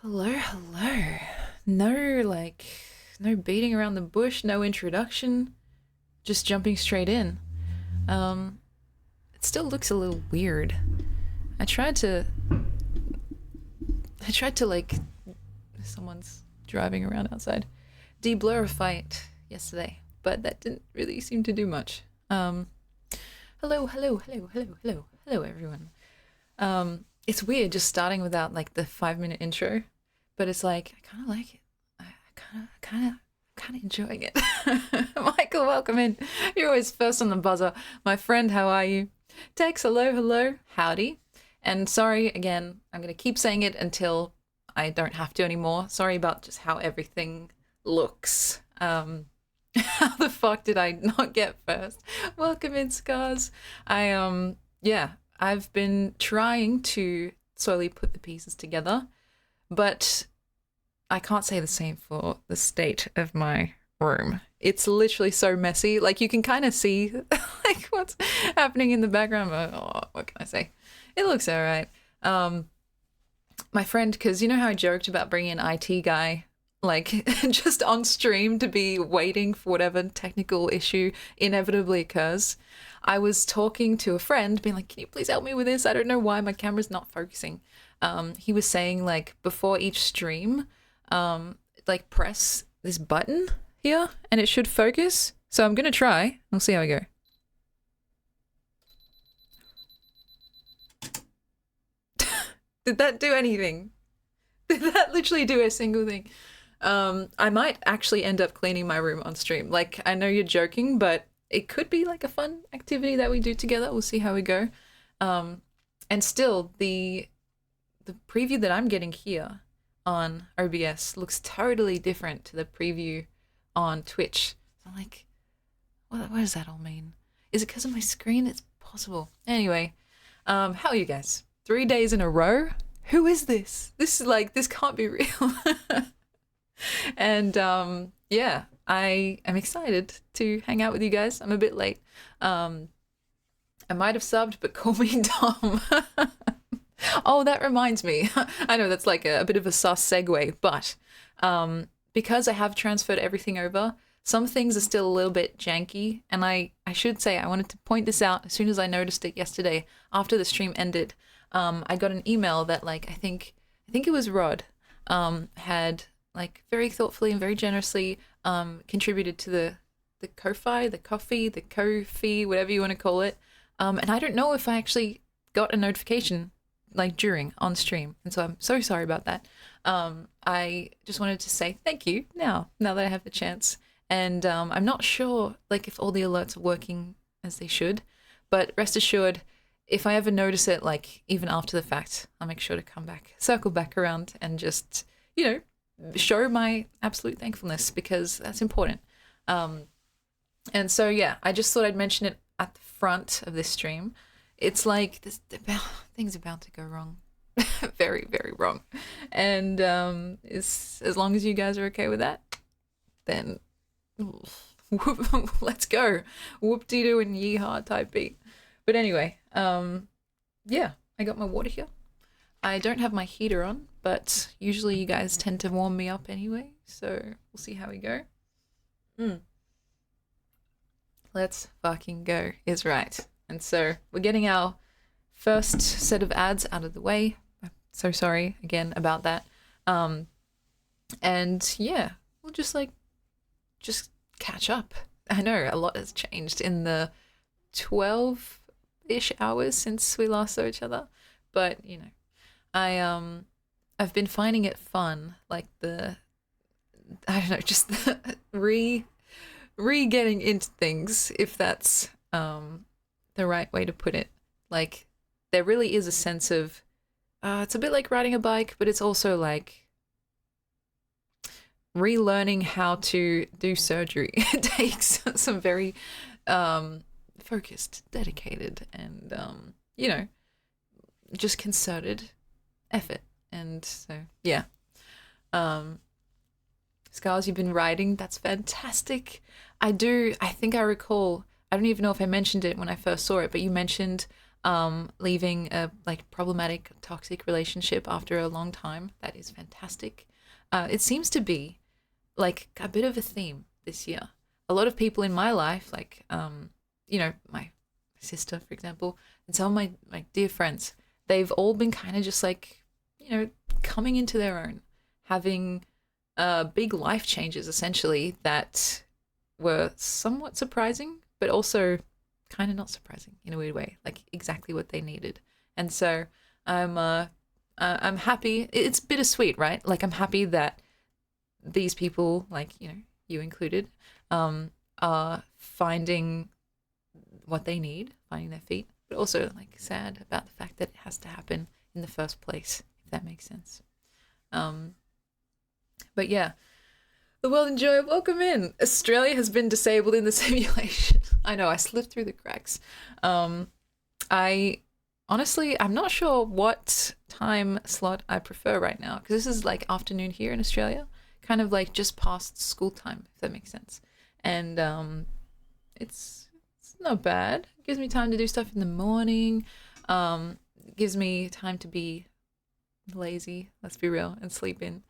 Hello, hello. No, no beating around the bush, no introduction, just jumping straight in. Um, it still looks a little weird. I tried to, I tried to, someone's driving around outside, de-blurify it yesterday, but that didn't really seem to do much. Hello, hello, hello, hello, hello, hello, everyone. It's weird just starting without like the 5 minute intro, but it's like I kind of like it. I kind of enjoying it. Michael, welcome in. You're always first on the buzzer. My friend, how are you? Tex, hello, hello, howdy. And sorry again, I'm gonna keep saying it until I don't have to anymore. Sorry about just how everything looks. How the fuck did I not get first? Welcome in, Scars. Yeah, I've been trying to slowly put the pieces together, but I can't say the same for the state of my room. It's literally so messy. Like you can kind of see like what's happening in the background. But, what can I say? It looks all right. My friend, because you know how I joked about bringing an IT guy like just on stream to be waiting for whatever technical issue inevitably occurs. I was talking to a friend, being like, "Can you please help me with this? I don't know why my camera's not focusing." He was saying like before each stream, like press this button here and it should focus. So I'm gonna try. We'll see how I go. Did that do anything? Did that literally do a single thing? I might actually end up cleaning my room on stream. Like, I know you're joking, but it could be like a fun activity that we do together. We'll see how we go. And still, the preview that I'm getting here on OBS looks totally different to the preview on Twitch. So I'm like, what does that all mean? Is it because of my screen? It's possible. Anyway, how are you guys? 3 days in a row? Who is this? This can't be real. And yeah, I am excited to hang out with you guys. I'm a bit late. I might have subbed, but call me Dom. Oh, that reminds me. I know that's like a bit of a sus segue, but because I have transferred everything over, some things are still a little bit janky. And I should say, I wanted to point this out as soon as I noticed it yesterday after the stream ended. I got an email that like I think it was Rod had like very thoughtfully and very generously contributed to the Ko-fi, the coffee, the Ko-fi, whatever you want to call it. And I don't know if I actually got a notification like during on stream, and so I'm so sorry about that. I just wanted to say thank you now that I have the chance. And I'm not sure like if all the alerts are working as they should, but rest assured, if I ever notice it, like even after the fact, I'll make sure to come back, circle back around, and just show my absolute thankfulness because that's important. And so yeah, I just thought I'd mention it at the front of this stream. It's like things about to go wrong, very very wrong, and as long as you guys are okay with that, then let's go, whoop-de-doo and yeehaw type beat. But anyway, yeah, I got my water here. I don't have my heater on, but usually you guys tend to warm me up anyway, so we'll see how we go. Let's fucking go is right. And so we're getting our first set of ads out of the way. I'm so sorry again about that. And yeah, we'll just catch up. I know a lot has changed in the 12-ish hours since we last saw each other, but I've been finding it fun, like I don't know, just the re-getting into things, if that's the right way to put it. Like there really is a sense of it's a bit like riding a bike, but it's also like relearning how to do surgery. It takes some very focused, dedicated, and just concerted effort. And so yeah, Scars, you've been riding. That's fantastic. I think I recall, I don't even know if I mentioned it when I first saw it, but you mentioned leaving a like problematic, toxic relationship after a long time. That is fantastic. It seems to be like a bit of a theme this year. A lot of people in my life, like my sister, for example, and some of my dear friends, they've all been kind of just like, coming into their own, having big life changes essentially that were somewhat surprising, but also kind of not surprising in a weird way, like exactly what they needed. And so I'm happy. It's bittersweet, right? Like I'm happy that these people, like you included, are finding what they need, finding their feet, but also like sad about the fact that it has to happen in the first place, if that makes sense. But yeah, the world and joy, welcome in. Australia has been disabled in the simulation. I know, I slipped through the cracks. I honestly, I'm not sure what time slot I prefer right now, because this is like afternoon here in Australia, kind of like just past school time, if that makes sense. And it's not bad. It gives me time to do stuff in the morning. It gives me time to be lazy, let's be real, and sleep in.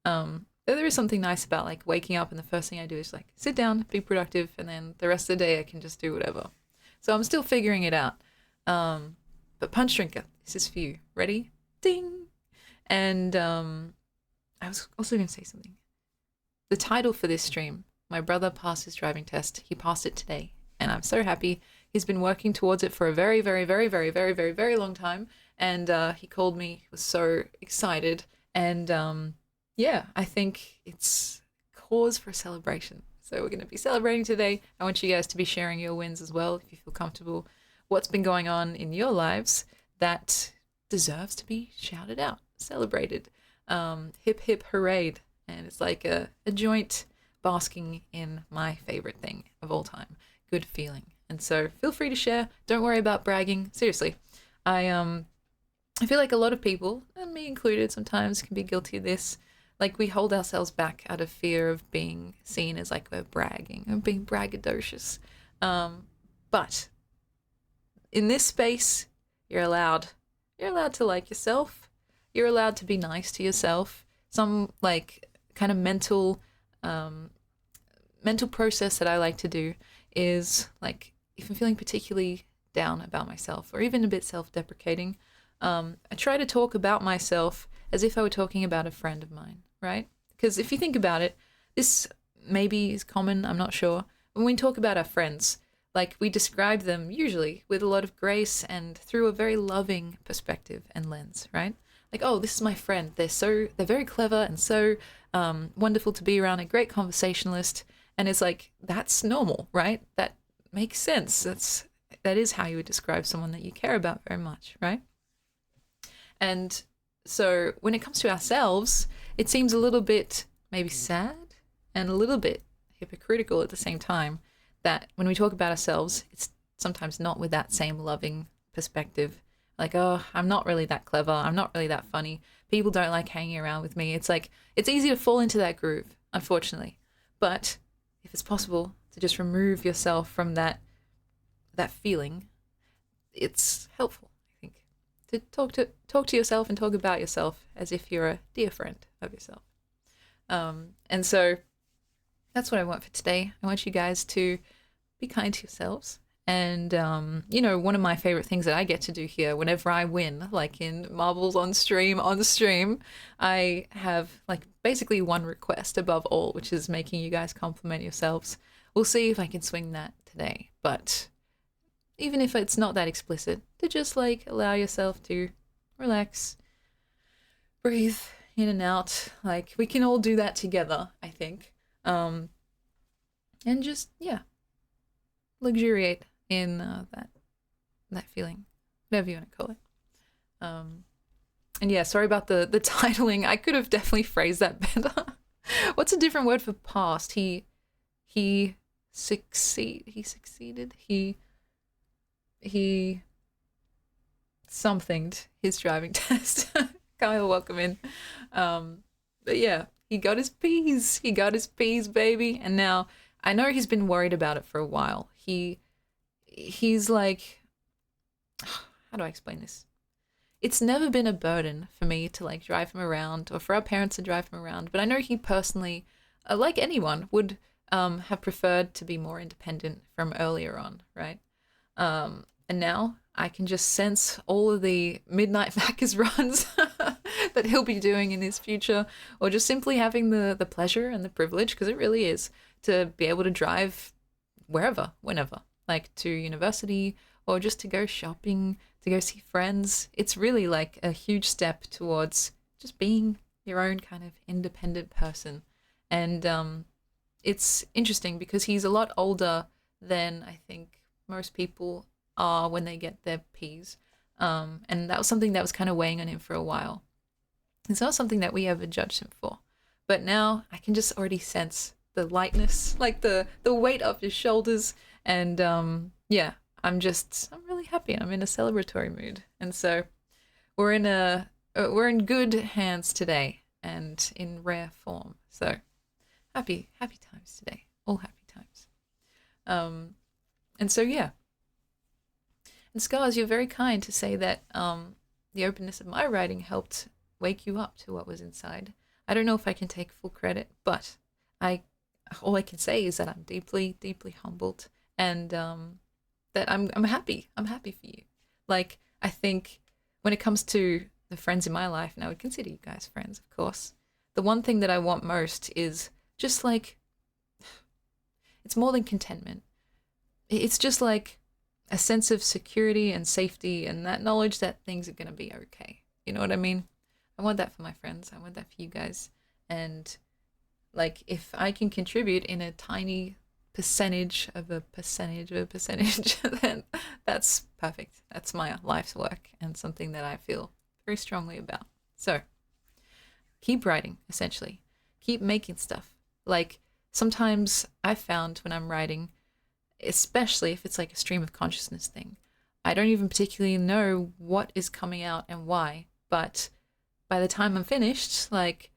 There is something nice about like waking up and the first thing I do is like sit down, be productive, and then the rest of the day I can just do whatever. So I'm still figuring it out. But Punch Drinker, this is for you. Ready? Ding! And I was also going to say something. The title for this stream, my brother passed his driving test. He passed it today, and I'm so happy. He's been working towards it for a very, very, very, very, very, very, very long time. And he called me. He was so excited. And yeah, I think it's cause for celebration. So we're going to be celebrating today. I want you guys to be sharing your wins as well, if you feel comfortable. What's been going on in your lives that deserves to be shouted out, celebrated. Hip, hip, hooray. And it's like a joint basking in my favorite thing of all time, good feeling. And so feel free to share. Don't worry about bragging. Seriously, I feel like a lot of people, and me included, sometimes can be guilty of this. Like we hold ourselves back out of fear of being seen as like we're bragging or being braggadocious. But in this space, you're allowed to like yourself. You're allowed to be nice to yourself. Some like kind of mental process that I like to do is like if I'm feeling particularly down about myself or even a bit self-deprecating, I try to talk about myself as if I were talking about a friend of mine, right? Because if you think about it, this maybe is common, I'm not sure. When we talk about our friends, like we describe them usually with a lot of grace and through a very loving perspective and lens, right? Like, oh, this is my friend. They're very clever and so wonderful to be around, a great conversationalist. And it's like, that's normal, right? That makes sense. That is how you would describe someone that you care about very much, right? And so when it comes to ourselves, it seems a little bit maybe sad and a little bit hypocritical at the same time that when we talk about ourselves, it's sometimes not with that same loving perspective. Like, oh, I'm not really that clever. I'm not really that funny. People don't like hanging around with me. It's like, it's easy to fall into that groove, unfortunately. But if it's possible to just remove yourself from that feeling, it's helpful, I think, to talk to yourself and talk about yourself as if you're a dear friend of yourself. And so that's what I want for today. I want you guys to be kind to yourselves. And, one of my favorite things that I get to do here whenever I win, like in Marbles on stream, I have like basically one request above all, which is making you guys compliment yourselves. We'll see if I can swing that today. But even if it's not that explicit, to just like allow yourself to relax, breathe in and out. Like we can all do that together, I think. And just, yeah, luxuriate in that feeling, whatever you want to call it. And yeah, sorry about the titling. I could have definitely phrased that better. What's a different word for past? He succeeded. He somethinged his driving test. Kyle, welcome in. But yeah, he got his P's. He got his P's, baby. And now I know he's been worried about it for a while. He's like, how do I explain this? It's never been a burden for me to like drive him around or for our parents to drive him around, but I know he personally, like anyone, would have preferred to be more independent from earlier on, right? And now I can just sense all of the midnight Macca's runs that he'll be doing in his future, or just simply having the pleasure and the privilege, because it really is, to be able to drive wherever, whenever, like to university or just to go shopping, to go see friends. It's really like a huge step towards just being your own kind of independent person. And it's interesting because he's a lot older than I think most people are when they get their P's. And that was something that was kind of weighing on him for a while. It's not something that we ever judged him for. But now I can just already sense the lightness, like the weight off his shoulders. And yeah, I'm really happy. I'm in a celebratory mood. And so we're in good hands today and in rare form. So happy times today. All happy times. And so yeah. And Scars, you're very kind to say that the openness of my writing helped wake you up to what was inside. I don't know if I can take full credit, but all I can say is that I'm deeply, deeply humbled, and that I'm happy. I'm happy for you. Like, I think when it comes to the friends in my life, and I would consider you guys friends, of course, the one thing that I want most is just like, it's more than contentment. It's just like a sense of security and safety and that knowledge that things are going to be okay. You know what I mean? I want that for my friends. I want that for you guys. And like, if I can contribute in a tiny percentage of a percentage of a percentage, then that's perfect. That's my life's work and something that I feel very strongly about. So keep writing, essentially. Keep making stuff. Like, sometimes I've found when I'm writing, especially if it's like a stream of consciousness thing, I don't even particularly know what is coming out and why, but by the time I'm finished, like,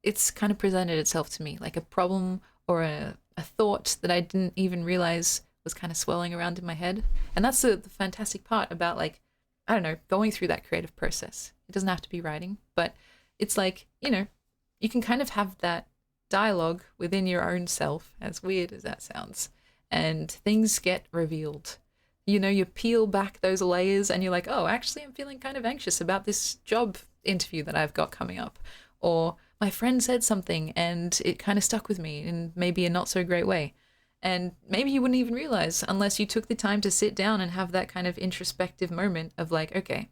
it's kind of presented itself to me like a problem or a thought that I didn't even realize was kind of swirling around in my head. And that's the fantastic part about, like, I don't know, going through that creative process. It doesn't have to be writing, but it's like, you can kind of have that dialogue within your own self, as weird as that sounds, and things get revealed. You peel back those layers and you're like, oh, actually, I'm feeling kind of anxious about this job interview that I've got coming up. Or my friend said something and it kind of stuck with me in maybe a not so great way. And maybe you wouldn't even realize unless you took the time to sit down and have that kind of introspective moment of like, okay,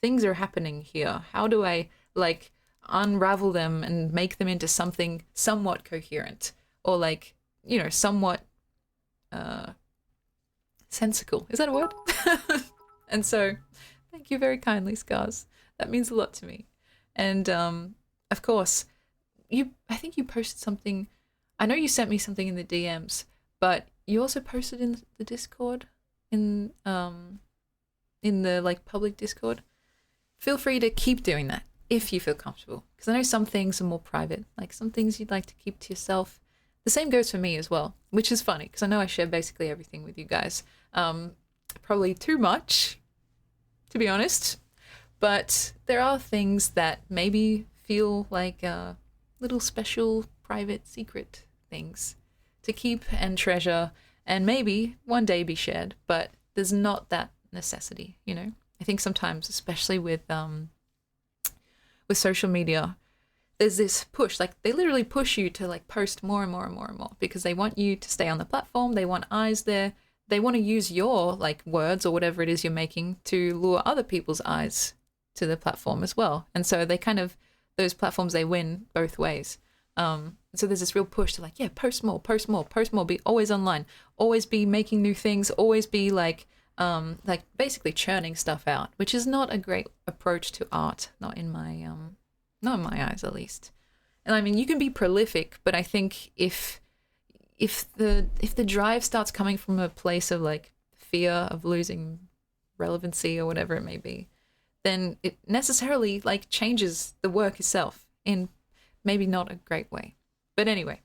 things are happening here. How do I like unravel them and make them into something somewhat coherent or like, somewhat sensical. Is that a word? And so thank you very kindly, Scars. That means a lot to me. And of course, I think you posted something. I know you sent me something in the DMs, but you also posted in the Discord, in the like public Discord. Feel free to keep doing that if you feel comfortable, because I know some things are more private, like some things you'd like to keep to yourself. The same goes for me as well, which is funny because I know I share basically everything with you guys. Probably too much, to be honest, but there are things that maybe feel like little special, private, secret things to keep and treasure and maybe one day be shared, but there's not that necessity, I think sometimes, especially with social media, there's this push, like they literally push you to like post more and more and more and more because they want you to stay on the platform. They want eyes there. They want to use your like words or whatever it is you're making to lure other people's eyes to the platform as well. And so they kind of, those platforms, they win both ways. So there's this real push to like, yeah, post more, be always online, always be making new things, always be like basically churning stuff out, which is not a great approach to art, not in my eyes at least. And I mean, you can be prolific, but I think if the drive starts coming from a place of like fear of losing relevancy or whatever it may be, then it necessarily like changes the work itself in maybe not a great way. But anyway,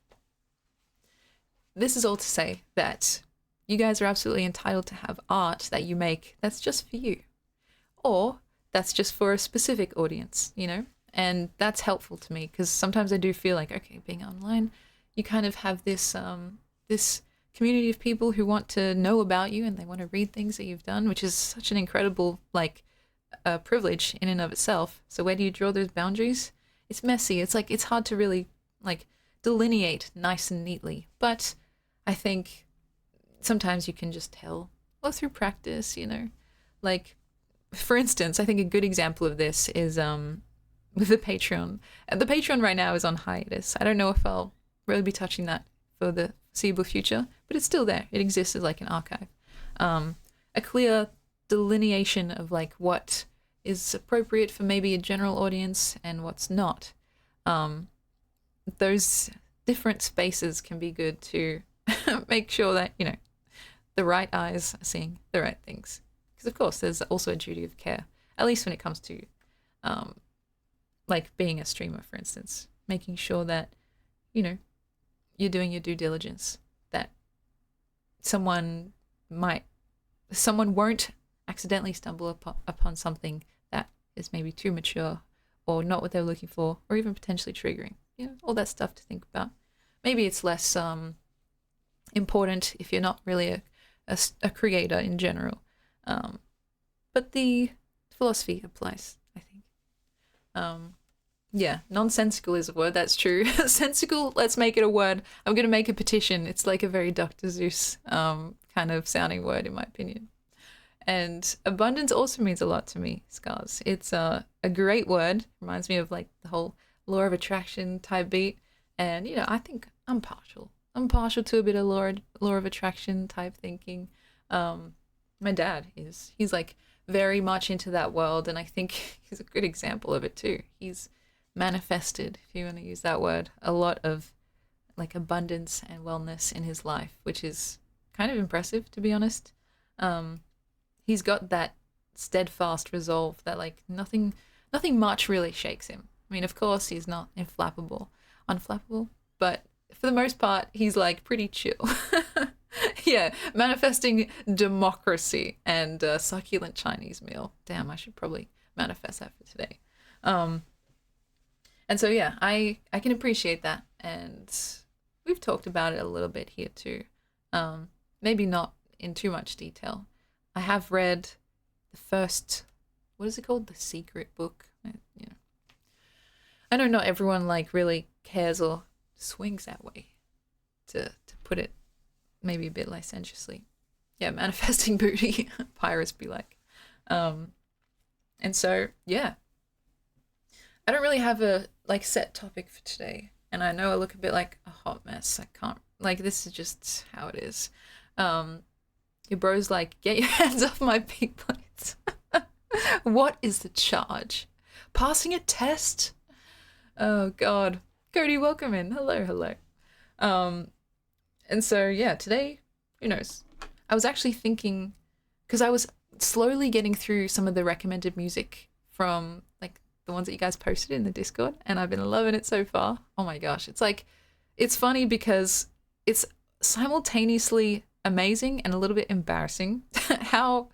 this is all to say that you guys are absolutely entitled to have art that you make that's just for you. or that's just for a specific audience, you know? And that's helpful to me because sometimes I do feel like, okay, being online, you kind of have this community of people who want to know about you and they want to read things that you've done, which is such an incredible like privilege in and of itself. So where do you draw those boundaries? It's messy. It's like it's hard to really like delineate nice and neatly. But I think sometimes you can just tell, well, through practice, you know. Like for instance, I think a good example of this is with the Patreon. The Patreon right now is on hiatus. I don't know if I'll really be touching that for the foreseeable future, but it's still there. It exists as like an archive. A clear delineation of like what is appropriate for maybe a general audience and what's not. Those different spaces can be good to make sure that, you know, the right eyes are seeing the right things. Because of course, there's also a duty of care, at least when it comes to like being a streamer, for instance, making sure that, you know, you're doing your due diligence, that someone won't accidentally stumble upon something that is maybe too mature or not what they're looking for, or even potentially triggering. You know, all that stuff to think about. Maybe it's less important if you're not really a creator in general. But the philosophy applies, I think. Yeah, nonsensical is a word, that's true. Sensical, let's make it a word. I'm going to make a petition. It's like a very Dr. Seuss kind of sounding word, in my opinion. And abundance also means a lot to me, Scars. It's a great word. Reminds me of like the whole law of attraction type beat. And, you know, I think I'm partial. I'm partial to a bit of law of attraction type thinking. My dad is. He's like very much into that world. And I think he's a good example of it too. He's manifested, if you want to use that word, a lot of like abundance and wellness in his life, which is kind of impressive, to be honest. He's got that steadfast resolve that like nothing much really shakes him. I mean, of course, he's not unflappable, but for the most part, he's like pretty chill. Yeah, manifesting democracy and a succulent Chinese meal. Damn, I should probably manifest that for today. And so yeah, I can appreciate that, and we've talked about it a little bit here too. Maybe not in too much detail. I have read the first, what is it called? The Secret book. You know, I know not everyone like really cares or swings that way, to put it maybe a bit licentiously. Yeah, manifesting booty, pirates be like. And so yeah, I don't really have a like set topic for today, and I know I look a bit like a hot mess. I can't, like, this is just how it is. Your bro's like, get your hands off my pig plates. What is the charge? Passing a test? Oh God. Cody, welcome in. Hello. And so yeah, today, who knows? I was actually thinking, because I was slowly getting through some of the recommended music from like the ones that you guys posted in the Discord, and I've been loving it so far. Oh my gosh. It's like, it's funny because it's simultaneously amazing and a little bit embarrassing how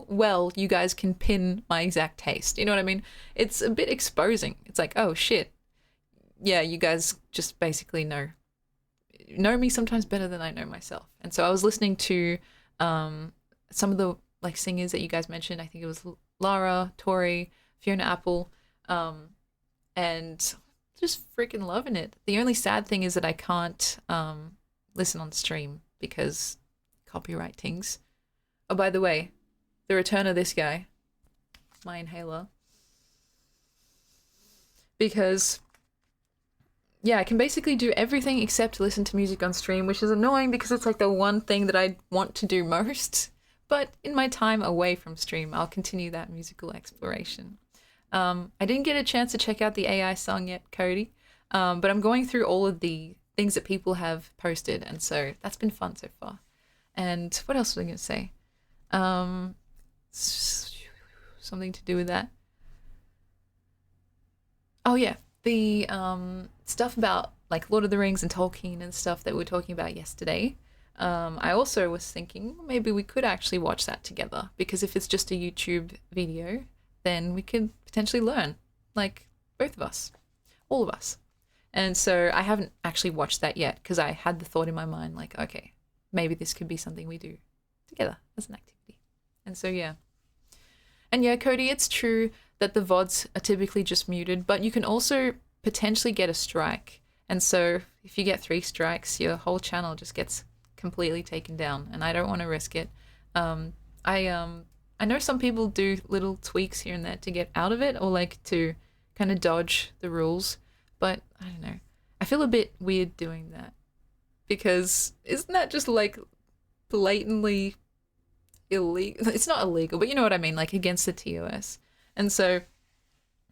well you guys can pin my exact taste. You know what I mean? It's a bit exposing. It's like, oh shit. Yeah, you guys just basically know me sometimes better than I know myself. And so I was listening to some of the like singers that you guys mentioned. I think it was Lara, Tori, Fiona Apple, and just freaking loving it. The only sad thing is that I can't listen on stream because copyright things. Oh, by the way, the return of this guy, my inhaler. Because yeah, I can basically do everything except listen to music on stream, which is annoying because it's like the one thing that I want to do most. But in my time away from stream, I'll continue that musical exploration. I didn't get a chance to check out the AI song yet, Cody, but I'm going through all of the things that people have posted, and so that's been fun so far. And what else was I going to say? Something to do with that. Oh yeah, the stuff about like Lord of the Rings and Tolkien and stuff that we were talking about yesterday. I also was thinking maybe we could actually watch that together, because if it's just a YouTube video, then we could potentially learn, like both of us, all of us. And so I haven't actually watched that yet because I had the thought in my mind, like, okay, maybe this could be something we do together as an activity. And so, yeah. And yeah, Cody, it's true that the VODs are typically just muted, but you can also potentially get a strike. And so if you get 3 strikes, your whole channel just gets completely taken down, and I don't want to risk it. I know some people do little tweaks here and there to get out of it, or like to kind of dodge the rules, but I don't know. I feel a bit weird doing that, because isn't that just like blatantly illegal? It's not illegal, but you know what I mean, like against the TOS. And so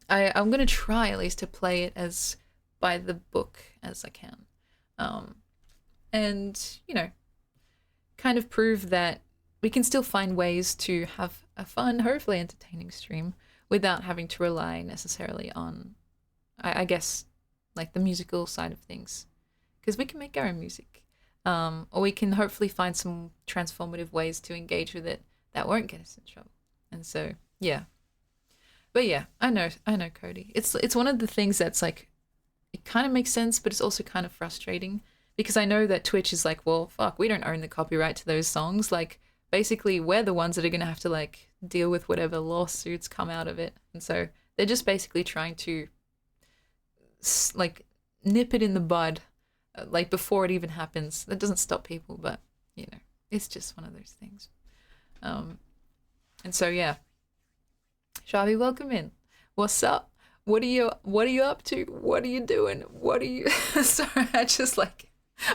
I'm gonna try at least to play it as by the book as I can, and you know, kind of prove that we can still find ways to have a fun, hopefully entertaining stream without having to rely necessarily on, I guess, like the musical side of things, because we can make our own music, or we can hopefully find some transformative ways to engage with it that won't get us in trouble. And so, yeah. But yeah, I know, Cody. It's one of the things that's like, it kind of makes sense, but it's also kind of frustrating, because I know that Twitch is like, well, fuck, we don't own the copyright to those songs. Like, basically, we're the ones that are going to have to, like, deal with whatever lawsuits come out of it. And so they're just basically trying to, like, nip it in the bud, like, before it even happens. That doesn't stop people, but, you know, it's just one of those things. And so, yeah. Shavi, welcome in. What's up? What are you up to? What are you doing? What are you... Sorry, I just, like...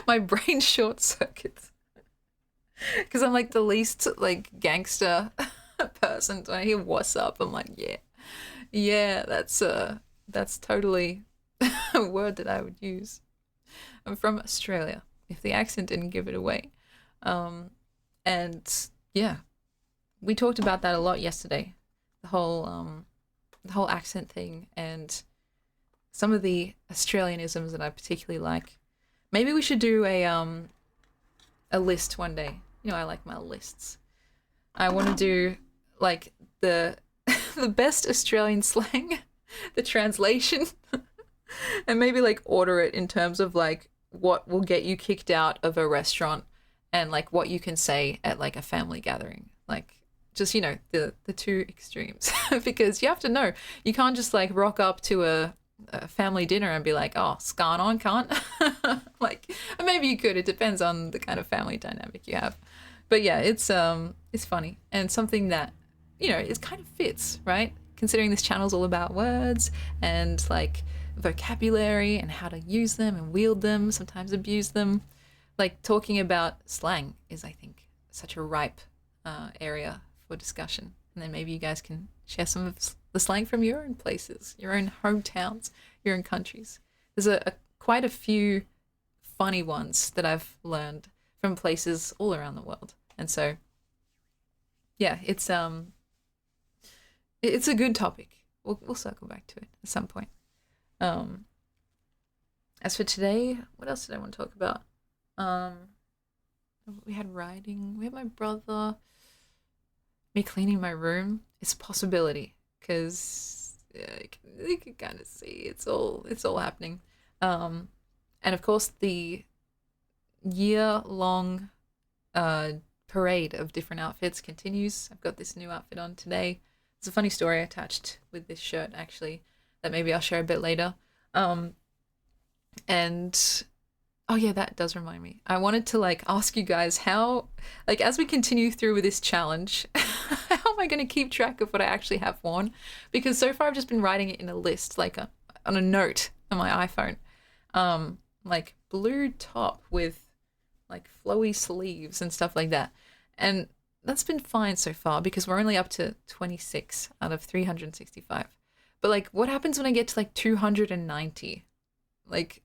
My brain short circuits. Because I'm like the least like gangster person. When I hear what's up, I'm like, yeah, that's totally a word that I would use. I'm from Australia, if the accent didn't give it away. And yeah, we talked about that a lot yesterday. The whole accent thing and some of the Australianisms that I particularly like. Maybe we should do a list one day. You know, I like my lists. I want to do like the the best Australian slang, the translation, and maybe like order it in terms of like what will get you kicked out of a restaurant and like what you can say at like a family gathering. Like just, you know, the two extremes. Because you have to know, you can't just like rock up to a family dinner and be like, oh, scan on, can't. Like, maybe you could. It depends on the kind of family dynamic you have. But yeah, it's funny and something that, you know, it kind of fits, right? Considering this channel's all about words and like vocabulary and how to use them and wield them, sometimes abuse them. Like talking about slang is, I think, such a ripe area for discussion. And then maybe you guys can share some of the slang from your own places, your own hometowns, your own countries. There's quite a few funny ones that I've learned from places all around the world. And so, yeah, it's a good topic. We'll circle back to it at some point. As for today, what else did I want to talk about? We had writing. We had my brother. Me cleaning my room. It's a possibility because you can kind of see it's all happening. And of course the year-long parade of different outfits continues. I've got this new outfit on today. There's a funny story attached with this shirt actually that maybe I'll share a bit later. And oh yeah, that does remind me. I wanted to like ask you guys how, like as we continue through with this challenge, how am I going to keep track of what I actually have worn? Because so far I've just been writing it in a list, like on a note on my iPhone. Like blue top with like flowy sleeves and stuff like that. And that's been fine so far because we're only up to 26 out of 365. But like what happens when I get to like 290? Like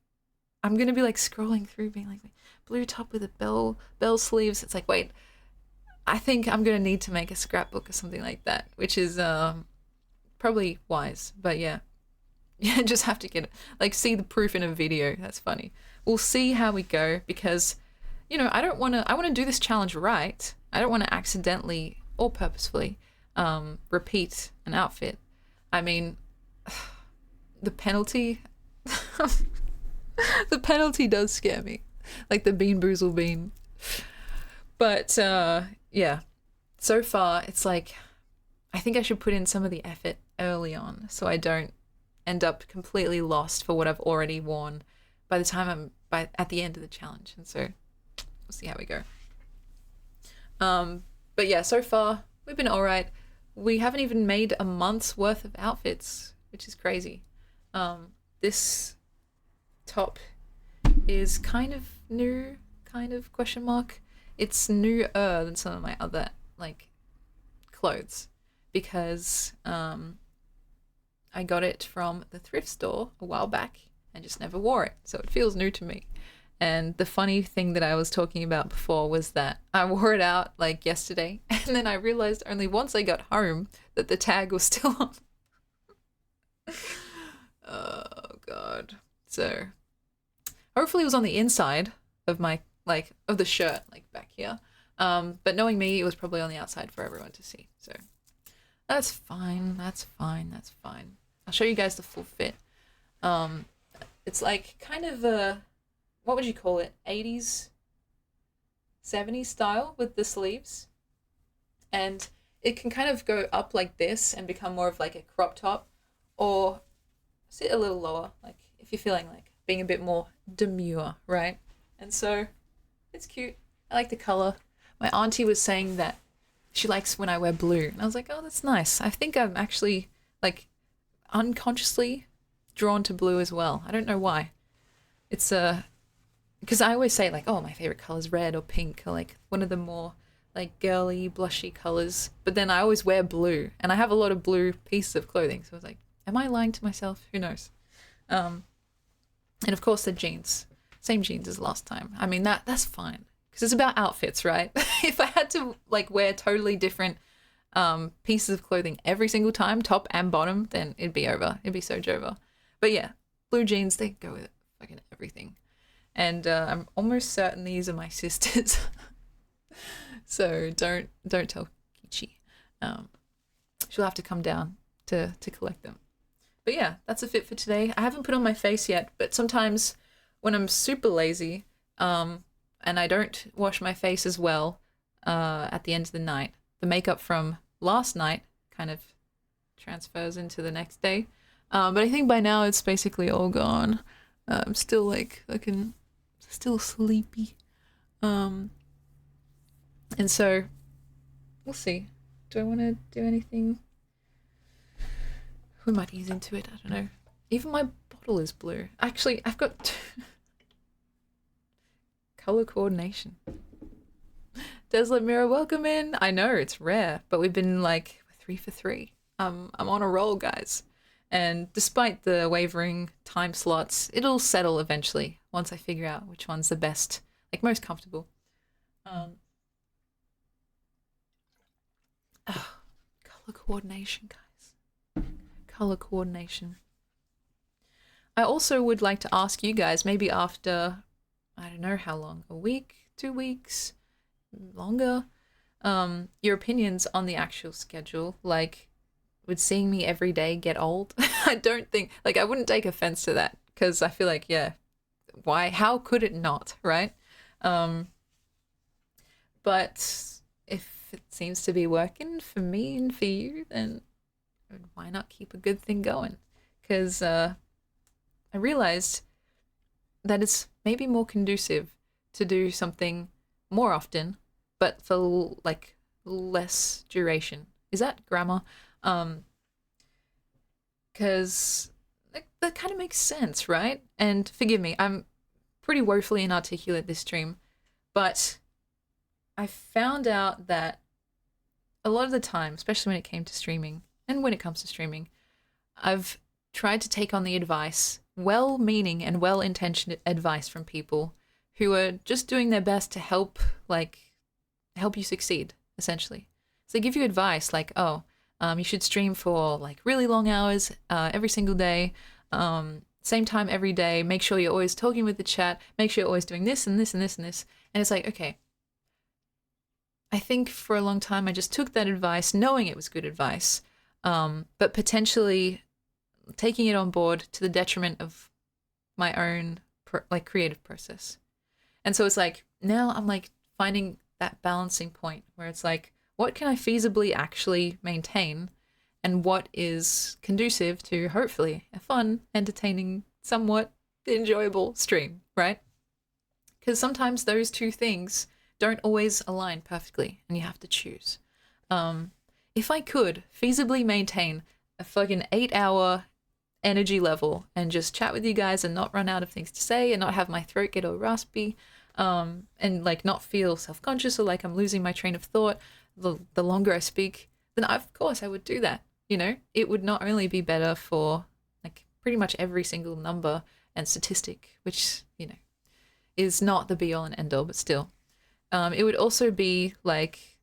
I'm going to be like scrolling through being like blue top with a bell sleeves. It's like, wait, I think I'm going to need to make a scrapbook or something like that, which is probably wise. But yeah, just have to get it, like see the proof in a video. That's funny. We'll see how we go because, I don't want to, I want to do this challenge right. I don't want to accidentally or purposefully repeat an outfit. I mean, the penalty, the penalty does scare me. Like the Bean Boozle Bean. But yeah, so far it's like, I think I should put in some of the effort early on so I don't end up completely lost for what I've already worn by the time at the end of the challenge. And so we'll see how we go. But yeah, so far we've been all right. We haven't even made a month's worth of outfits, which is crazy. This top is kind of new, kind of question mark. It's newer than some of my other like clothes because I got it from the thrift store a while back and just never wore it, so it feels new to me. And the funny thing that I was talking about before was that I wore it out like yesterday, and then I realized only once I got home that the tag was still on. Oh god. So hopefully it was on the inside of my of the shirt, like back here. But knowing me, it was probably on the outside for everyone to see. So that's fine. That's fine. That's fine. I'll show you guys the full fit. It's like kind of a, what would you call it? 80s, 70s style with the sleeves. And it can kind of go up like this and become more of like a crop top, or sit a little lower, like if you're feeling like being a bit more demure, right? And so it's cute. I like the color. My auntie was saying that she likes when I wear blue. And I was like, oh, that's nice. I think I'm actually like unconsciously drawn to blue as well. I don't know why. It's because I always say like, oh, my favorite color is red or pink or like one of the more like girly, blushy colors. But then I always wear blue, and I have a lot of blue pieces of clothing. So I was like, am I lying to myself? Who knows? And of course the jeans. Same jeans as last time. I mean, that's fine. Because it's about outfits, right? If I had to like wear totally different pieces of clothing every single time, top and bottom, then it'd be over. It'd be so over. But yeah, blue jeans, they go with fucking everything. And I'm almost certain these are my sisters. So don't tell Kichi. She'll have to come down to collect them. But yeah, that's a fit for today. I haven't put on my face yet, but sometimes when I'm super lazy, and I don't wash my face as well at the end of the night, the makeup from last night kind of transfers into the next day. But I think by now it's basically all gone. I'm still like still sleepy. And so we'll see. Do I want to do anything? We might ease into it. I don't know. Even my bottle is blue. Actually, I've got color coordination. Deslet Mirror, welcome in. I know it's rare, but we've been like 3 for 3. I'm on a roll, guys. And despite the wavering time slots, it'll settle eventually once I figure out which one's the best, like most comfortable. Color coordination, guys. Color coordination. I also would like to ask you guys, maybe after, I don't know how long, a week, 2 weeks, longer, your opinions on the actual schedule. Like, would seeing me every day get old? I don't think, like, I wouldn't take offense to that, because I feel like, yeah, why, how could it not, right? But if it seems to be working for me and for you, then why not keep a good thing going? Because I realized that it's maybe more conducive to do something more often, but for like less duration. Is that grammar? Because that kind of makes sense, right? And forgive me, I'm pretty woefully inarticulate this stream, but I found out that a lot of the time, especially when it came to streaming, and when it comes to streaming, I've tried to take on the advice, well-meaning and well-intentioned advice from people who are just doing their best to help you succeed, essentially. So they give you advice like, oh, you should stream for like really long hours every single day, same time every day. Make sure you're always talking with the chat. Make sure you're always doing this and this and this and this. And it's like, okay, I think for a long time I just took that advice knowing it was good advice, but potentially taking it on board to the detriment of my own like creative process. And so it's like now I'm like finding that balancing point where it's like, what can I feasibly actually maintain and what is conducive to hopefully a fun, entertaining, somewhat enjoyable stream, right? Because sometimes those two things don't always align perfectly and you have to choose. If I could feasibly maintain a fucking 8 hour energy level and just chat with you guys and not run out of things to say and not have my throat get all raspy, and like not feel self-conscious or like I'm losing my train of thought the longer I speak, then of course I would do that. You know, it would not only be better for like pretty much every single number and statistic, which, you know, is not the be all and end all, but still, it would also be like,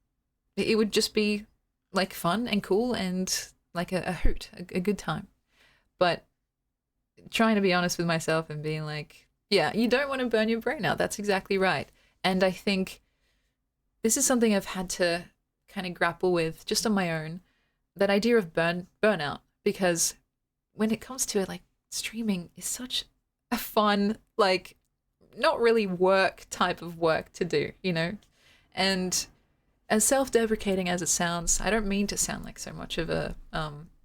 it would just be like fun and cool and like a hoot, a good time. But trying to be honest with myself and being like, yeah, you don't want to burn your brain out. That's exactly right. And I think this is something I've had to kind of grapple with just on my own, that idea of burnout, because when it comes to it, like streaming is such a fun, like not really work type of work to do, you know? And as self-deprecating as it sounds, I don't mean to sound like so much of a,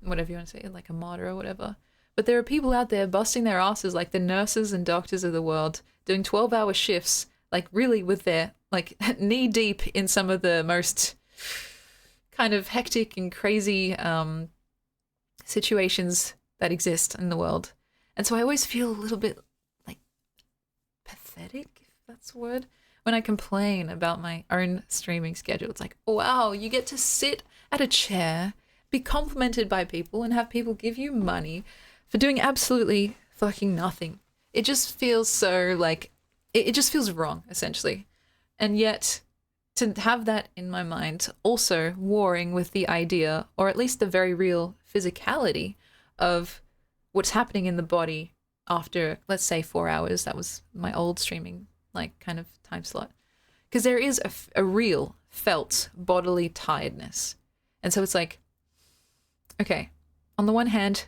whatever you want to say, like a martyr or whatever. But there are people out there busting their asses, like the nurses and doctors of the world, doing 12-hour shifts, like really with their, like knee deep in some of the most kind of hectic and crazy situations that exist in the world. And so I always feel a little bit like pathetic, if that's a word, when I complain about my own streaming schedule. It's like, wow, you get to sit at a chair, be complimented by people, and have people give you money for doing absolutely fucking nothing. It just feels so like, it just feels wrong, essentially. And yet, to have that in my mind, also warring with the idea, or at least the very real physicality of what's happening in the body after, let's say, 4 hours. That was my old streaming, like, kind of time slot. Because there is a real, felt bodily tiredness. And so it's like, okay, on the one hand,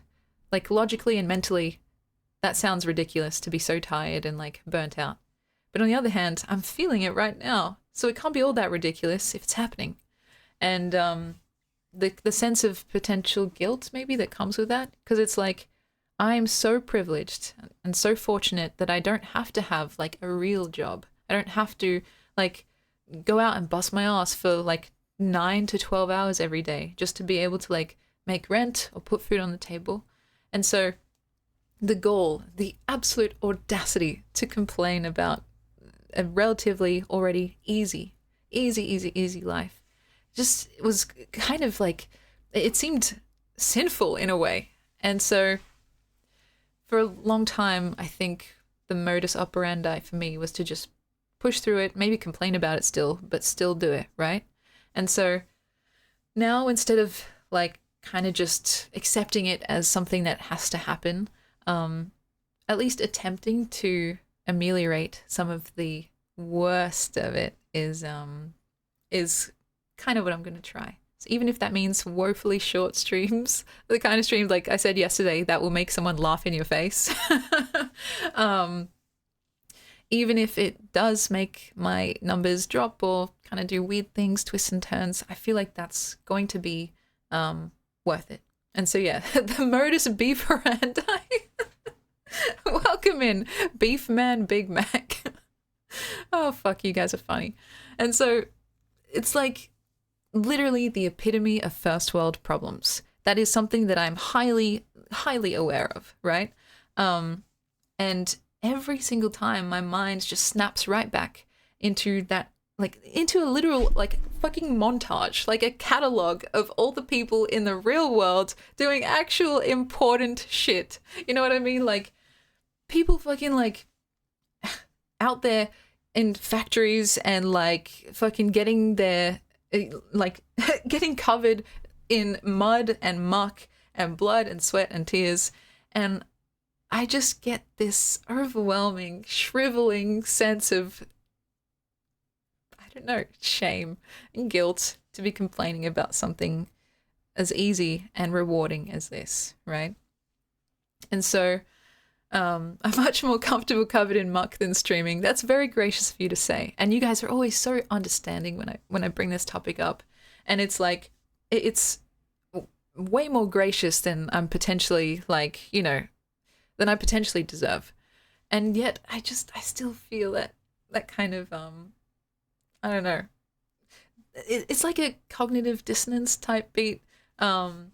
like logically and mentally, that sounds ridiculous to be so tired and like burnt out. But on the other hand, I'm feeling it right now. So it can't be all that ridiculous if it's happening. And the sense of potential guilt maybe that comes with that, because it's like, I'm so privileged and so fortunate that I don't have to have like a real job. I don't have to like go out and bust my ass for like 9 to 12 hours every day just to be able to like make rent or put food on the table. And so the gall, the absolute audacity to complain about a relatively already easy life just was kind of like, it seemed sinful in a way. And so for a long time, I think the modus operandi for me was to just push through it, maybe complain about it still, but still do it, right? And so now instead of like kind of just accepting it as something that has to happen, at least attempting to ameliorate some of the worst of it is kind of what I'm going to try. So even if that means woefully short streams, the kind of streams, like I said yesterday, that will make someone laugh in your face. Even if it does make my numbers drop or kind of do weird things, twists and turns, I feel like that's going to be worth it. And so yeah, the modus beefarandi. Welcome in, Beef Man Big Mac. Oh, fuck, you guys are funny. And so it's like literally the epitome of first world problems. That is something that I'm highly aware of, right? And every single time my mind just snaps right back into that, like into a literal like fucking montage, like a catalog of all the people in the real world doing actual important shit. You know what I mean? Like people fucking like out there in factories and like fucking getting their like getting covered in mud and muck and blood and sweat and tears. And I just get this overwhelming, shriveling sense of don't know, shame and guilt to be complaining about something as easy and rewarding as this, right? And so I'm much more comfortable covered in muck than streaming. That's very gracious of you to say. And you guys are always so understanding when I bring this topic up. And it's like it's way more gracious than I'm potentially like, than I potentially deserve. And yet I still feel that kind of I don't know. It's like a cognitive dissonance type beat. And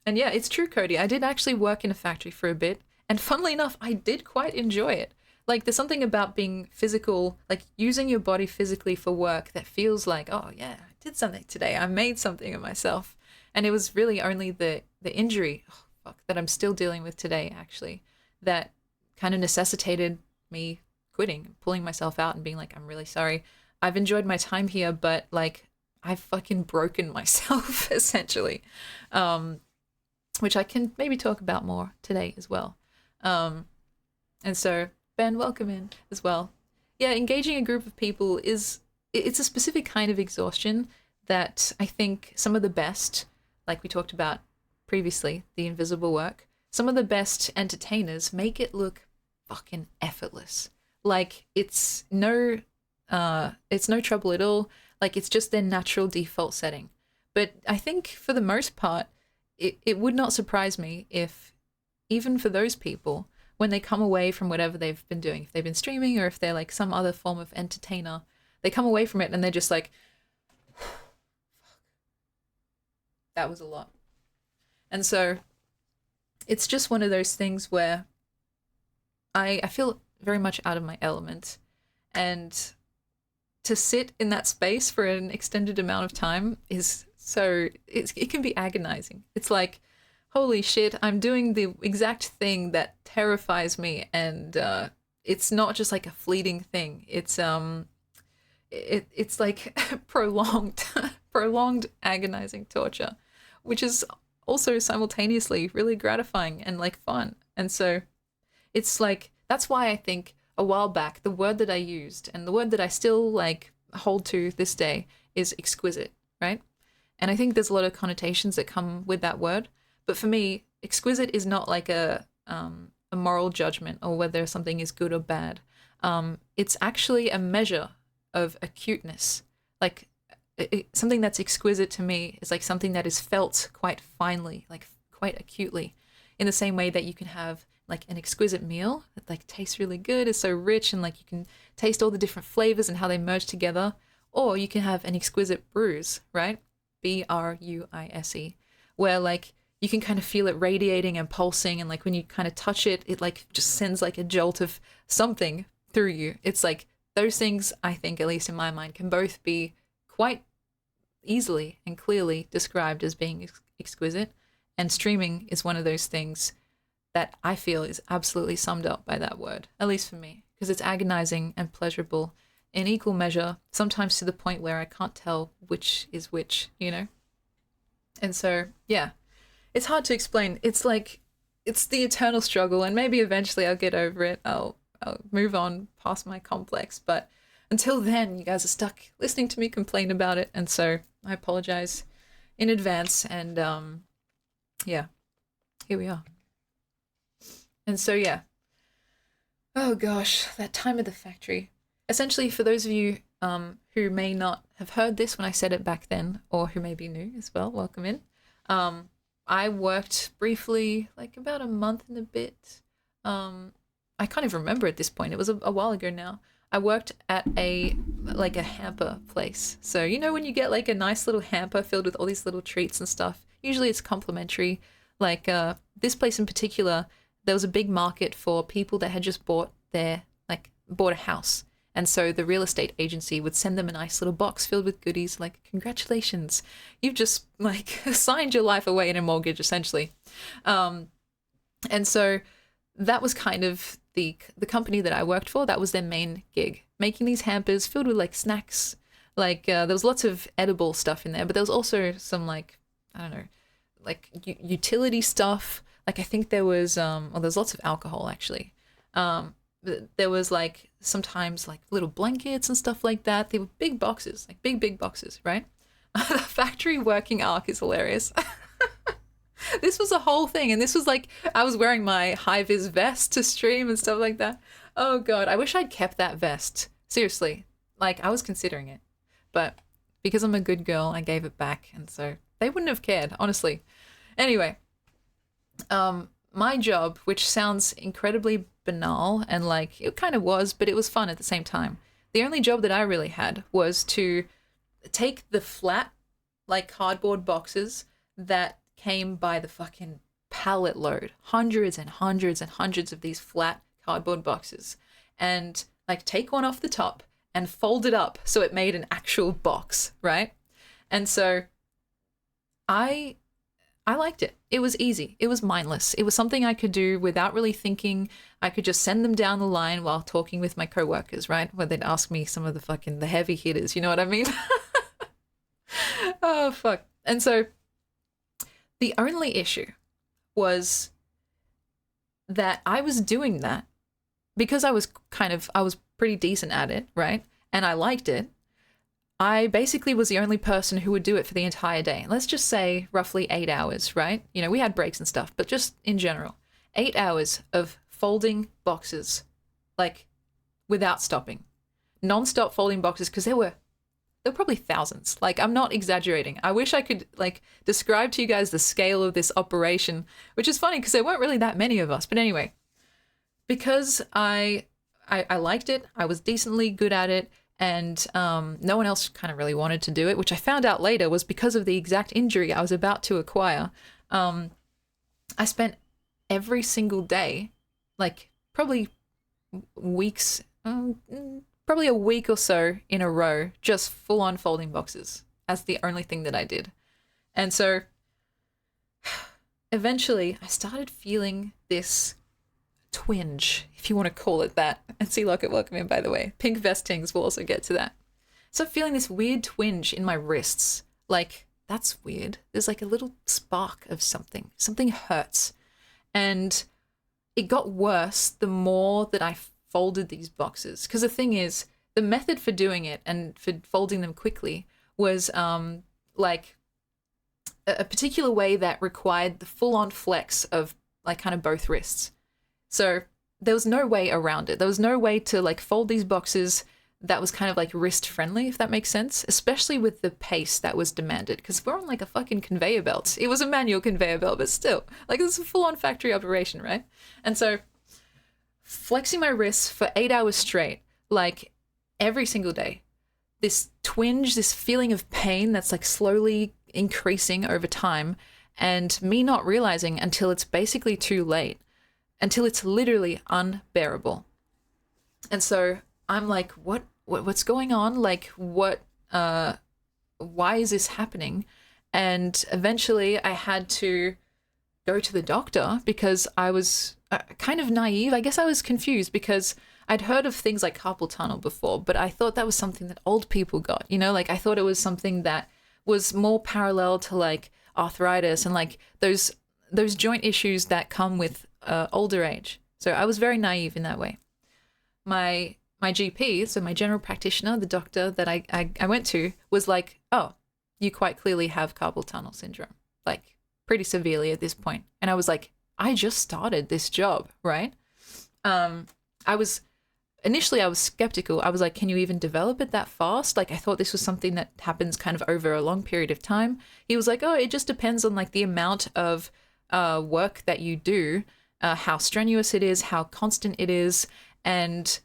yeah, it's true, Cody. I did actually work in a factory for a bit. And funnily enough, I did quite enjoy it. Like, there's something about being physical, like using your body physically for work that feels like, oh, yeah, I did something today. I made something of myself. And it was really only the injury, that I'm still dealing with today, actually, that kind of necessitated me quitting, pulling myself out and being like, I'm really sorry. I've enjoyed my time here, but, like, I've fucking broken myself, essentially, which I can maybe talk about more today as well. And so, Ben, welcome in as well. Yeah, engaging a group of people it's a specific kind of exhaustion that I think some of the best, like we talked about previously, the invisible work, some of the best entertainers make it look fucking effortless. Like it's no trouble at all. Like it's just their natural default setting. But I think for the most part, it would not surprise me if even for those people, when they come away from whatever they've been doing, if they've been streaming or if they're like some other form of entertainer, they come away from it and they're just like, that was a lot. And so it's just one of those things where I feel very much out of my element. And to sit in that space for an extended amount of time it can be agonizing. It's like, holy shit, I'm doing the exact thing that terrifies me, and it's not just like a fleeting thing. It's like prolonged agonizing torture, which is also simultaneously really gratifying and like fun. And so it's like, that's why I think a while back the word that I used and the word that I still like hold to this day is exquisite, right? And I think there's a lot of connotations that come with that word. But for me, exquisite is not like a moral judgment or whether something is good or bad. It's actually a measure of acuteness. Like something that's exquisite to me is like something that is felt quite finely, like quite acutely, in the same way that you can have like an exquisite meal that like tastes really good, is so rich, and like you can taste all the different flavors and how they merge together. Or you can have an exquisite bruise, right? BRUISE, where like you can kind of feel it radiating and pulsing, and like when you kind of touch it, it like just sends like a jolt of something through you. It's like those things, I think, at least in my mind, can both be quite easily and clearly described as being exquisite, and streaming is one of those things that I feel is absolutely summed up by that word, at least for me, because it's agonizing and pleasurable in equal measure, sometimes to the point where I can't tell which is which, And so, yeah, it's hard to explain. It's like, it's the eternal struggle, and maybe eventually I'll get over it. I'll move on past my complex, but until then, you guys are stuck listening to me complain about it, and so I apologize in advance, and yeah, here we are. And so, yeah. Oh gosh, that time at the factory. Essentially, for those of you who may not have heard this when I said it back then, or who may be new as well, welcome in. I worked briefly, like about a month and a bit. I can't even remember at this point. It was a while ago now. I worked at a hamper place. So when you get like a nice little hamper filled with all these little treats and stuff, usually it's complimentary. Like this place in particular, there was a big market for people that had just bought a house. And so the real estate agency would send them a nice little box filled with goodies like, congratulations, you've just like signed your life away in a mortgage, essentially. And so that was kind of the company that I worked for. That was their main gig, making these hampers filled with like snacks. Like there was lots of edible stuff in there, but there was also some like, I don't know, like utility stuff. Like I think there was, there's lots of alcohol actually. there was like sometimes like little blankets and stuff like that. They were big boxes, like big boxes, right? The factory working arc is hilarious. This was a whole thing, and this was like I was wearing my high vis vest to stream and stuff like that. Oh god, I wish I'd kept that vest. Seriously, like I was considering it, but because I'm a good girl, I gave it back, and so they wouldn't have cared, honestly. Anyway, my job, which sounds incredibly banal and like it kind of was, but it was fun at the same time. The only job that I really had was to take the flat, like cardboard boxes that came by the fucking pallet load, hundreds and hundreds and hundreds of these flat cardboard boxes, and like take one off the top and fold it up so it made an actual box, right? And so I liked it. It was easy. It was mindless. It was something I could do without really thinking. I could just send them down the line while talking with my coworkers, right? Where they'd ask me some of the heavy hitters, you know what I mean? Oh, fuck. And so the only issue was that I was doing that because I was pretty decent at it, right? And I liked it. I basically was the only person who would do it for the entire day. Let's just say roughly 8 hours, right? You know, we had breaks and stuff, but just in general, 8 hours of folding boxes, like without stopping, non-stop folding boxes, because there were probably thousands. Like, I'm not exaggerating. I wish I could like describe to you guys the scale of this operation, which is funny because there weren't really that many of us. But anyway, because I liked it, I was decently good at it, and no one else kind of really wanted to do it, which I found out later was because of the exact injury I was about to acquire. I spent every single day, like probably weeks, probably a week or so in a row, just full on folding boxes as the only thing that I did. And so eventually I started feeling this twinge, if you want to call it that. And see, Locket, welcome in, by the way. Pink Vestings will also get to that. So feeling this weird twinge in my wrists. Like, that's weird. There's like a little spark of something. Something hurts. And it got worse the more that I folded these boxes. Because the thing is, the method for doing it and for folding them quickly was like a particular way that required the full-on flex of like kind of both wrists. So there was no way around it. There was no way to like fold these boxes that was kind of like wrist friendly, if that makes sense, especially with the pace that was demanded, because we're on like a fucking conveyor belt. It was a manual conveyor belt, but still, like it's a full-on factory operation, right? And so flexing my wrists for 8 hours straight, like every single day, this twinge, this feeling of pain that's like slowly increasing over time, and me not realizing until it's basically too late, until it's literally unbearable. And so I'm like, what's going on? Like, why is this happening? And eventually I had to go to the doctor because I was kind of naive. I guess I was confused because I'd heard of things like carpal tunnel before, but I thought that was something that old people got, you know, like I thought it was something that was more parallel to like arthritis and like those joint issues that come with older age. So I was very naive in that way. My GP, so my general practitioner, the doctor that I went to, was like, oh, you quite clearly have carpal tunnel syndrome, like pretty severely at this point. And I was like, I just started this job, right? Initially I was skeptical. I was like, can you even develop it that fast? Like, I thought this was something that happens kind of over a long period of time. He was like, oh, it just depends on like the amount of work that you do, how strenuous it is, how constant it is. And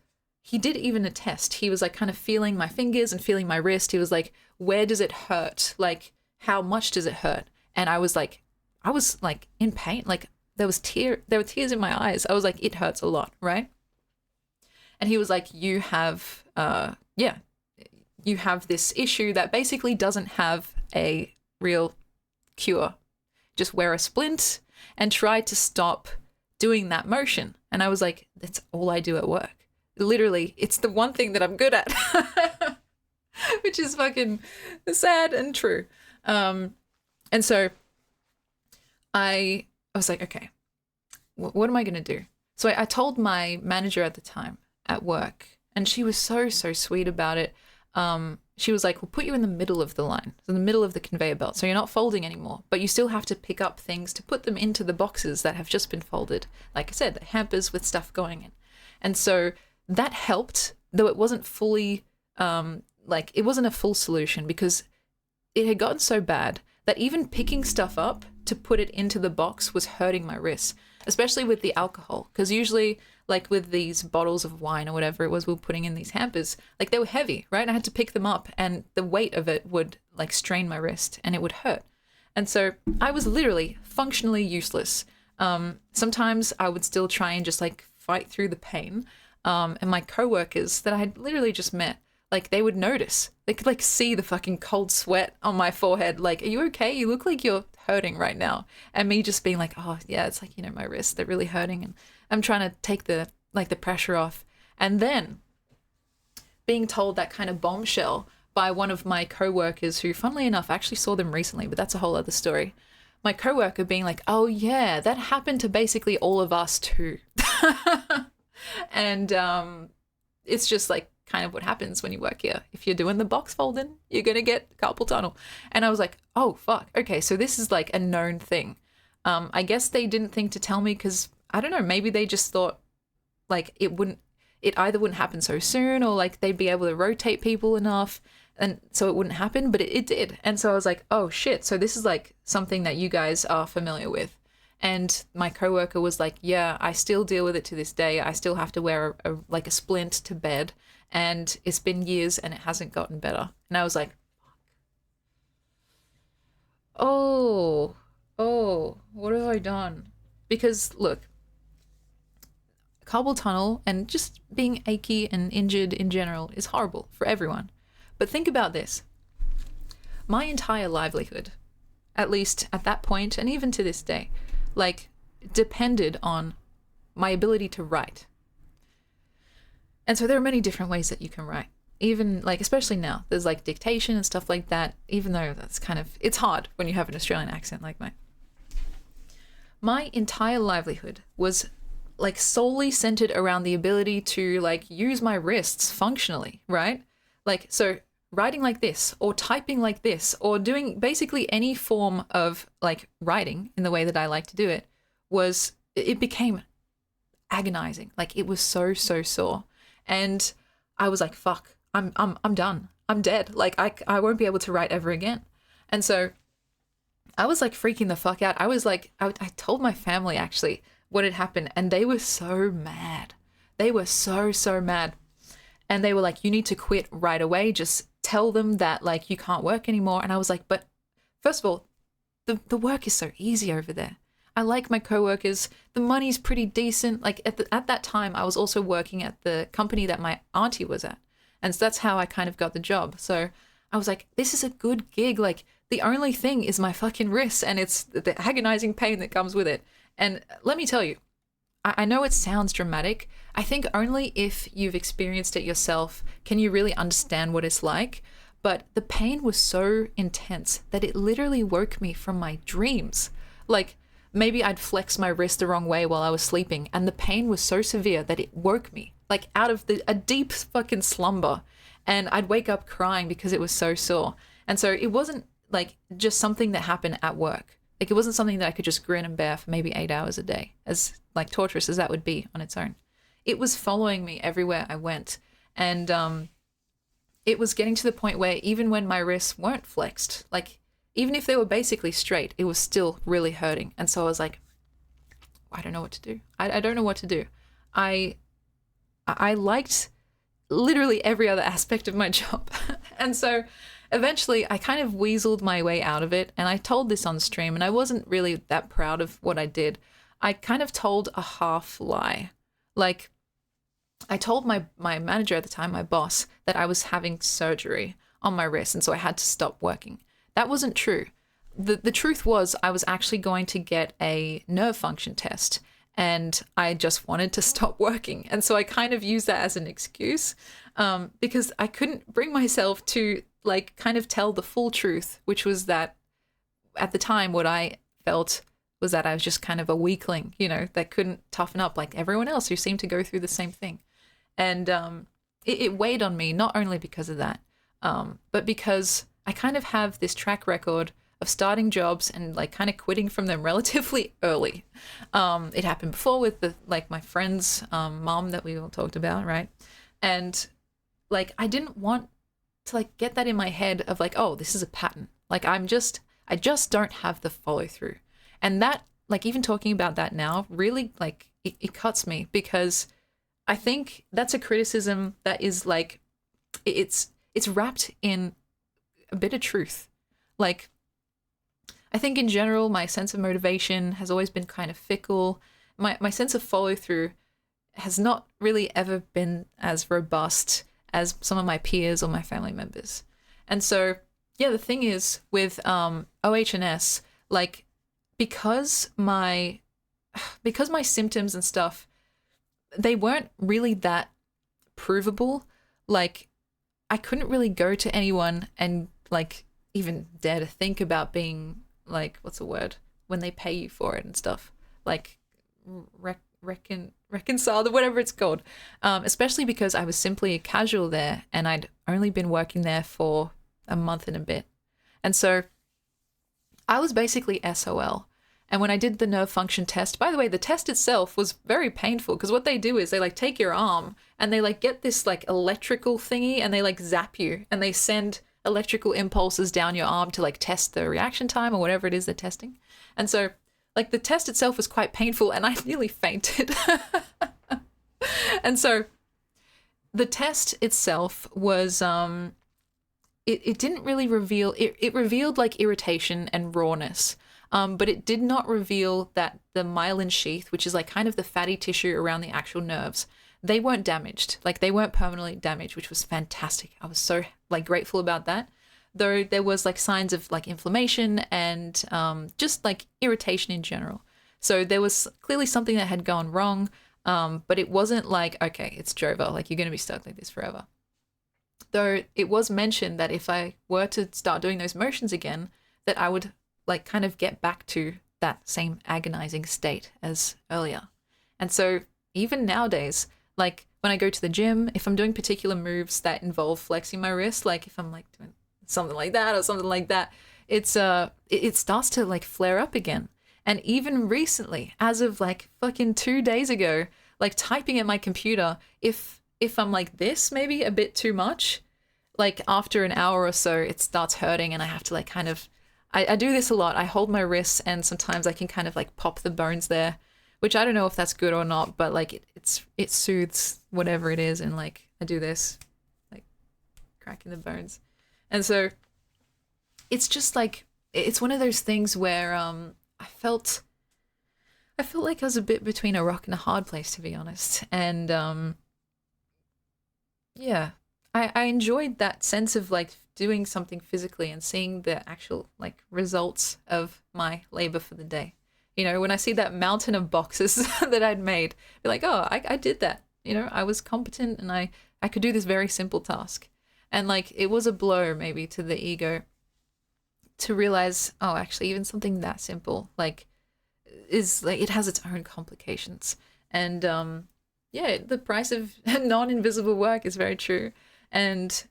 he did even a test. He was like kind of feeling my fingers and feeling my wrist. He was like, where does it hurt? Like, how much does it hurt? And I was like in pain. Like there were tears in my eyes. I was like, it hurts a lot, right? And he was like, you have this issue that basically doesn't have a real cure. Just wear a splint and try to stop doing that motion. And I was like, that's all I do at work. Literally, it's the one thing that I'm good at, which is fucking sad and true. And so I was like, okay, what am I going to do? So I told my manager at the time at work, and she was so, so sweet about it. She was like, we'll put you in the middle of the line, in the middle of the conveyor belt. So you're not folding anymore, but you still have to pick up things to put them into the boxes that have just been folded. Like I said, the hampers with stuff going in. And so that helped, though it wasn't fully, it wasn't a full solution, because it had gotten so bad that even picking stuff up to put it into the box was hurting my wrists, especially with the alcohol. Because usually, like with these bottles of wine or whatever it was we were putting in these hampers, like they were heavy, right? And I had to pick them up, and the weight of it would like strain my wrist and it would hurt. And so I was literally functionally useless. Sometimes I would still try and just like fight through the pain. And my coworkers that I had literally just met, like they would notice. They could like see the fucking cold sweat on my forehead. Like, are you okay? You look like you're hurting right now. And me just being like, oh yeah, it's like, you know, my wrists, they're really hurting. And I'm trying to take the pressure off. And then being told that kind of bombshell by one of my coworkers who, funnily enough, I actually saw them recently, but that's a whole other story. My coworker being like, oh yeah, that happened to basically all of us too. And it's just like kind of what happens when you work here. If you're doing the box folding, you're going to get carpal tunnel. And I was like, oh, fuck. Okay, so this is like a known thing. I guess they didn't think to tell me because, I don't know, maybe they just thought like it either wouldn't happen so soon, or like they'd be able to rotate people enough, and so it wouldn't happen, but it did. And so I was like, oh shit, so this is like something that you guys are familiar with. And my coworker was like, yeah, I still deal with it to this day. I still have to wear a splint to bed, and it's been years and it hasn't gotten better. And I was like, oh, what have I done? Because look, carpal tunnel and just being achy and injured in general is horrible for everyone. But think about this. My entire livelihood, at least at that point, and even to this day, like, depended on my ability to write. And so there are many different ways that you can write. Even, like, especially now, there's, like, dictation and stuff like that, even though that's kind of, it's hard when you have an Australian accent like mine. My entire livelihood was, like, solely centered around the ability to, like, use my wrists functionally, right? Like, so writing like this, or typing like this, or doing basically any form of like writing in the way that I like to do it, it became agonizing. Like it was so sore. And I was like, fuck, I'm done. I'm dead. Like I won't be able to write ever again. And so I was like freaking the fuck out. I was like, I told my family actually what had happened, and they were so mad. They were so mad. And they were like, you need to quit right away. Just tell them that like you can't work anymore. And I was like, but first of all, the work is so easy over there. I like my coworkers. The money's pretty decent. Like at that time, I was also working at the company that my auntie was at. And so that's how I kind of got the job. So I was like, this is a good gig. Like the only thing is my fucking wrists, and it's the agonizing pain that comes with it. And let me tell you, I know it sounds dramatic. I think only if you've experienced it yourself can you really understand what it's like. But the pain was so intense that it literally woke me from my dreams. Like maybe I'd flex my wrist the wrong way while I was sleeping, and the pain was so severe that it woke me like out of a deep fucking slumber. And I'd wake up crying because it was so sore. And so it wasn't like just something that happened at work. Like it wasn't something that I could just grin and bear for maybe 8 hours a day, as like torturous as that would be on its own. It was following me everywhere I went. And it was getting to the point where even when my wrists weren't flexed, like even if they were basically straight, it was still really hurting. And so I was like, I don't know what to do. I don't know what to do. I liked literally every other aspect of my job. And so eventually I kind of weaseled my way out of it, and I told this on stream, and I wasn't really that proud of what I did. I kind of told a half lie. Like I told my manager at the time, my boss, that I was having surgery on my wrist, and so I had to stop working. That wasn't true. The truth was I was actually going to get a nerve function test, and I just wanted to stop working. And so I kind of used that as an excuse because I couldn't bring myself to like kind of tell the full truth, which was that at the time what I felt was that I was just kind of a weakling, that couldn't toughen up like everyone else who seemed to go through the same thing. And it weighed on me, not only because of that, but because I kind of have this track record of starting jobs and like kind of quitting from them relatively early. It happened before with my friend's mom that we all talked about, right? And like I didn't want to like get that in my head of like, oh, this is a pattern. Like I just don't have the follow through. And that, like, even talking about that now really like it cuts me, because I think that's a criticism that is like it's wrapped in a bit of truth. Like I think in general my sense of motivation has always been kind of fickle. My sense of follow through has not really ever been as robust as some of my peers or my family members. And so yeah, the thing is with OH&S, like because my symptoms and stuff, they weren't really that provable. Like I couldn't really go to anyone and like even dare to think about being like, what's the word, when they pay you for it and stuff, like reconciled or whatever it's called, especially because I was simply a casual there and I'd only been working there for a month and a bit. And so I was basically SOL. And when I did the nerve function test, by the way, the test itself was very painful, because what they do is they like take your arm and they like get this like electrical thingy and they like zap you and they send electrical impulses down your arm to like test the reaction time or whatever it is they're testing. And so like the test itself was quite painful and I nearly fainted. And so the test itself was it didn't really reveal it revealed like irritation and rawness. But it did not reveal that the myelin sheath, which is like kind of the fatty tissue around the actual nerves, they weren't damaged. Like they weren't permanently damaged, which was fantastic. I was so like grateful about that. Though there was like signs of like inflammation and just like irritation in general. So there was clearly something that had gone wrong, but it wasn't like, okay, it's Jova, like you're going to be stuck like this forever. Though it was mentioned that if I were to start doing those motions again, that I would like kind of get back to that same agonizing state as earlier. And so even nowadays, like when I go to the gym, if I'm doing particular moves that involve flexing my wrist, like if I'm like doing something like that or something like that, it starts to like flare up again. And even recently, as of like fucking 2 days ago, like typing at my computer, if I'm like this maybe a bit too much, like after an hour or so, it starts hurting and I have to like kind of, I do this a lot. I hold my wrists and sometimes I can kind of like pop the bones there, which I don't know if that's good or not, but like it soothes whatever it is. And like I do this, like cracking the bones. And so it's just like, it's one of those things where I felt like I was a bit between a rock and a hard place, to be honest. And yeah, I enjoyed that sense of like doing something physically and seeing the actual like results of my labor for the day. You know, when I see that mountain of boxes that I'd made, be like, oh, I did that. You know, I was competent and I could do this very simple task. And like, it was a blow maybe to the ego to realize, oh, actually, even something that simple, like, is like, it has its own complications. And yeah, the price of non-invisible work is very true. And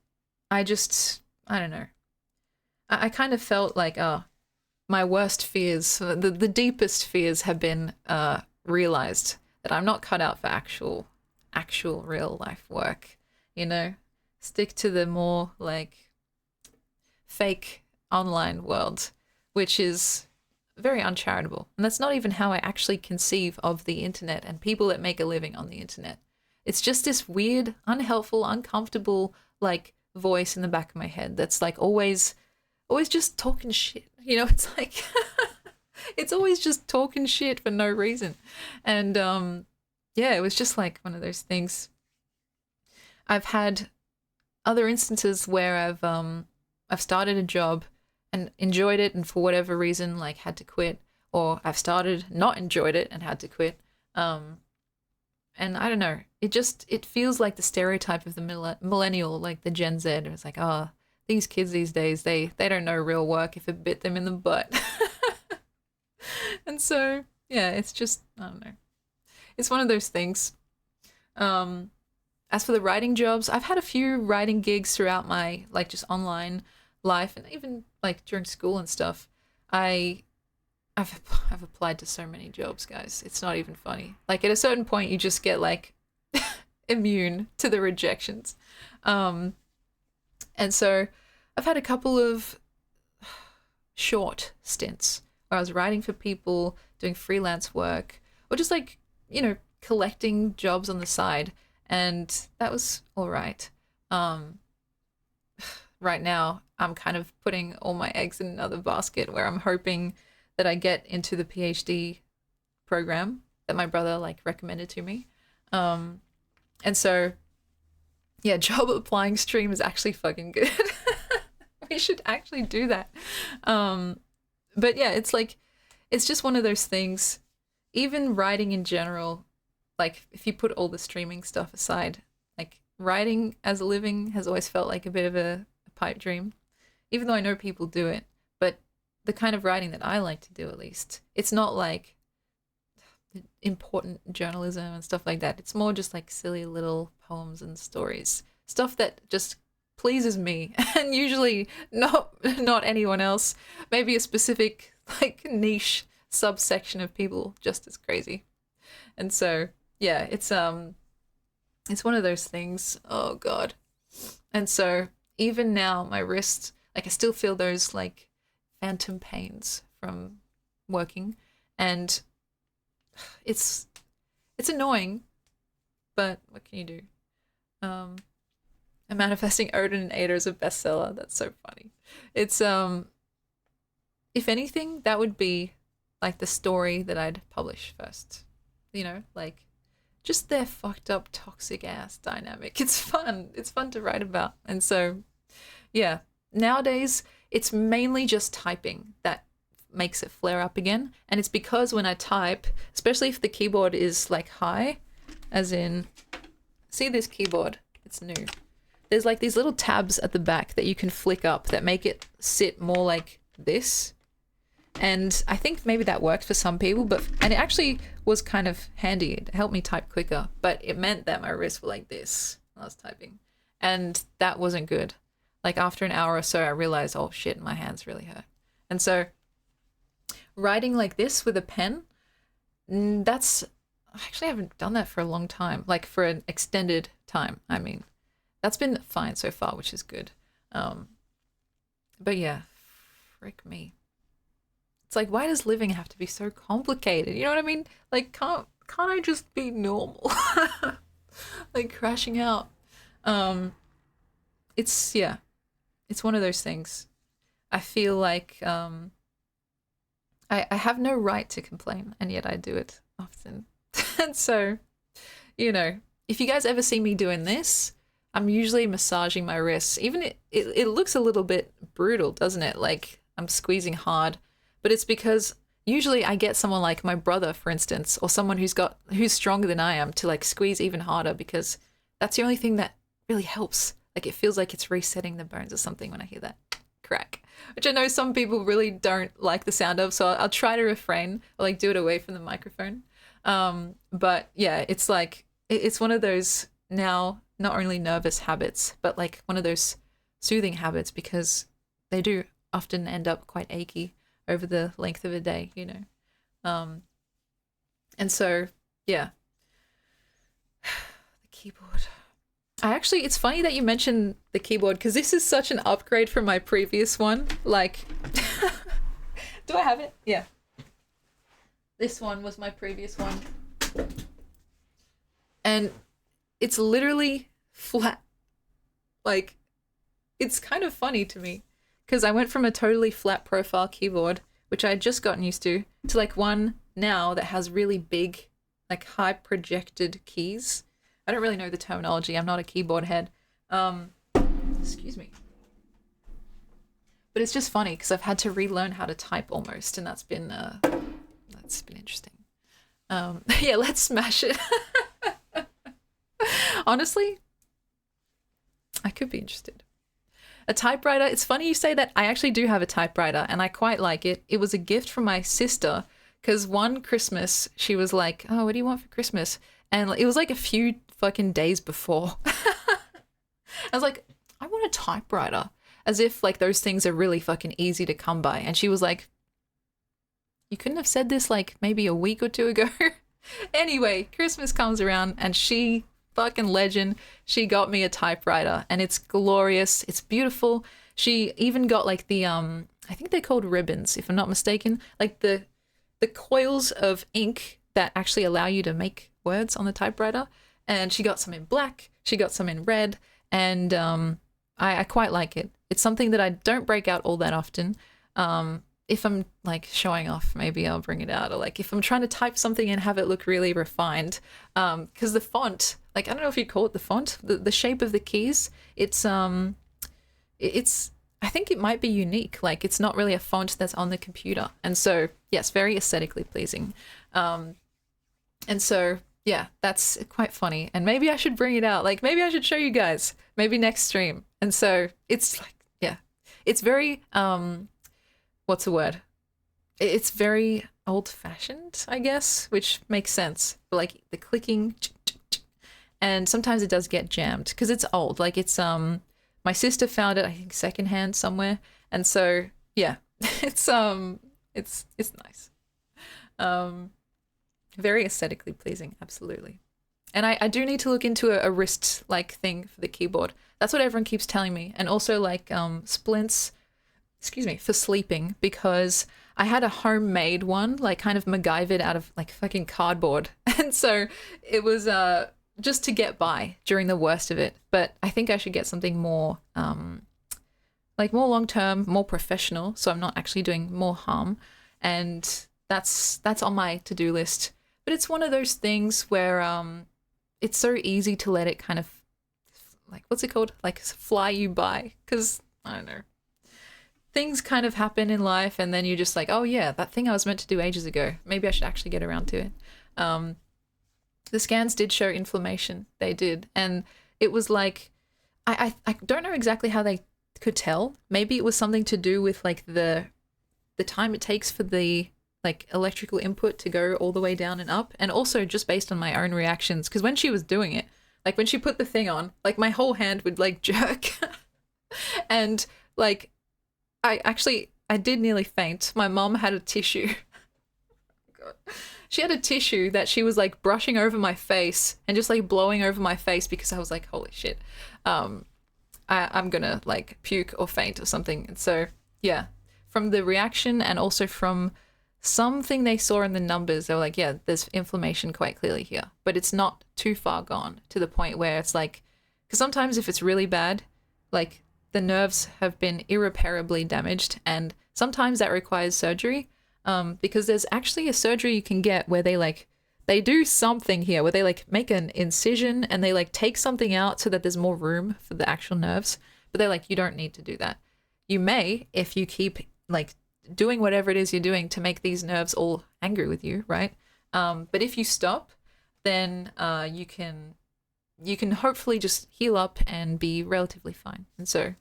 I don't know. I kind of felt like, oh, my worst fears, the deepest fears have been realized, that I'm not cut out for actual real life work, you know? Stick to the more like fake online world, which is very uncharitable. And that's not even how I actually conceive of the internet and people that make a living on the internet. It's just this weird, unhelpful, uncomfortable like voice in the back of my head that's like always just talking shit. You know, it's like it's always just talking shit for no reason. And yeah, it was just like one of those things. I've had other instances where I've started a job and enjoyed it and for whatever reason like had to quit, or I've started not enjoyed it and had to quit. And I don't know, it feels like the stereotype of the millennial, like the Gen Z. It's like, oh, these kids these days, they don't know real work if it bit them in the butt. And so, yeah, it's just, I don't know. It's one of those things. Um, as for the writing jobs, I've had a few writing gigs throughout my, like, just online life and even, like, during school and stuff. I I've applied to so many jobs, guys. It's not even funny. Like at a certain point, you just get like immune to the rejections. Um, and so I've had a couple of short stints where I was writing for people, doing freelance work, or just like, collecting jobs on the side. And that was all right. Um, right now, I'm kind of putting all my eggs in another basket where I'm hoping that I get into the PhD program that my brother like recommended to me. Um, and so, yeah, job applying stream is actually fucking good. We should actually do that. But yeah, it's like, it's just one of those things. Even writing in general, like if you put all the streaming stuff aside, like writing as a living has always felt like a bit of a pipe dream, even though I know people do it. But the kind of writing that I like to do, at least, it's not like important journalism and stuff like that. It's more just like silly little poems and stories, stuff that just pleases me, and usually not anyone else. Maybe a specific like niche subsection of people just as crazy. And so yeah, it's one of those things. Oh god. And so even now my wrist, like I still feel those like phantom pains from working, and it's annoying, but what can you do? And Manifesting Odin and Ada as a bestseller. That's so funny. It's if anything, that would be like the story that I'd publish first. Like just their fucked up toxic ass dynamic. It's fun. It's fun to write about. And so yeah, nowadays it's mainly just typing that makes it flare up again. And it's because when I type, especially if the keyboard is like high, as in, see this keyboard, it's new. There's like these little tabs at the back that you can flick up that make it sit more like this. And I think maybe that worked for some people, and it actually was kind of handy. It helped me type quicker, but it meant that my wrists were like this when I was typing. And that wasn't good. Like after an hour or so, I realized, oh shit, my hands really hurt. And so writing like this with a pen, I actually haven't done that for a long time, like for an extended time. I mean, that's been fine so far, which is good. But yeah, frick me. It's like, why does living have to be so complicated? You know what I mean? Like, can't I just be normal? Like crashing out. It's one of those things. I feel like I have no right to complain, and yet I do it often. And so, if you guys ever see me doing this, I'm usually massaging my wrists. Even it looks a little bit brutal, doesn't it? Like I'm squeezing hard, but it's because usually I get someone like my brother, for instance, or someone who's stronger than I am to like squeeze even harder, because that's the only thing that really helps. Like it feels like it's resetting the bones or something when I hear that crack, which I know some people really don't like the sound of, so I'll try to refrain or like do it away from the microphone. But yeah, it's like it's one of those now not only nervous habits, but like one of those soothing habits, because they do often end up quite achy over the length of a day, and so yeah, the keyboard. It's funny that you mentioned the keyboard, because this is such an upgrade from my previous one. Like, do I have it? Yeah. This one was my previous one. And it's literally flat. Like, it's kind of funny to me, because I went from a totally flat profile keyboard, which I had just gotten used to like one now that has really big, like high projected keys. I don't really know the terminology. I'm not a keyboard head. Excuse me. But it's just funny because I've had to relearn how to type almost, and that's been interesting. Yeah, let's smash it. Honestly, I could be interested. A typewriter. It's funny you say that. I actually do have a typewriter, and I quite like it. It was a gift from my sister, Because one Christmas, she was like, "Oh, what do you want for Christmas?" And it was like a few fucking days before. I was like, "I want a typewriter." As if like those things are really fucking easy to come by. And she was like, "You couldn't have said this like maybe a week or two ago." Anyway, Christmas comes around and she fucking legend, she got me a typewriter and it's glorious. It's beautiful. She even got like the I think they're called ribbons if I'm not mistaken, like the coils of ink that actually allow you to make words on the typewriter. And she got some in black, she got some in red, and I quite like it. It's something that I don't break out all that often. If I'm like showing off, maybe I'll bring it out, or like if I'm trying to type something and have it look really refined, because the font, like I don't know if you call it the font, the shape of the keys, it's I think it might be unique. Like it's not really a font that's on the computer, and so yes, very aesthetically pleasing, and so yeah, that's quite funny. And maybe I should bring it out. Like maybe I should show you guys. Maybe next stream. And so it's like yeah, it's very what's the word? It's very old fashioned, I guess, which makes sense. But like the clicking, and sometimes it does get jammed because it's old. Like it's my sister found it, I think, secondhand somewhere, and so yeah, it's nice, very aesthetically pleasing, absolutely. And I do need to look into a wrist like thing for the keyboard. That's what everyone keeps telling me, and also like splints, excuse me, for sleeping, because I had a homemade one, like kind of MacGyvered out of like fucking cardboard, and so it was just to get by during the worst of it. But I think I should get something more like more long term, more professional, so I'm not actually doing more harm. And that's on my to-do list. But it's one of those things where it's so easy to let it kind of like what's it called? Like fly you by, because I don't know. Things kind of happen in life and then you're just like, oh yeah, that thing I was meant to do ages ago. Maybe I should actually get around to it. The scans did show inflammation. They did. And it was like, I don't know exactly how they could tell. Maybe it was something to do with like the time it takes for the like electrical input to go all the way down and up. And also just based on my own reactions. Because when she was doing it, like when she put the thing on, like my whole hand would like jerk. And like, I did nearly faint. My mom had a tissue. God. She had a tissue that she was like brushing over my face and just like blowing over my face because I was like, holy shit. I'm gonna like puke or faint or something. And so, yeah, from the reaction and also from something they saw in the numbers, they were like, yeah, there's inflammation quite clearly here, but it's not too far gone to the point where it's like, because sometimes if it's really bad, like the nerves have been irreparably damaged, and sometimes that requires surgery, because there's actually a surgery you can get where they do something here where they like make an incision and they like take something out so that there's more room for the actual nerves, but they're like, you don't need to do that. You may, if you keep like doing whatever it is you're doing to make these nerves all angry with you, right? But if you stop, then you can hopefully just heal up and be relatively fine. And so,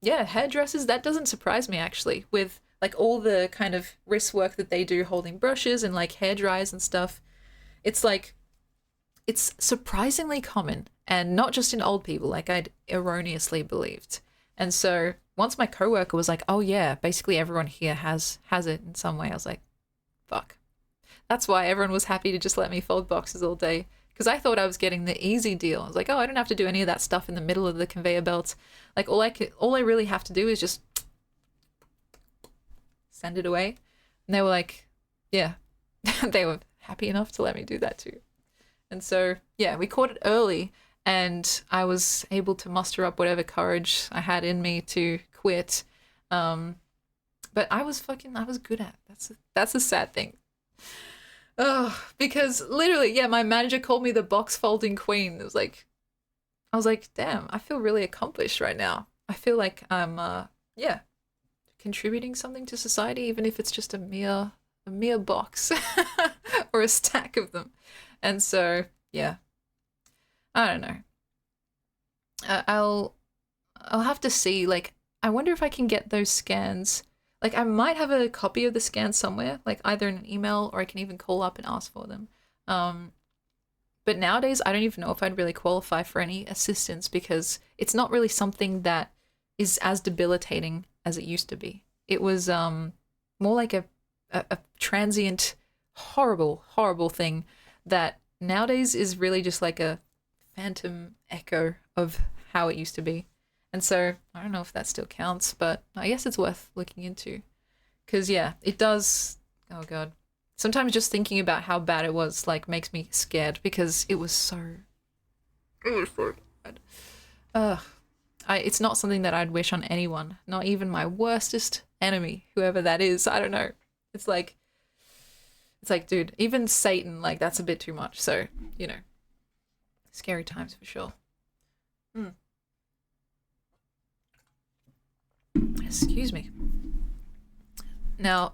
yeah, hairdressers, that doesn't surprise me actually, with like all the kind of wrist work that they do holding brushes and like hair dryers and stuff. It's like, it's surprisingly common, and not just in old people, like I'd erroneously believed. And so once my coworker was like, oh yeah, basically everyone here has it in some way, I was like, fuck. That's why everyone was happy to just let me fold boxes all day. Because I thought I was getting the easy deal. I was like, oh, I don't have to do any of that stuff in the middle of the conveyor belt. Like all I really have to do is just send it away. And they were like, yeah, they were happy enough to let me do that too. And so, yeah, we caught it early and I was able to muster up whatever courage I had in me to quit. But I was good at it. That's a sad thing. Oh, because literally, yeah, my manager called me the box folding queen. I was like, damn, I feel really accomplished right now. I feel like I'm, yeah, contributing something to society, even if it's just a mere box or a stack of them. And so, yeah, I don't know. I'll have to see. Like, I wonder if I can get those scans. Like I might have a copy of the scans somewhere, like either in an email or I can even call up and ask for them. Um, but nowadays, I don't even know if I'd really qualify for any assistance because it's not really something that is as debilitating as it used to be. It was more like a transient, horrible, horrible thing that nowadays is really just like a phantom echo of how it used to be. And so I don't know if that still counts, but I guess it's worth looking into. Because, yeah, it does. Oh, God. Sometimes just thinking about how bad it was, like, makes me scared because it was so. It was so bad. Ugh. It's not something that I'd wish on anyone, not even my worstest enemy, whoever that is. I don't know. It's like, dude, even Satan, like, that's a bit too much. So, you know, scary times for sure. Excuse me. Now,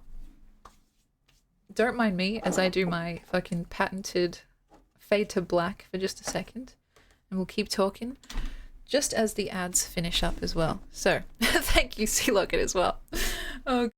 don't mind me as I do my fucking patented fade to black for just a second. And we'll keep talking just as the ads finish up as well. So, thank you, Sea Locket, as well. Oh,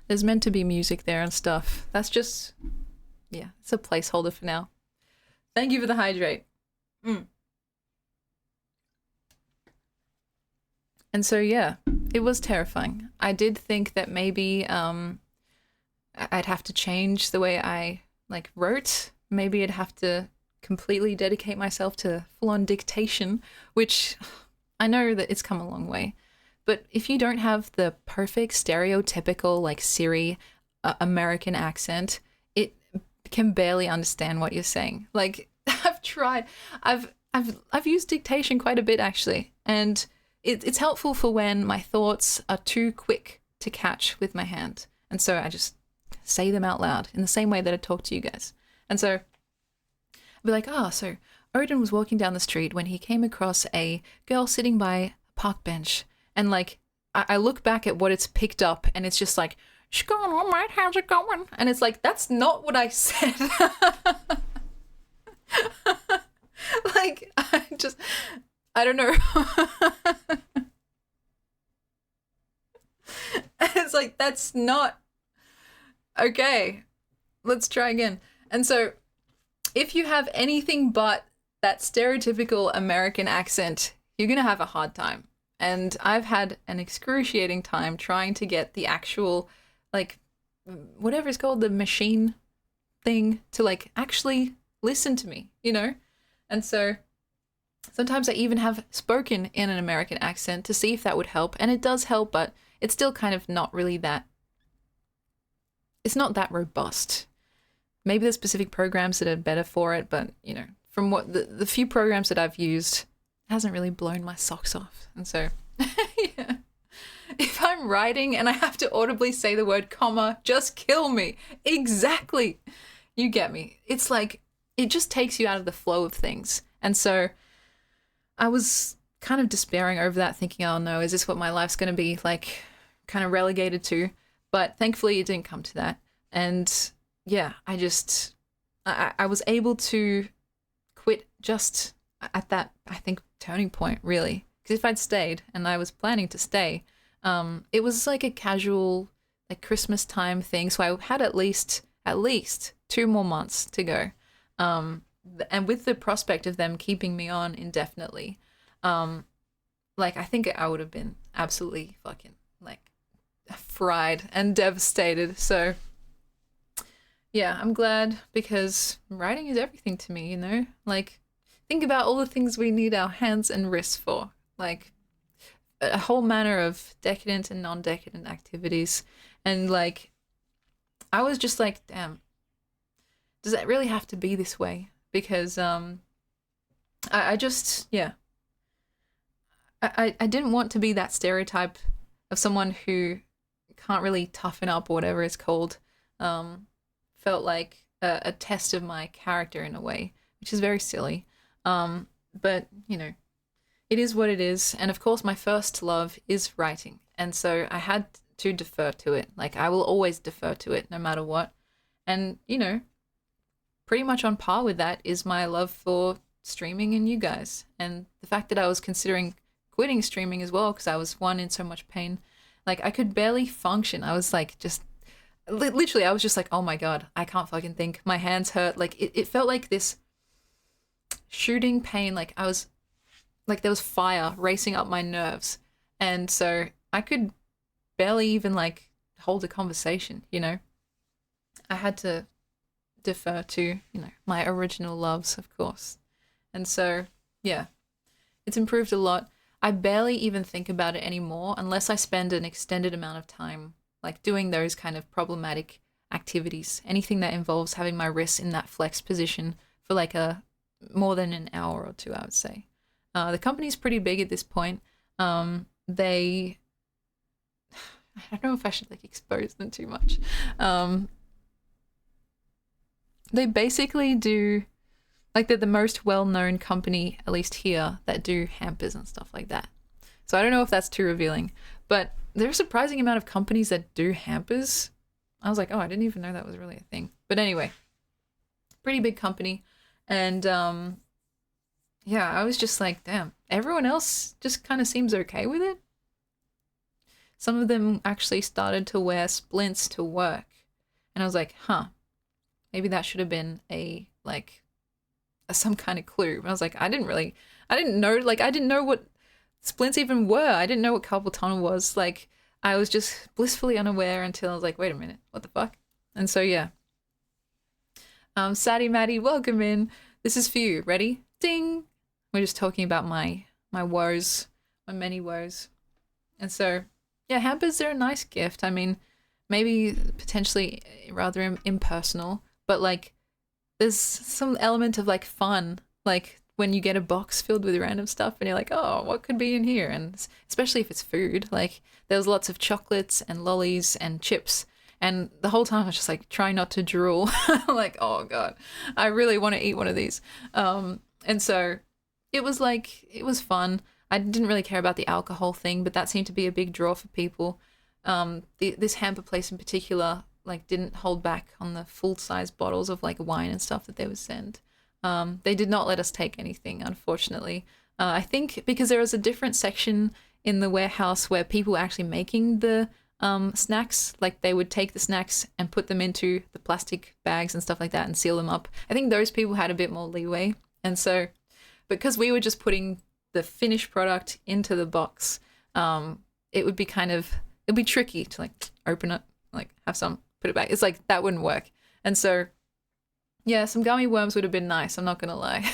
there's meant to be music there and stuff. That's just, yeah, it's a placeholder for now. Thank you for the hydrate. And so, yeah, it was terrifying. I did think that maybe I'd have to change the way I like wrote. Maybe I'd have to completely dedicate myself to full-on dictation, which I know that it's come a long way. But if you don't have the perfect stereotypical like Siri American accent, it can barely understand what you're saying. Like I've tried, I've used dictation quite a bit actually, and it's helpful for when my thoughts are too quick to catch with my hand, and so I just say them out loud in the same way that I talk to you guys. And so I'd be like, so Odin was walking down the street when he came across a girl sitting by a park bench. And like, I look back at what it's picked up and it's just like, she's going all right, how's it going? And it's like, that's not what I said. Like, I don't know. And it's like, that's not, okay, let's try again. And so, if you have anything but that stereotypical American accent, you're gonna have a hard time. And I've had an excruciating time trying to get the actual, like, whatever it's called, the machine thing to, like, actually listen to me, you know? And so sometimes I even have spoken in an American accent to see if that would help. And it does help, but it's still kind of not really that, it's not that robust. Maybe there's specific programs that are better for it, but, you know, from what the few programs that I've used, hasn't really blown my socks off. And so, yeah. If I'm writing and I have to audibly say the word comma, just kill me. Exactly. You get me. It's like, it just takes you out of the flow of things. And so I was kind of despairing over that, thinking, oh no, is this what my life's going to be like kind of relegated to? But thankfully it didn't come to that. And yeah, I was able to quit just at that, I think, turning point, really. Because if I'd stayed, and I was planning to stay, it was like a casual, like Christmas time thing. So I had at least 2 more months to go. And with the prospect of them keeping me on indefinitely, like I think I would have been absolutely fucking like fried and devastated. So yeah, I'm glad because writing is everything to me, you know? Like, think about all the things we need our hands and wrists for, like a whole manner of decadent and non-decadent activities. And like, I was just like, damn, does that really have to be this way? Because I just, yeah, I didn't want to be that stereotype of someone who can't really toughen up or whatever it's called. Felt like a test of my character in a way, which is very silly. But, it is what it is. And of course, my first love is writing. And so I had to defer to it. Like, I will always defer to it no matter what. And, pretty much on par with that is my love for streaming and you guys. And the fact that I was considering quitting streaming as well because I was, one, in so much pain. Like, I could barely function. I was like, just literally, I was just like, oh my God, I can't fucking think. My hands hurt. Like, it felt like this shooting pain. Like, I was, like, there was fire racing up my nerves. And so I could barely even, like, hold a conversation, I had to defer to, my original loves, of course. And so, yeah, it's improved a lot. I barely even think about it anymore unless I spend an extended amount of time like doing those kind of problematic activities. Anything that involves having my wrists in that flex position for like a more than an hour or two, I would say. The company's pretty big at this point. They I don't know if I should like expose them too much. They basically do like they're the most well-known company, at least here, that do hampers and stuff like that. So I don't know if that's too revealing, but there's a surprising amount of companies that do hampers. I was like, oh, I didn't even know that was really a thing. But anyway, pretty big company. And yeah, I was just like, damn, everyone else just kind of seems okay with it. Some of them actually started to wear splints to work. And I was like, huh, maybe that should have been some kind of clue. And I was like, I didn't know what splints even were. I didn't know what carpal tunnel was. Like, I was just blissfully unaware until I was like, wait a minute, what the fuck? And so, yeah. Sadie Maddie, welcome in. This is for you. Ready? Ding! We're just talking about my woes, my many woes. And so, yeah, hampers are a nice gift. I mean, maybe potentially rather impersonal, but like, there's some element of like fun, like when you get a box filled with random stuff and you're like, oh, what could be in here? And especially if it's food, like there was lots of chocolates and lollies and chips. And the whole time I was just like trying not to drool. Like, oh God, I really want to eat one of these. And so it was fun. I didn't really care about the alcohol thing, but that seemed to be a big draw for people. This hamper place in particular, like didn't hold back on the full-size bottles of like wine and stuff that they would send. They did not let us take anything, unfortunately. I think because there was a different section in the warehouse where people were actually making the snacks, like they would take the snacks and put them into the plastic bags and stuff like that and seal them up. I think those people had a bit more leeway. And so because we were just putting the finished product into the box, it'd be tricky to like open it, like have some, put it back. It's like that wouldn't work. And so yeah, some gummy worms would have been nice, I'm not gonna lie.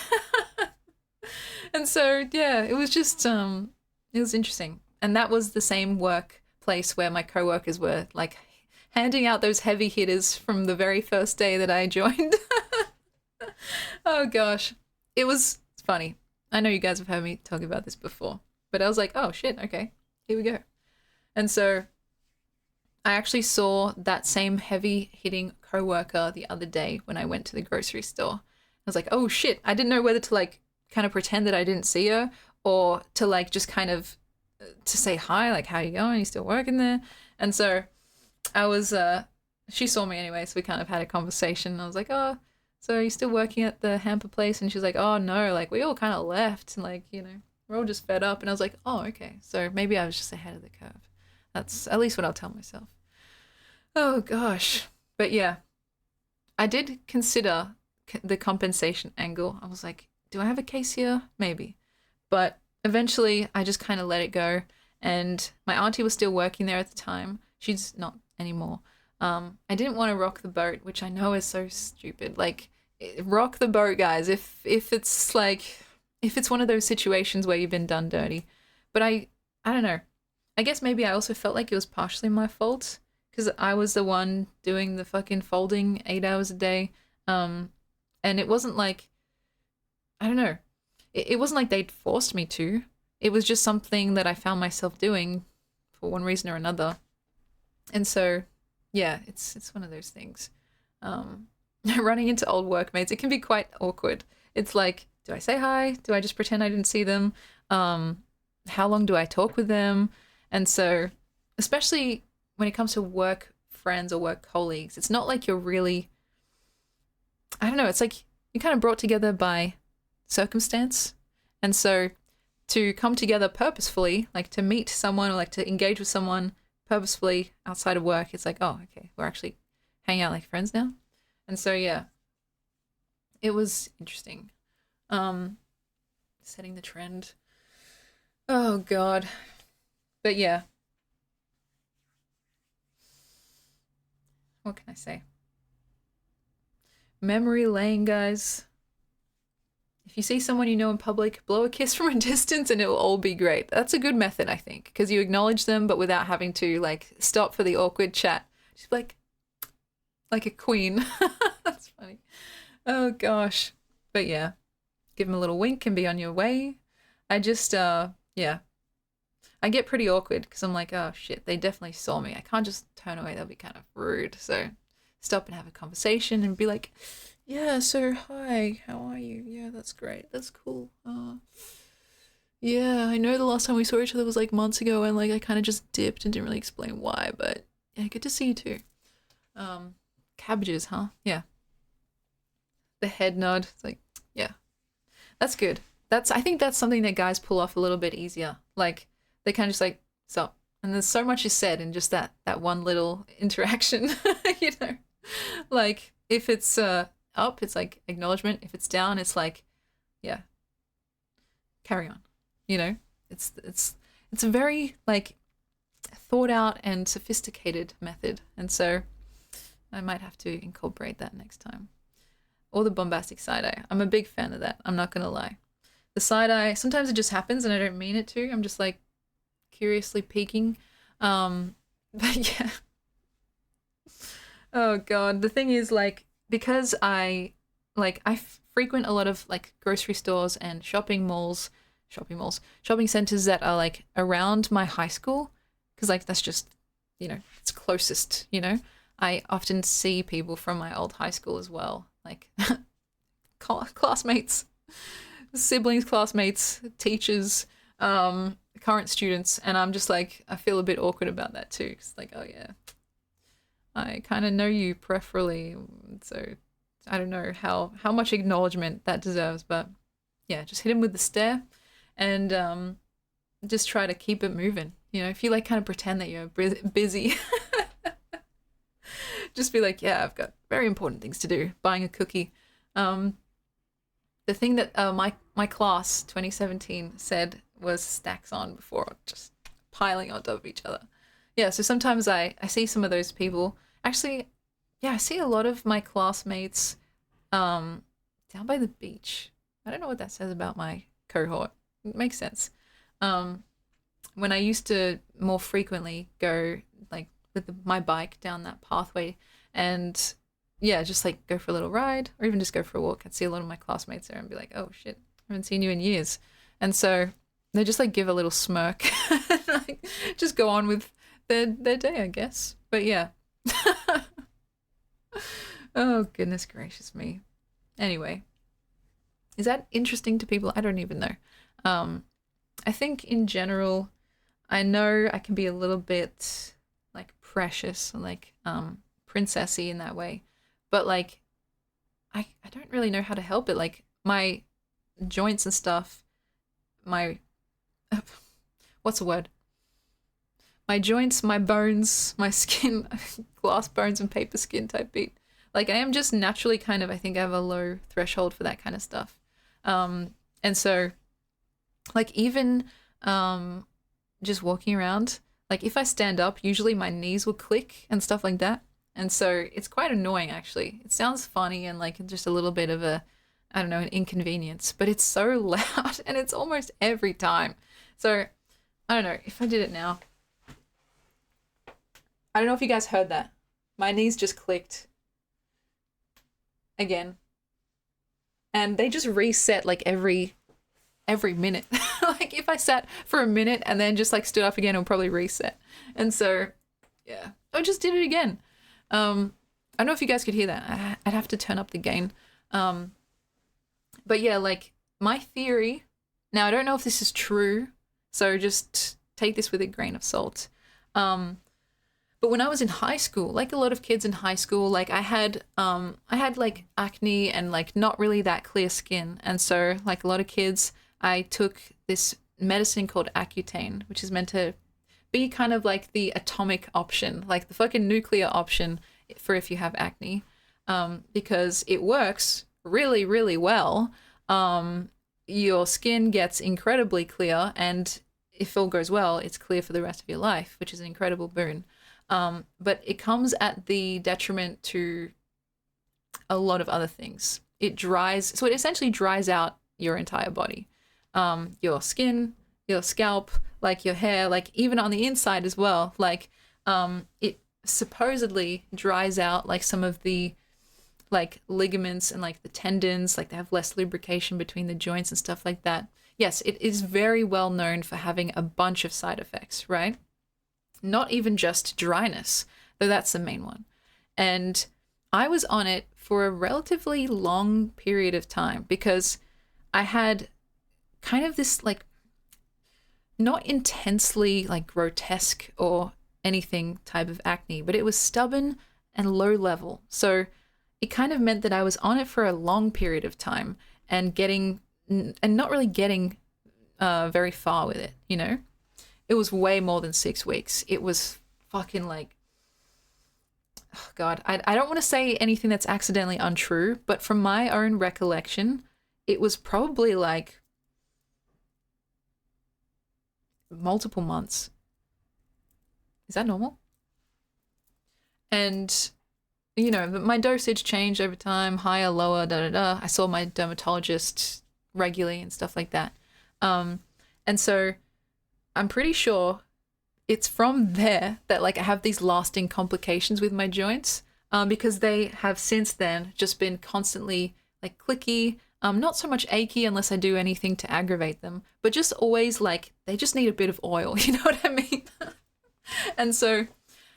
And so yeah, it was just it was interesting. And that was the same workplace where my coworkers were like handing out those heavy hitters from the very first day that I joined. Oh gosh, it's funny. I know you guys have heard me talk about this before, but I was like, oh shit, okay, here we go. And so I actually saw that same heavy hitting coworker the other day when I went to the grocery store. I was like, oh shit, I didn't know whether to like kind of pretend that I didn't see her or to like just kind of to say hi, like, how you going? You still working there? And so I was, she saw me anyway, so we kind of had a conversation. I was like, oh, so are you still working at the hamper place? And she was like, oh no, like we all kind of left and like, we're all just fed up. And I was like, oh, okay. So maybe I was just ahead of the curve. That's at least what I'll tell myself. Oh gosh. But yeah, I did consider the compensation angle. I was like, do I have a case here? Maybe. But eventually I just kind of let it go. And my auntie was still working there at the time. She's not anymore. I didn't want to rock the boat, which I know is so stupid. Like, rock the boat, guys, if it's like, if it's one of those situations where you've been done dirty. But I don't know. I guess maybe I also felt like it was partially my fault because I was the one doing the fucking folding 8 hours a day. And it wasn't like, I don't know. It wasn't like they'd forced me to. It was just something that I found myself doing for one reason or another. And so, yeah, it's one of those things. Running into old workmates, it can be quite awkward. It's like, do I say hi? Do I just pretend I didn't see them? How long do I talk with them? And so, especially when it comes to work friends or work colleagues, it's not like you're really, I don't know, it's like you're kind of brought together by circumstance. And so to come together purposefully, like to meet someone or like to engage with someone purposefully outside of work, it's like, oh, okay, we're actually hanging out like friends now. And so, yeah, it was interesting. Setting the trend. Oh, God. But yeah. What can I say? Memory lane, guys. If you see someone you know in public, blow a kiss from a distance and it will all be great. That's a good method, I think, because you acknowledge them, but without having to, like, stop for the awkward chat. Just like a queen. That's funny. Oh, gosh. But yeah, give them a little wink and be on your way. I just, yeah. I get pretty awkward because I'm like, oh, shit, they definitely saw me. I can't just turn away. That'll be kind of rude. So stop and have a conversation and be like, yeah, so hi, how are you? Yeah, that's great. That's cool. Yeah, I know the last time we saw each other was like months ago and like I kind of just dipped and didn't really explain why, but yeah, good to see you too. Cabbages, huh? Yeah. The head nod. It's like, yeah. That's good. I think that's something that guys pull off a little bit easier. Like they kind of just like, so, and there's so much is said in just that one little interaction, you know. Like if it's up, it's like acknowledgement. If it's down, it's like, yeah, carry on. You know, it's a very like thought out and sophisticated method, and so I might have to incorporate that next time. Or the bombastic side eye. I'm a big fan of that. I'm not gonna lie. The side eye, sometimes it just happens and I don't mean it to. I'm just like curiously peeking. But yeah. Oh God. The thing is like, because I frequent a lot of like grocery stores and shopping centers that are like around my high school. Cause like, that's just, you know, it's closest, you know. I often see people from my old high school as well. Like classmates, siblings, classmates, teachers, current students, and I'm just like, I feel a bit awkward about that too. It's like, oh yeah, I kind of know you peripherally, so I don't know how much acknowledgement that deserves, but yeah, just hit him with the stare, and just try to keep it moving. You know, if you like kind of pretend that you're busy. Just be like, yeah, I've got very important things to do. Buying a cookie. The thing that my class 2017 said was stacks on before, just piling on top of each other. Yeah, so sometimes I see some of those people. Actually, yeah, I see a lot of my classmates down by the beach. I don't know what that says about my cohort. It makes sense. When I used to more frequently go like with my bike down that pathway and yeah, just like go for a little ride or even just go for a walk. I'd see a lot of my classmates there and be like, oh shit, I haven't seen you in years. And so they just like give a little smirk and like just go on with their day, I guess. But yeah. Oh goodness gracious me. Anyway, is that interesting to people? I don't even know. I think in general, I know I can be a little bit like precious, like princessy in that way, but like I don't really know how to help it. Like my joints and stuff, my what's the word? My joints, my bones, my skin, glass bones and paper skin type beat. Like I am just naturally kind of, I think I have a low threshold for that kind of stuff. And so like even just walking around, like if I stand up, usually my knees will click and stuff like that. And so it's quite annoying actually. It sounds funny and like just a little bit of a, I don't know, an inconvenience, but it's so loud and it's almost every time. So I don't know if I did it now. I don't know if you guys heard that. My knees just clicked again. And they just reset like every minute. Like if I sat for a minute and then just like stood up again, it'll probably reset. And so, yeah, I just did it again. I don't know if you guys could hear that. I'd have to turn up the gain. But yeah, like my theory, now I don't know if this is true, so just take this with a grain of salt. Um, but when I was in high school, like a lot of kids in high school, like I had like acne and like not really that clear skin. And so like a lot of kids, I took this medicine called Accutane, which is meant to be kind of like the atomic option, like the fucking nuclear option for if you have acne, because it works really, really well. Your skin gets incredibly clear, and if all goes well, it's clear for the rest of your life, which is an incredible boon. But it comes at the detriment to a lot of other things. So it essentially dries out your entire body, your skin, your scalp, like your hair, like even on the inside as well. Like, it supposedly dries out like some of the like ligaments and like the tendons, like they have less lubrication between the joints and stuff like that. Yes, it is very well known for having a bunch of side effects, right? Not even just dryness, though that's the main one. And I was on it for a relatively long period of time because I had kind of this like not intensely like grotesque or anything type of acne, but it was stubborn and low level. So it kind of meant that I was on it for a long period of time and not really getting very far with it, you know? It was way more than 6 weeks. It was fucking like, oh God, I don't want to say anything that's accidentally untrue, but from my own recollection, it was probably like multiple months. Is that normal? And, you know, my dosage changed over time, higher, lower, da da da. I saw my dermatologist regularly and stuff like that. And so I'm pretty sure it's from there that like I have these lasting complications with my joints, because they have since then just been constantly like clicky, not so much achy unless I do anything to aggravate them, but just always like they just need a bit of oil, you know what I mean? And so,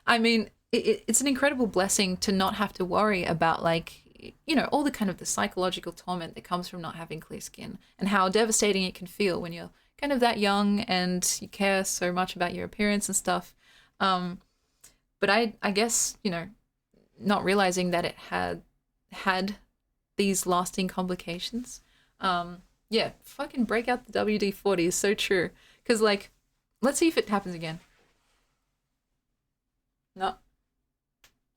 I mean, it's an incredible blessing to not have to worry about like, you know, all the kind of the psychological torment that comes from not having clear skin and how devastating it can feel when you're kind of that young and you care so much about your appearance and stuff. But I guess, you know, not realizing that it had these lasting complications. Yeah, fucking break out the WD-40 is so true. Because, like, let's see if it happens again. No.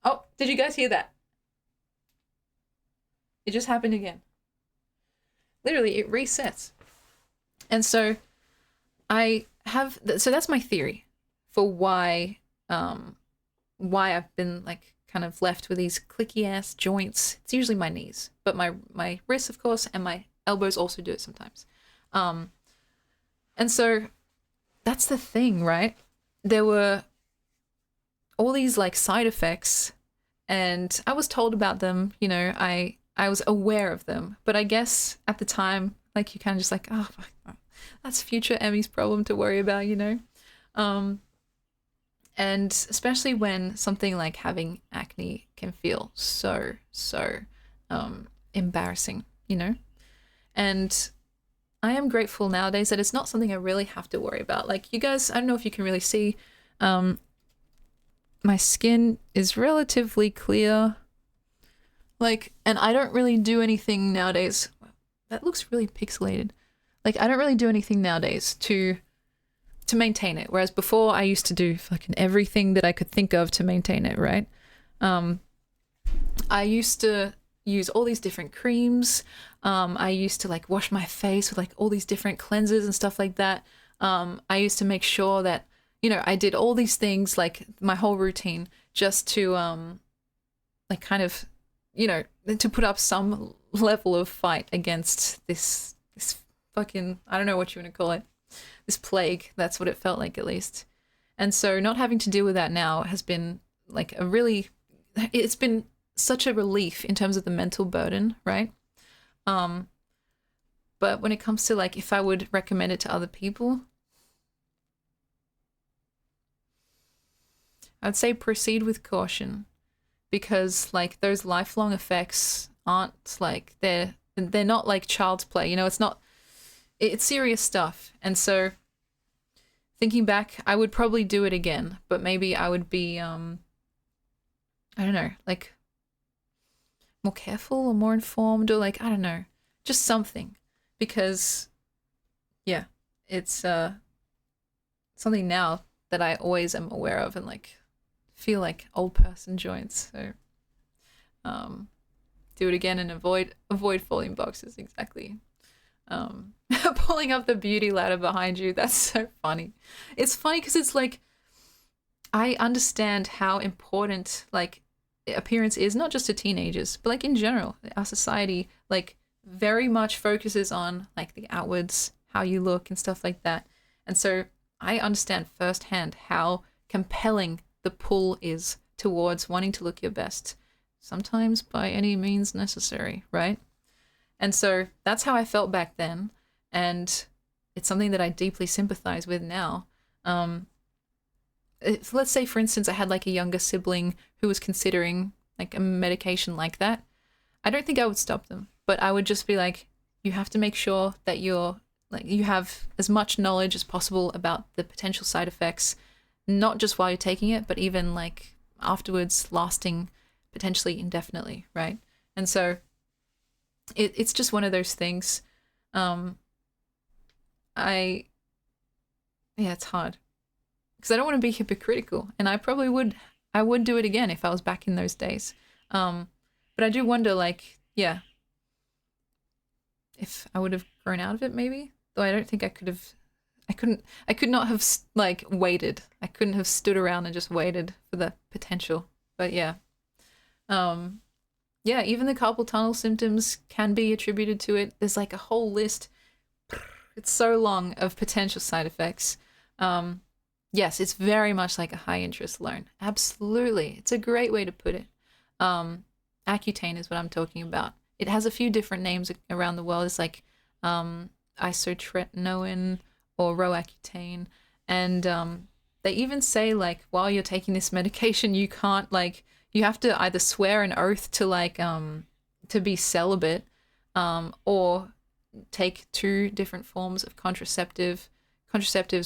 Oh, did you guys hear that? It just happened again. Literally, it resets. And so so that's my theory for why I've been like kind of left with these clicky ass joints. It's usually my knees, but my wrists, of course, and my elbows also do it sometimes. And so that's the thing, right? There were all these like side effects, and I was told about them. You know, I was aware of them, but I guess at the time, like you kind of just like, oh, that's future Emmy's problem to worry about, you know? And especially when something like having acne can feel so embarrassing, you know? And I am grateful nowadays that it's not something I really have to worry about. Like you guys, I don't know if you can really see, my skin is relatively clear. Like, and I don't really do anything nowadays. That looks really pixelated. Like, I don't really do anything nowadays to maintain it. Whereas before I used to do fucking everything that I could think of to maintain it, right? I used to use all these different creams. I used to like wash my face with like all these different cleansers and stuff like that. I used to make sure that, you know, I did all these things, like my whole routine, just to like kind of, you know, to put up some level of fight against this fucking, I don't know what you want to call it, this plague. That's what it felt like, at least. And so not having to deal with that now has been like it's been such a relief in terms of the mental burden, right? But when it comes to like if I would recommend it to other people, I'd say proceed with caution, because like those lifelong effects aren't like they're not like child's play, you know. It's not it's serious stuff. And so thinking back, I would probably do it again, but maybe I would be I don't know, like more careful or more informed, or like I don't know, just something, because yeah, it's something now that I always am aware of and like feel like old person joints. So um do it again and avoid falling boxes, exactly. Pulling up the beauty ladder behind you, that's so funny. It's funny because it's like I understand how important like appearance is, not just to teenagers, but like in general. Our society like very much focuses on like the outwards, how you look and stuff like that. And so I understand firsthand how compelling the pull is towards wanting to look your best, sometimes by any means necessary, right? And so that's how I felt back then. And it's something that I deeply sympathize with now. Um, if, let's say, for instance, I had like a younger sibling who was considering like a medication like that. I don't think I would stop them, but I would just be like, you have to make sure that you're like you have as much knowledge as possible about the potential side effects, not just while you're taking it, but even like afterwards, lasting potentially indefinitely, right? And so it's just one of those things. Um, I yeah, it's hard because I don't want to be hypocritical, and I would do it again if I was back in those days. Um, but I do wonder, like, yeah, if I would have grown out of it, maybe. Though I don't think I could have. I could not have like waited. I couldn't have stood around and just waited for the potential. But yeah, um, yeah, even the carpal tunnel symptoms can be attributed to it. There's like a whole list. It's so long of potential side effects. Um, yes, it's very much like a high interest loan. Absolutely. It's a great way to put it. Um, Accutane is what I'm talking about. It has a few different names around the world. It's like isotretinoin or Roaccutane. And they even say like while you're taking this medication, you can't like you have to either swear an oath to be celibate or take two different forms of contraceptives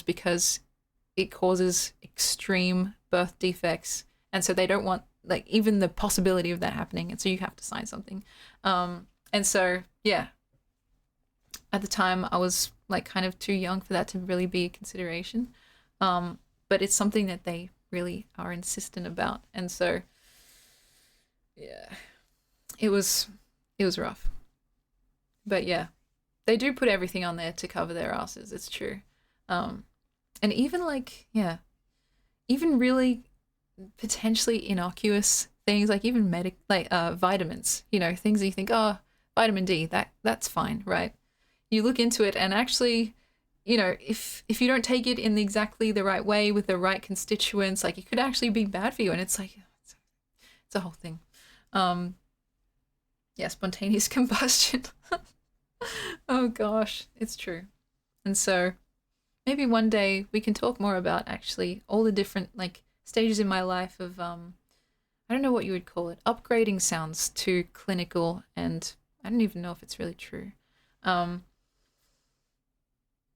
because it causes extreme birth defects, and so they don't want like even the possibility of that happening, and so you have to sign something. And so yeah, at the time I was like kind of too young for that to really be a consideration, but it's something that they really are insistent about, and so yeah, it was it was rough, but yeah, they do put everything on there to cover their asses. It's true. Um, and even like, yeah, even really potentially innocuous things like even vitamins, things that you think, oh, vitamin D, that's fine, right? You look into it and actually, if you don't take it in exactly the right way with the right constituents, like it could actually be bad for you. And it's like it's a whole thing. Um, yeah, spontaneous combustion. Oh gosh, it's true. And so maybe one day we can talk more about actually all the different like stages in my life of I don't know what you would call it. Upgrading sounds too clinical, and I don't even know if it's really true. Um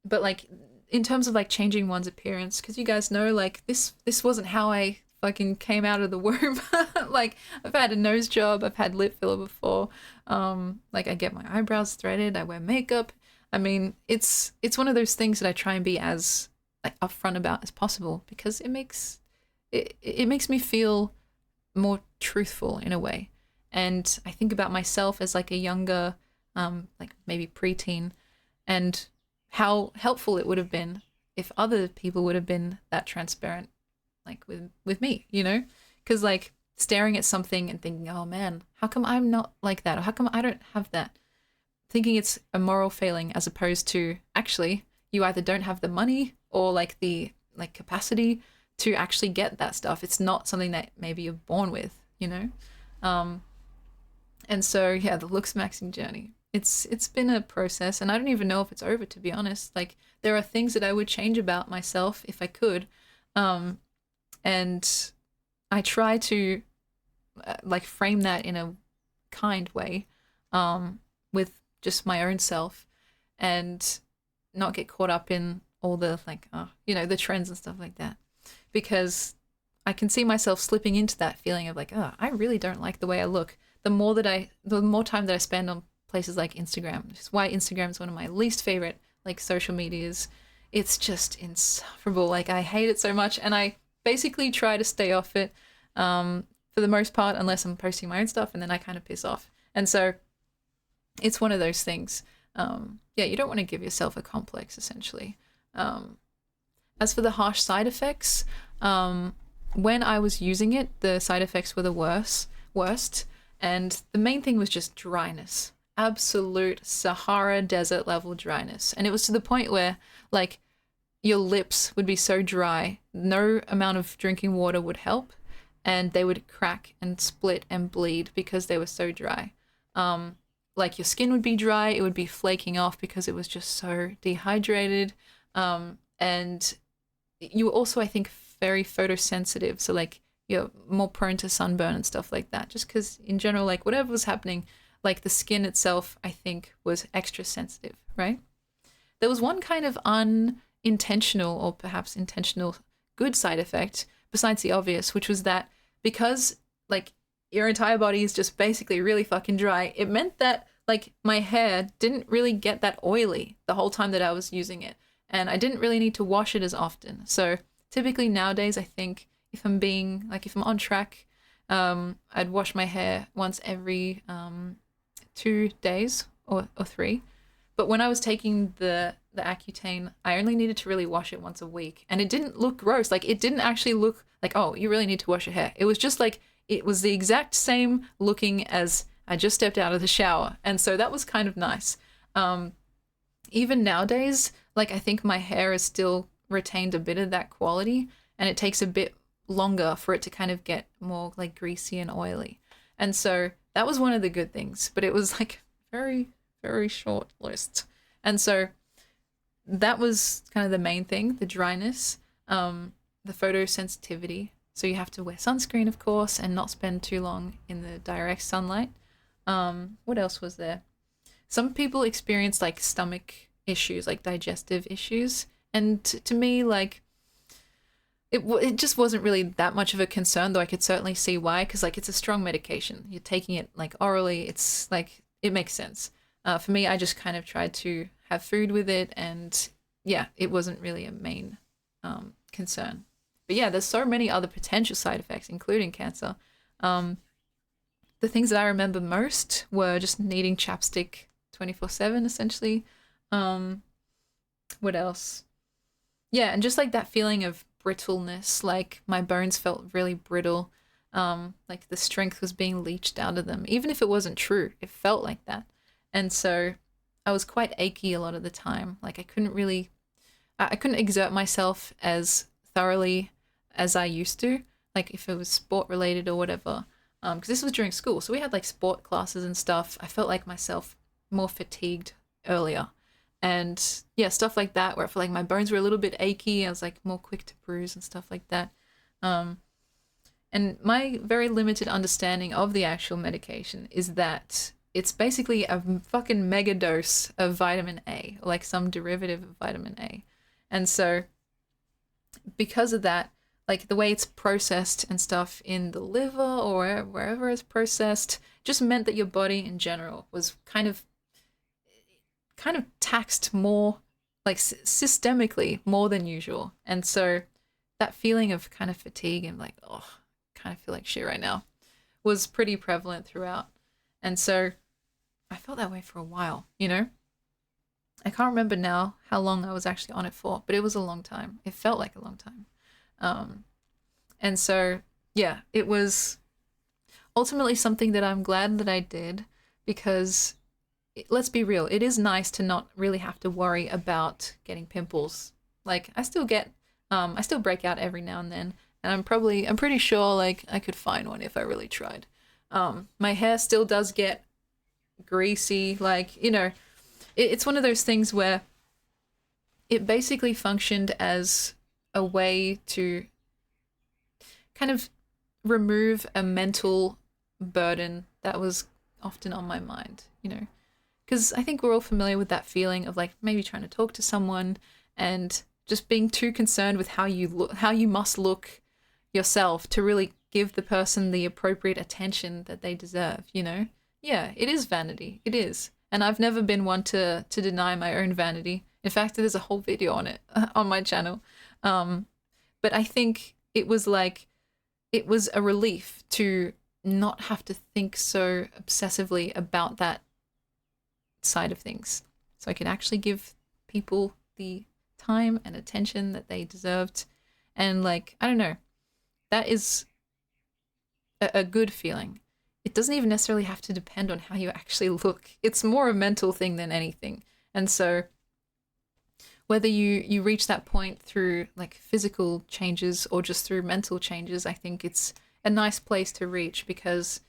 but like in terms of like changing one's appearance, because you guys know like this wasn't how I fucking came out of the womb. Like I've had a nose job, I've had lip filler before. Like I get my eyebrows threaded, I wear makeup. I mean, it's one of those things that I try and be as like upfront about as possible because it makes me feel more truthful in a way. And I think about myself as like a younger, like maybe preteen, and how helpful it would have been if other people would have been that transparent, like with me, because like staring at something and thinking, oh man, how come I'm not like that, or how come I don't have that, thinking it's a moral failing, as opposed to actually you either don't have the money or like the like capacity to actually get that stuff. It's not something that maybe you're born with. um and so yeah, the looks maxing journey, it's been a process, and I don't even know if it's over, to be honest. Like there are things that I would change about myself if I could, um and I try to like frame that in a kind way, with just my own self. And not get caught up in all the like, the trends and stuff like that, because I can see myself slipping into that feeling of like, I really don't like the way I look. The more time that I spend on places like Instagram, which is why Instagram is one of my least favorite like social medias. It's just insufferable. Like I hate it so much, and I basically try to stay off it for the most part, unless I'm posting my own stuff, and then I kind of piss off. And so it's one of those things. Yeah, you don't want to give yourself a complex, essentially. As for the harsh side effects, when I was using it, the side effects were the worst, and the main thing was just dryness. Absolute Sahara desert level dryness. And it was to the point where, like, your lips would be so dry, no amount of drinking water would help, and they would crack and split and bleed because they were so dry. Like your skin would be dry, it would be flaking off because it was just so dehydrated. And you were also, I think, very photosensitive. So like you're more prone to sunburn and stuff like that. Just because in general, like whatever was happening, like the skin itself, I think, was extra sensitive, right? There was one kind of unintentional or perhaps intentional good side effect besides the obvious, which was that because like your entire body is just basically really fucking dry, it meant that like my hair didn't really get that oily the whole time that I was using it. And I didn't really need to wash it as often. So typically nowadays, I think if I'm on track, I'd wash my hair once every 2 days or 3. But when I was taking the Accutane, I only needed to really wash it once a week. And it didn't look gross. Like it didn't actually look like, oh, you really need to wash your hair. It was just like, it was the exact same looking as I just stepped out of the shower. And so that was kind of nice. Even nowadays, like I think my hair has still retained a bit of that quality, and it takes a bit longer for it to kind of get more like greasy and oily. And so that was one of the good things, but it was like very, very short list. And so that was kind of the main thing, the dryness, the photosensitivity. So you have to wear sunscreen, of course, and not spend too long in the direct sunlight. What else was there? Some people experience like stomach issues, like digestive issues. And to me, like, it just wasn't really that much of a concern, though I could certainly see why, because like it's a strong medication. You're taking it like orally. It's like, it makes sense. For me, I just kind of tried to have food with it, and yeah, it wasn't really a main concern. But yeah, there's so many other potential side effects, including cancer. The things that I remember most were just needing chapstick 24/7, essentially. What else? Yeah, and just like that feeling of brittleness, like my bones felt really brittle. Like the strength was being leached out of them. Even if it wasn't true, it felt like that. And so I was quite achy a lot of the time. Like I couldn't exert myself as thoroughly as I used to, like if it was sport related or whatever. Because this was during school, so we had like sport classes and stuff. I felt like myself more fatigued earlier. And yeah, stuff like that, where I felt like my bones were a little bit achy. I was like more quick to bruise and stuff like that. And my very limited understanding of the actual medication is that it's basically a fucking mega dose of vitamin A, or like some derivative of vitamin A. And so because of that, like the way it's processed and stuff in the liver or wherever it's processed just meant that your body in general was kind of taxed more, like systemically more than usual. And so that feeling of kind of fatigue and like, oh, kind of feel like shit right now, was pretty prevalent throughout. And so I felt that way for a while, you know? I can't remember now how long I was actually on it for, but it was a long time. It felt like a long time. And so, yeah, it was ultimately something that I'm glad that I did, because let's be real, it is nice to not really have to worry about getting pimples. Like I still break out every now and then, and I'm pretty sure like I could find one if I really tried. My hair still does get greasy, like, you know, it's one of those things where it basically functioned as a way to kind of remove a mental burden that was often on my mind, you know, because I think we're all familiar with that feeling of like maybe trying to talk to someone and just being too concerned with how you look, how you must look yourself to really give the person the appropriate attention that they deserve, you know? Yeah, it is vanity. It is. And I've never been one to deny my own vanity. In fact, there's a whole video on it on my channel. But I think it was like it was a relief to not have to think so obsessively about that side of things. So I could actually give people the time and attention that they deserved. And like, I don't know, that is a good feeling. It doesn't even necessarily have to depend on how you actually look. It's more a mental thing than anything. And so whether you reach that point through like physical changes or just through mental changes, I think it's a nice place to reach because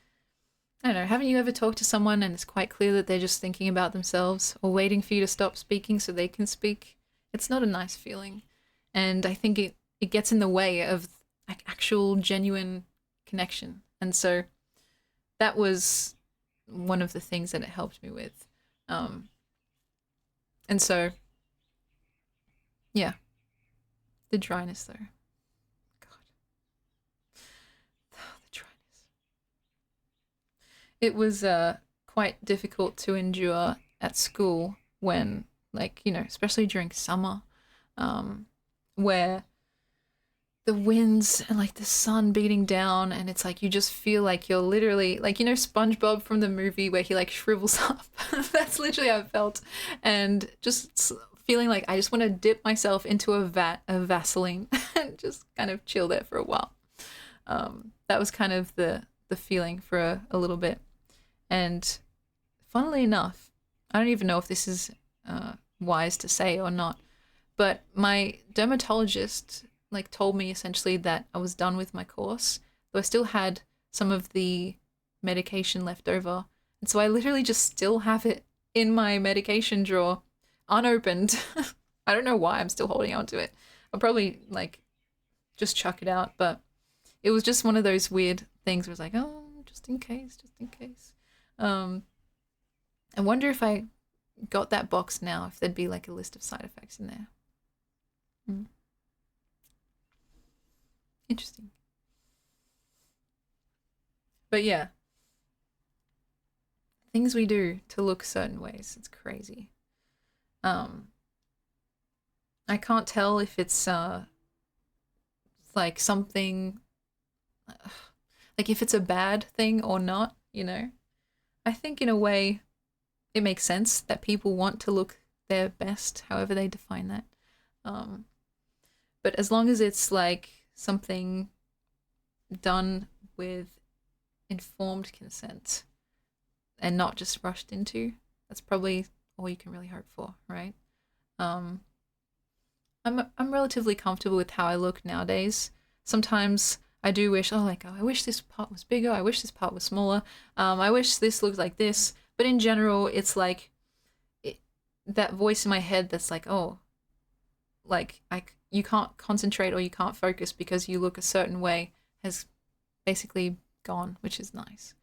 I don't know, haven't you ever talked to someone and it's quite clear that they're just thinking about themselves or waiting for you to stop speaking so they can speak? It's not a nice feeling. And I think it gets in the way of like actual genuine connection. And so that was one of the things that it helped me with. And so, yeah, the dryness though. God. Oh, the dryness. It was quite difficult to endure at school when, like, you know, especially during summer, where the winds and like the sun beating down and it's like you just feel like you're literally like, you know, SpongeBob from the movie where he like shrivels up. That's literally how it felt. And just feeling like I just want to dip myself into a vat of Vaseline and just kind of chill there for a while. That was kind of the feeling for a little bit. And funnily enough, I don't even know if this is wise to say or not, but my dermatologist like told me essentially that I was done with my course, though I still had some of the medication left over. And so I literally just still have it in my medication drawer, unopened. I don't know why I'm still holding on to it. I'll probably like just chuck it out, but it was just one of those weird things where it's like, oh, just in case, just in case. I wonder if I got that box now, if there'd be like a list of side effects in there. Interesting. But yeah, things we do to look certain ways, it's crazy. I can't tell if it's like something like if it's a bad thing or not, you know. I think in a way it makes sense that people want to look their best, however they define that. But as long as it's like something done with informed consent and not just rushed into, that's probably all you can really hope for, right? I'm relatively comfortable with how I look nowadays. Sometimes I do wish, oh, like, oh, I wish this part was bigger. I wish this part was smaller. I wish this looked like this. But in general, it's like that voice in my head that's like, oh, like you can't concentrate or you can't focus because you look a certain way has basically gone, which is nice.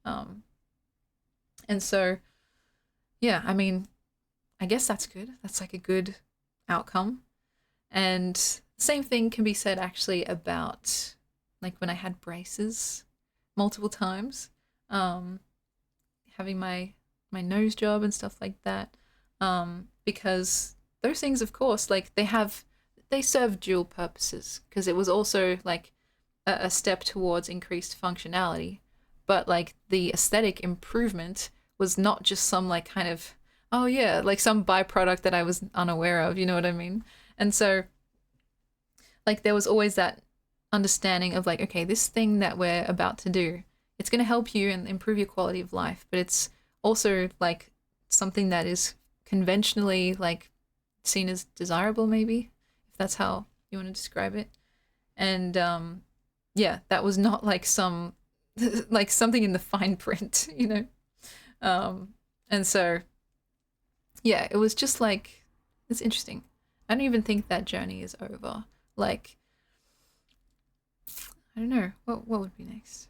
And so, yeah, I mean, I guess that's good. That's like a good outcome. And same thing can be said actually about like when I had braces multiple times, having my nose job and stuff like that, because those things, of course, like they serve dual purposes because it was also like a step towards increased functionality, but like the aesthetic improvement was not just some like kind of, oh yeah, like some byproduct that I was unaware of, you know what I mean? And so like there was always that understanding of like, okay, this thing that we're about to do, it's going to help you and improve your quality of life, but it's also like something that is conventionally like seen as desirable, maybe, if that's how you want to describe it. And yeah, that was not like some like something in the fine print, you know. And so yeah, it was just like, it's interesting. I don't even think that journey is over. Like, I don't know, what would be next?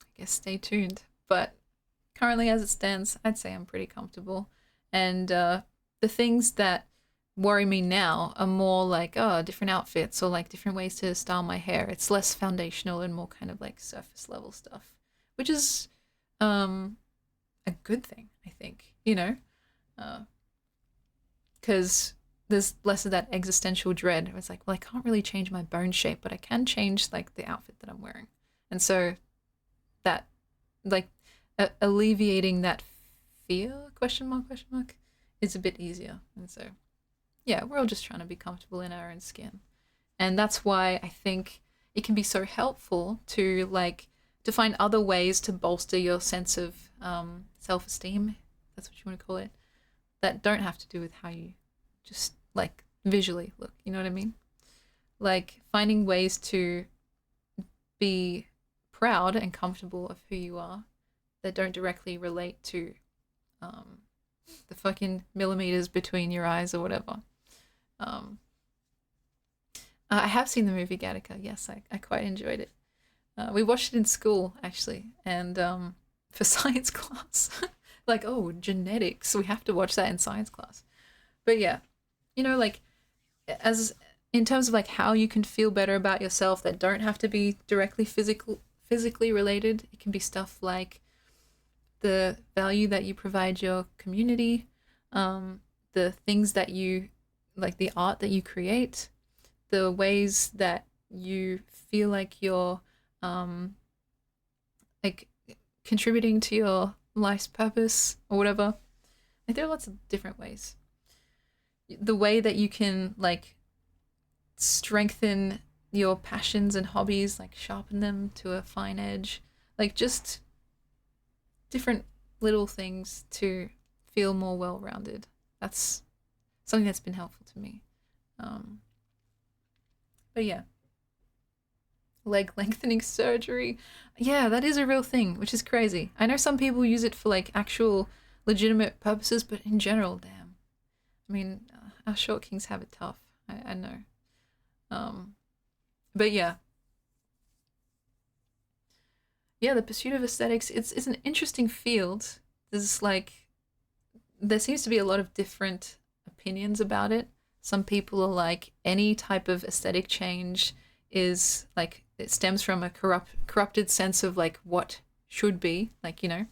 I guess stay tuned. But currently as it stands, I'd say I'm pretty comfortable. And the things that worry me now are more like, oh, different outfits or like different ways to style my hair. It's less foundational and more kind of like surface level stuff, which is um, a good thing, I think, you know? Because there's less of that existential dread. It's like, well, I can't really change my bone shape, but I can change like the outfit that I'm wearing. And so that, like, alleviating that fear, question mark, is a bit easier. And so, yeah, we're all just trying to be comfortable in our own skin. And that's why I think it can be so helpful to like to find other ways to bolster your sense of self-esteem. That's what you want to call it. That don't have to do with how you just like visually look. You know what I mean? Like finding ways to be proud and comfortable of who you are that don't directly relate to um, the fucking millimeters between your eyes or whatever. Um, I have seen the movie Gattaca. Yes, I quite enjoyed it. We watched it in school actually, and for science class. Like, oh, genetics. We have to watch that in science class. But yeah, you know, like as in terms of like how you can feel better about yourself that don't have to be directly physically related. It can be stuff like the value that you provide your community, the things that you like, the art that you create, the ways that you feel like you're like contributing to your life's purpose or whatever. Like there are lots of different ways. The way that you can like strengthen your passions and hobbies, like sharpen them to a fine edge, like just different little things to feel more well-rounded. That's something that's been helpful to me. But yeah, leg lengthening surgery. Yeah, that is a real thing, which is crazy. I know some people use it for like actual legitimate purposes, but in general, damn. I mean, our short kings have it tough. I know. But yeah. Yeah, the pursuit of aesthetics, it's an interesting field. There's like there seems to be a lot of different opinions about it. Some people are like any type of aesthetic change is like it stems from a corrupted sense of like what should be, like, you know.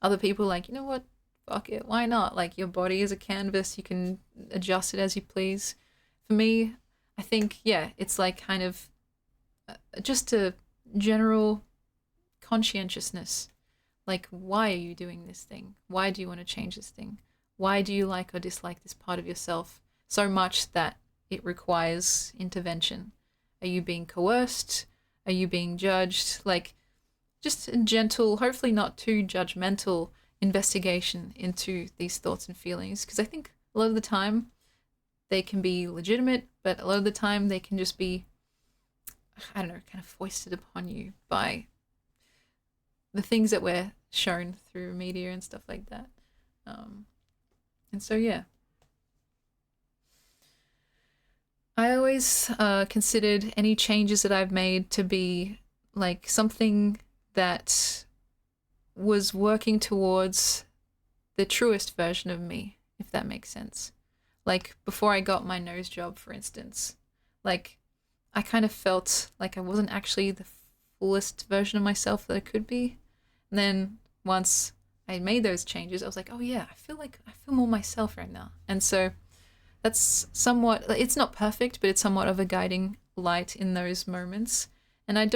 Other people are like, you know what, fuck it, why not? Like your body is a canvas, you can adjust it as you please. For me, I think yeah, it's like kind of just a general conscientiousness. Like, why are you doing this thing? Why do you want to change this thing? Why do you like or dislike this part of yourself so much that it requires intervention? Are you being coerced? Are you being judged? Like, just a gentle, hopefully not too judgmental investigation into these thoughts and feelings. Because I think a lot of the time they can be legitimate, but a lot of the time they can just be, I don't know, kind of foisted upon you by the things that we're shown through media and stuff like that. And so, yeah. I always considered any changes that I've made to be like something that was working towards the truest version of me, if that makes sense. Like before I got my nose job, for instance, like I kind of felt like I wasn't actually the fullest version of myself that I could be. And then once I made those changes, I was like, oh yeah, I feel more myself right now. And so that's somewhat, it's not perfect, but it's somewhat of a guiding light in those moments. And I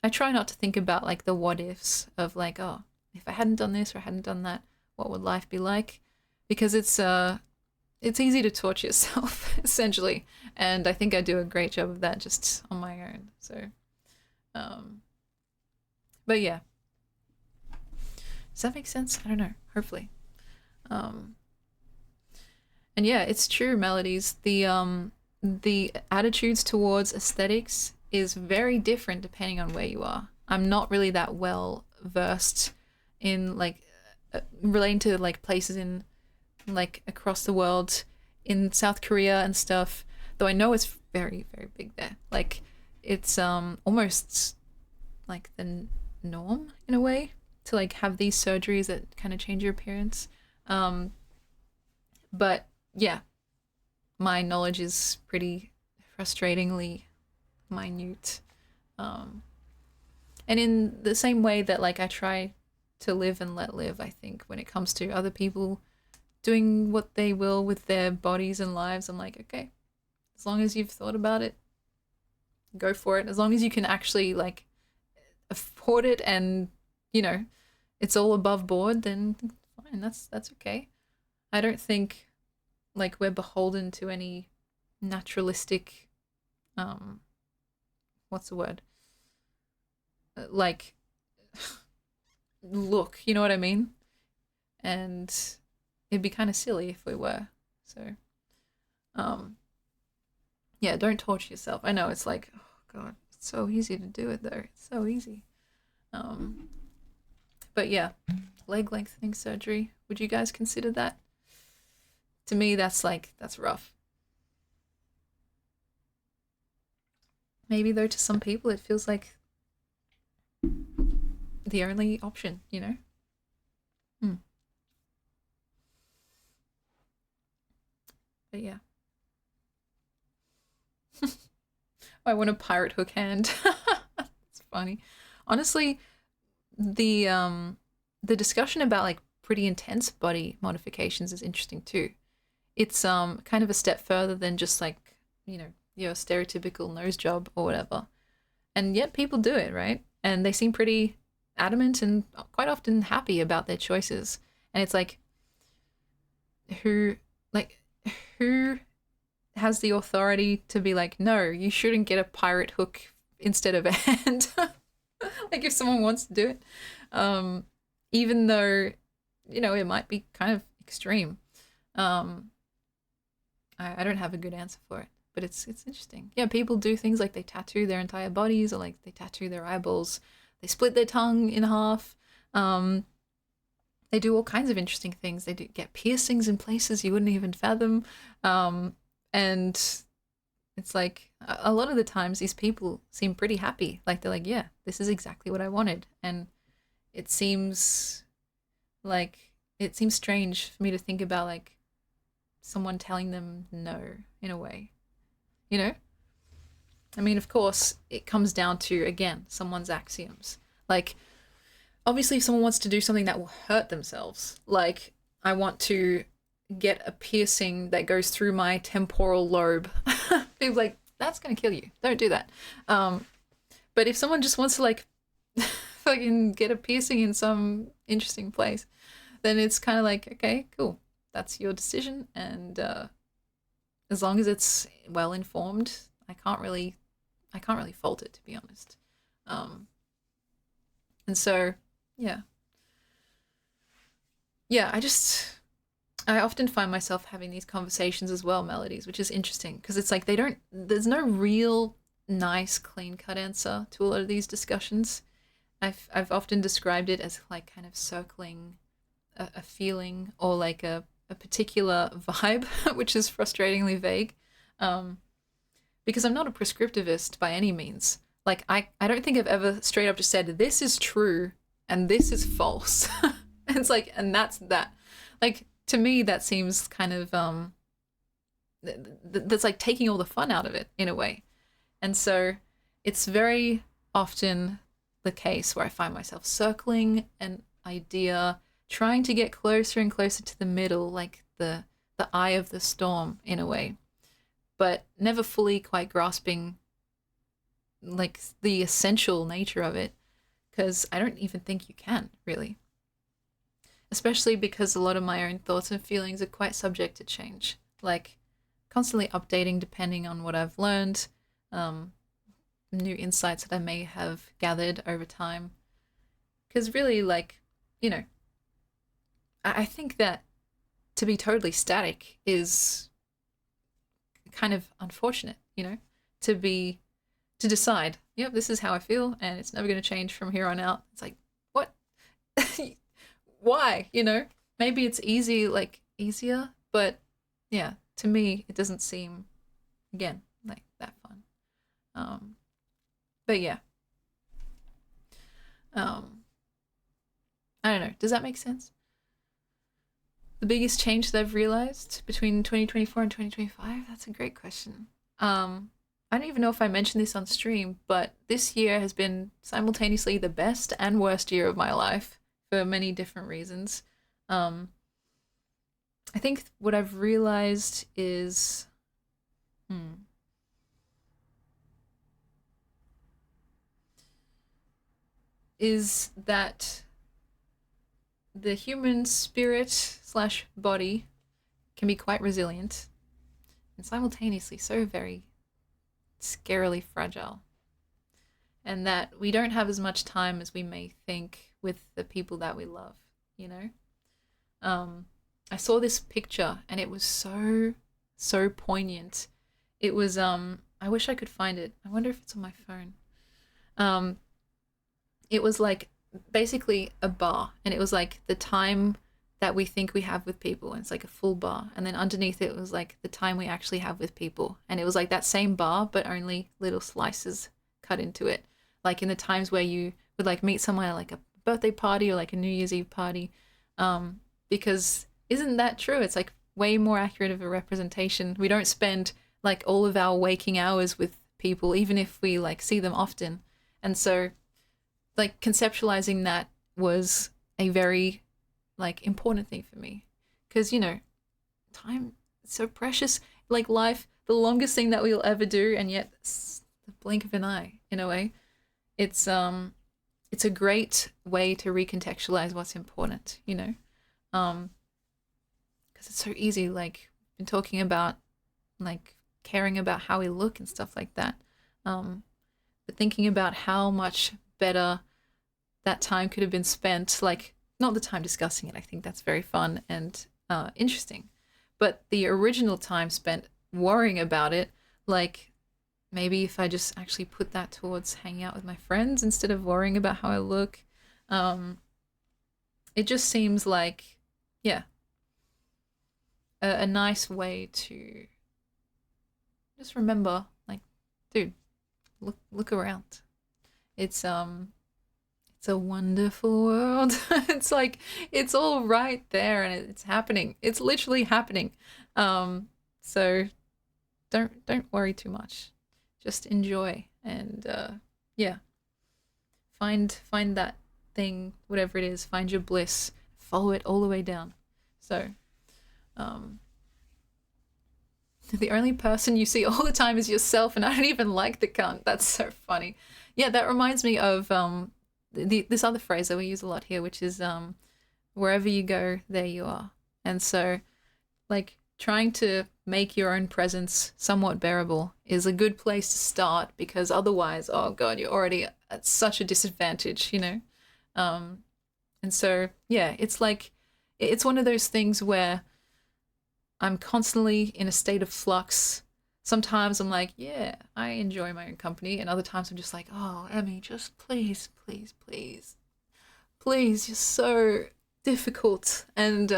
try not to think about like the what ifs of like, oh, if I hadn't done this or I hadn't done that, what would life be like? Because it's easy to torture yourself essentially. And I think I do a great job of that just on my own. So, but yeah. Does that make sense? I don't know. Hopefully. And yeah, it's true, Melodies. The attitudes towards aesthetics is very different depending on where you are. I'm not really that well versed in like relating to like places in like across the world in South Korea and stuff, though I know it's very, very big there. Like it's almost like the norm in a way. to like have these surgeries that kind of change your appearance. Um, but yeah, my knowledge is pretty frustratingly minute. Um, and in the same way that like I try to live and let live, I think when it comes to other people doing what they will with their bodies and lives, I'm like, okay, as long as you've thought about it, go for it. As long as you can actually like afford it and, you know, it's all above board, then fine, that's okay. I don't think like we're beholden to any naturalistic um what's the word? Like look, you know what I mean? And it'd be kind of silly if we were. So, um yeah, don't torture yourself. I know it's like, oh god, it's so easy to do it though. It's so easy. Um but yeah, leg lengthening surgery. Would you guys consider that? To me, that's rough. Maybe though to some people it feels like the only option, you know? Hmm. But yeah. I want a pirate hook hand. It's funny. Honestly, the discussion about like pretty intense body modifications is interesting too. It's kind of a step further than just like, you know, your stereotypical nose job or whatever. And yet people do it, right? And they seem pretty adamant and quite often happy about their choices. And it's who like who has the authority to be like, no, you shouldn't get a pirate hook instead of a hand. Like if someone wants to do it, um, even though you know it might be kind of extreme. Um, I don't have a good answer for it, but it's interesting. Yeah, people do things like they tattoo their entire bodies, or like they tattoo their eyeballs. They split their tongue in half. Um, they do all kinds of interesting things. They do get piercings in places you wouldn't even fathom. And it's like a lot of the times these people seem pretty happy. Like they're like, yeah, this is exactly what I wanted. And it seems like it seems strange for me to think about like someone telling them no in a way. You know? I mean, of course, it comes down to again, someone's axioms. Like obviously if someone wants to do something that will hurt themselves, like I want to get a piercing that goes through my temporal lobe. People like, that's gonna kill you. Don't do that. Um, but if someone just wants to like fucking get a piercing in some interesting place, then it's kind of like, okay, cool. That's your decision, and as long as it's well informed, I can't really fault it to be honest. Um, and so, yeah, yeah, I often find myself having these conversations as well, melodies, which is interesting because it's like there's no real nice, clean cut answer to a lot of these discussions. I've often described it as like kind of circling a feeling or like a particular vibe, which is frustratingly vague. Um, because I'm not a prescriptivist by any means. Like, I don't think I've ever straight up just said, this is true and this is false. It's like, and that's that. Like, to me, that seems kind of, that's like taking all the fun out of it in a way. And so it's very often the case where I find myself circling an idea, trying to get closer and closer to the middle, like the eye of the storm in a way, but never fully quite grasping like the essential nature of it, because I don't even think you can really. Especially because a lot of my own thoughts and feelings are quite subject to change, like constantly updating depending on what I've learned, new insights that I may have gathered over time. Because really, like, you know, I think that to be totally static is kind of unfortunate, you know, to be to decide, yep, this is how I feel and it's never going to change from here on out. It's like, what? Why, you know? Maybe it's easy, like easier, but yeah, to me it doesn't seem again like that fun. Um but yeah. Um Does that make sense? The biggest change that I've realized between 2024 and 2025? That's a great question. I don't even know if I mentioned this on stream, but this year has been simultaneously the best and worst year of my life for many different reasons. Um, I think what I've realized hmm, is that the human spirit slash body can be quite resilient and simultaneously so very scarily fragile. And that we don't have as much time as we may think with the people that we love, you know? Um, I saw this picture and it was so poignant. It was I wish I could find it. I wonder if it's on my phone. Um, it was like basically a bar, and it was like the time that we think we have with people, and it's like a full bar, and then underneath it was like the time we actually have with people, and it was like that same bar but only little slices cut into it, like in the times where you would like meet someone at like a birthday party or like a New Year's Eve party. Because isn't that true? It's like way more accurate of a representation. We don't spend like all of our waking hours with people, even if we like see them often. And so like conceptualizing that was a very like important thing for me, because you know, time is so precious. Like life, the longest thing that we'll ever do, and yet it's the blink of an eye in a way. It's a great way to recontextualize what's important, you know. Because it's so easy, like been talking about like caring about how we look and stuff like that. But thinking about how much better that time could have been spent, like not the time discussing it, I think that's very fun and interesting, but the original time spent worrying about it, like maybe if I just actually put that towards hanging out with my friends instead of worrying about how I look. It just seems like, yeah, a nice way to just remember, like, dude, look around. It's a wonderful world. It's like it's all right there and it's happening. It's literally happening. So don't worry too much. Just enjoy and yeah, find that thing, whatever it is, find your bliss, follow it all the way down. So um the only person you see all the time is yourself, and I don't even like the cunt. That's so funny. Yeah, that reminds me of this other phrase that we use a lot here, which is wherever you go, there you are. And so, like, trying to make your own presence somewhat bearable is a good place to start, because otherwise, oh god, you're already at such a disadvantage, you know. And so, yeah, it's like it's one of those things where I'm constantly in a state of flux. Sometimes I'm like, yeah, I enjoy my own company. And other times I'm just like, oh, Emmy, just please, please, please, please, you're so difficult. And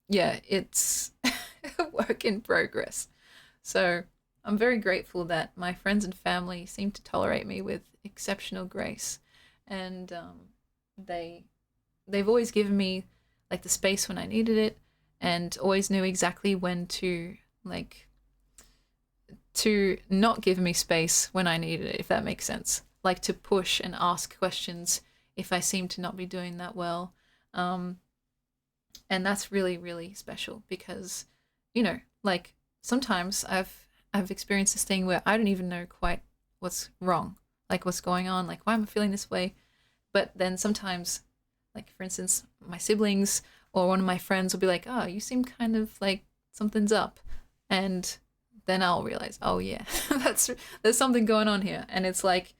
yeah, it's a work in progress. So I'm very grateful that my friends and family seem to tolerate me with exceptional grace. And they, they've always given me like the space when I needed it, and always knew exactly when to like to not give me space when I needed it, if that makes sense. Like to push and ask questions if I seem to not be doing that well. And that's really, really special because, you know, like sometimes I've experienced this thing where I don't even know quite what's wrong, like what's going on, like why am I feeling this way? But then sometimes, like for instance, my siblings or one of my friends will be like, oh, you seem kind of like something's up. And then I'll realize, oh yeah, there's something going on here. And it's like,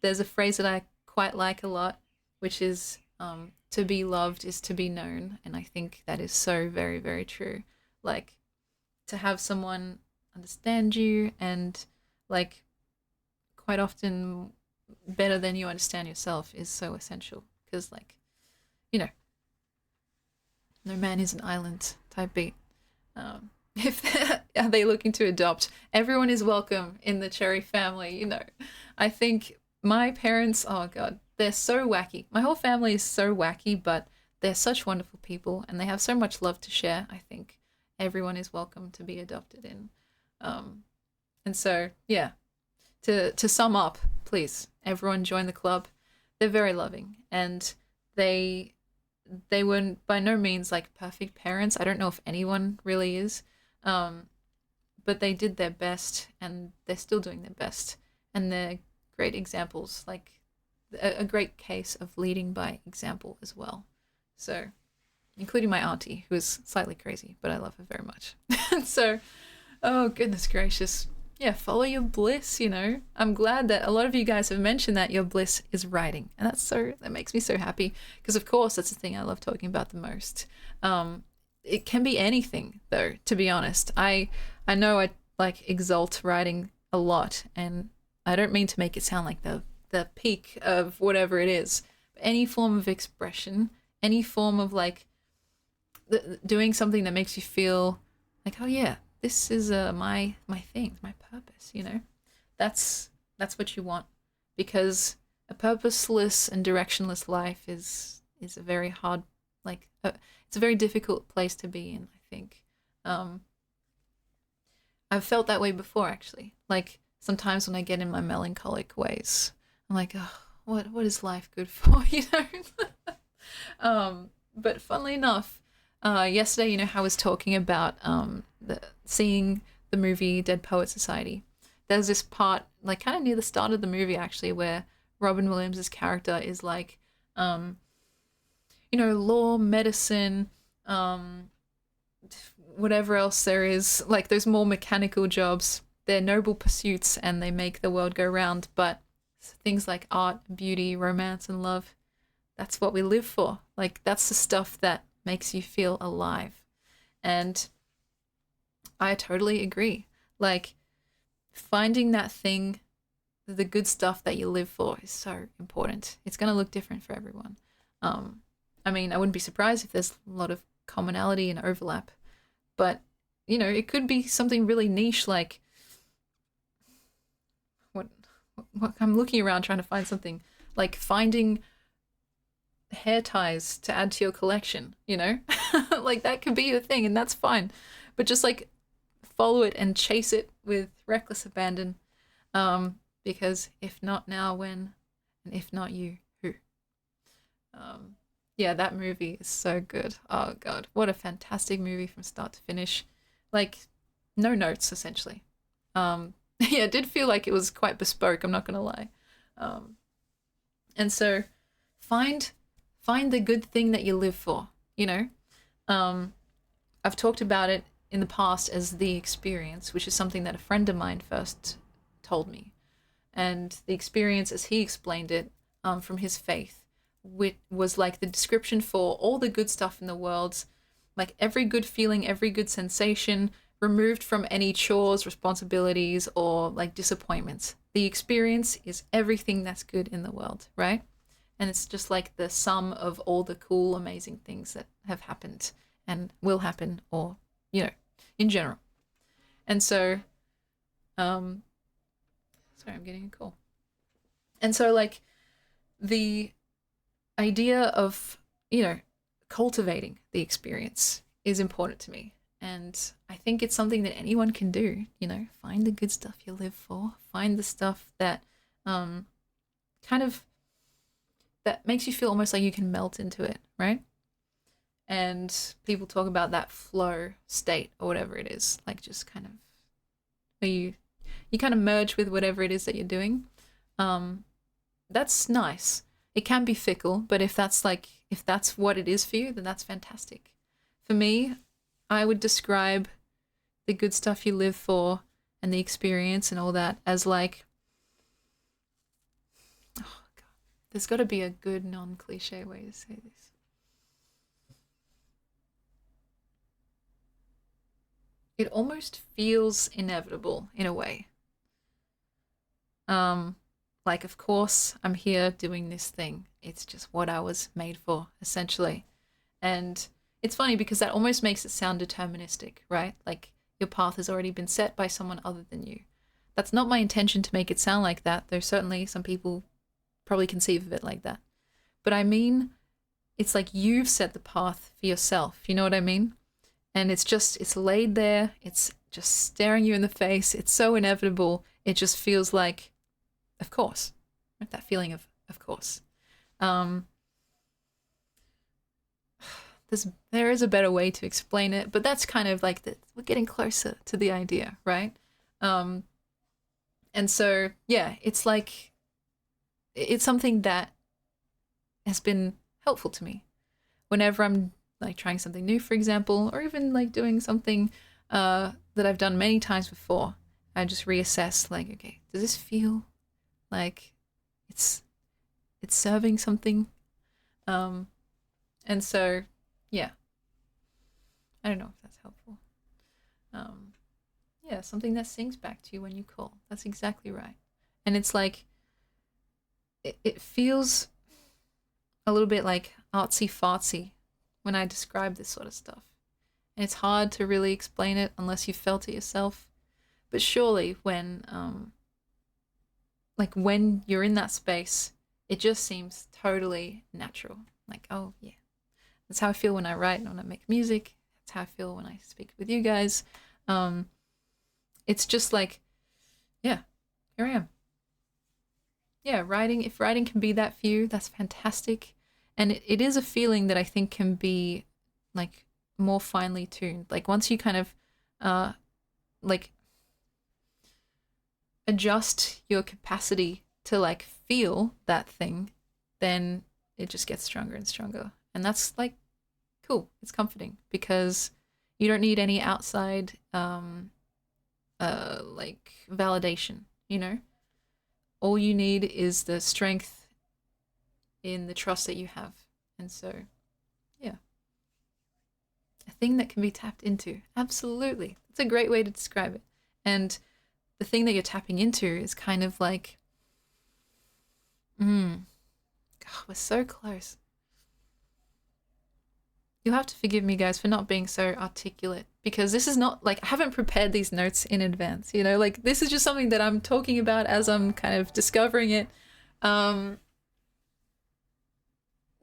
there's a phrase that I quite like a lot, which is to be loved is to be known. And I think that is so very, very true. Like to have someone understand you, and like quite often better than you understand yourself, is so essential. Because like, you know, no man is an island type beat. If are they looking to adopt, everyone is welcome in the Cherry family, you know. I think my parents, oh god, they're so wacky. My whole family is so wacky, but they're such wonderful people and they have so much love to share. I think everyone is welcome to be adopted in. Um, and so, yeah, to sum up, please, everyone join the club. They're very loving and they they were by no means like perfect parents. I don't know if anyone really is. Um, but they did their best and they're still doing their best. And they're great examples, like a great case of leading by example as well. So, including my auntie, who is slightly crazy, but I love her very much. So, oh, goodness gracious. Yeah, follow your bliss, you know. I'm glad that a lot of you guys have mentioned that your bliss is writing. And that makes me so happy. Because, of course, that's the thing I love talking about the most. It can be anything, though, to be honest. I know I like exalt writing a lot, and I don't mean to make it sound like the peak of whatever it is. Any form of expression, any form of like doing something that makes you feel like, oh yeah, this is my thing, my purpose. You know, that's what you want, because a purposeless and directionless life is a very hard, like it's a very difficult place to be in. I think. I've felt that way before, actually. Like sometimes when I get in my melancholic ways, I'm like, oh, what is life good for? You know. But funnily enough, yesterday, you know how I was talking about seeing the movie Dead Poet Society. There's this part, like kind of near the start of the movie, actually, where Robin Williams' character is like, you know, law, medicine, whatever else there is, like those more mechanical jobs. They're noble pursuits and they make the world go round. But things like art, beauty, romance, and love, that's what we live for. Like that's the stuff that makes you feel alive. And I totally agree. Like finding that thing, the good stuff that you live for is so important. It's going to look different for everyone. I mean, I wouldn't be surprised if there's a lot of commonality and overlap. But, you know, it could be something really niche like what I'm looking around trying to find something like finding hair ties to add to your collection, you know? Like that could be your thing and that's fine. But just like follow it and chase it with reckless abandon. Because if not now, when? And if not you, who? Yeah, that movie is so good. Oh god, what a fantastic movie from start to finish. Like no notes essentially. Yeah, it did feel like it was quite bespoke, I'm not gonna lie. And so find the good thing that you live for, you know? I've talked about it in the past as the experience, which is something that a friend of mine first told me. And the experience, as he explained it, from his faith, which was like the description for all the good stuff in the world, like every good feeling, every good sensation, removed from any chores, responsibilities, or like disappointments. The experience is everything that's good in the world, right? And it's just like the sum of all the cool, amazing things that have happened and will happen, or, you know, in general. And so, sorry, I'm getting a call. And so, like, the idea of, you know, cultivating the experience is important to me. And I think it's something that anyone can do, you know, find the good stuff you live for, find the stuff that kind of, that makes you feel almost like you can melt into it, right? And people talk about that flow state or whatever it is, like just kind of where you kind of merge with whatever it is that you're doing. That's nice. It can be fickle, but if that's what it is for you, then that's fantastic. For me, I would describe the good stuff you live for and the experience and all that as like, oh god, there's got to be a good non-cliche way to say this. It almost feels inevitable in a way. Like, of course, I'm here doing this thing. It's just what I was made for, essentially. And it's funny because that almost makes it sound deterministic, right? Like your path has already been set by someone other than you. That's not my intention to make it sound like that, though certainly some people probably conceive of it like that. But I mean, it's like you've set the path for yourself. You know what I mean? And it's laid there. It's just staring you in the face. It's so inevitable. It just feels like, of course, that feeling of course. Um, there is a better way to explain it, but that's kind of like we're getting closer to the idea, right? Um, and so, yeah, it's like, it's something that has been helpful to me whenever I'm like trying something new, for example, or even like doing something that I've done many times before. I just reassess, like, okay, does this feel like it's serving something? And so, yeah, I don't know if that's helpful. Um, yeah, something that sings back to you when you call. That's exactly right. And it's like, it feels a little bit like artsy fartsy when I describe this sort of stuff. And it's hard to really explain it unless you felt it yourself. But surely when you're in that space, it just seems totally natural. Like, oh yeah, that's how I feel when I write and when I make music. That's how I feel when I speak with you guys. It's just like, yeah, here I am. Yeah, writing, if writing can be that for you, that's fantastic. And it is a feeling that I think can be like more finely tuned. Like once you kind of like adjust your capacity to like feel that thing, then it just gets stronger and stronger. And that's like cool. It's comforting because you don't need any outside like validation, you know? All you need is the strength in the trust that you have. And so, yeah. A thing that can be tapped into. Absolutely. It's a great way to describe it. And the thing that you're tapping into is kind of like, God, we're so close. You'll have to forgive me, guys, for not being so articulate because this is not like I haven't prepared these notes in advance, you know, like this is just something that I'm talking about as I'm kind of discovering it.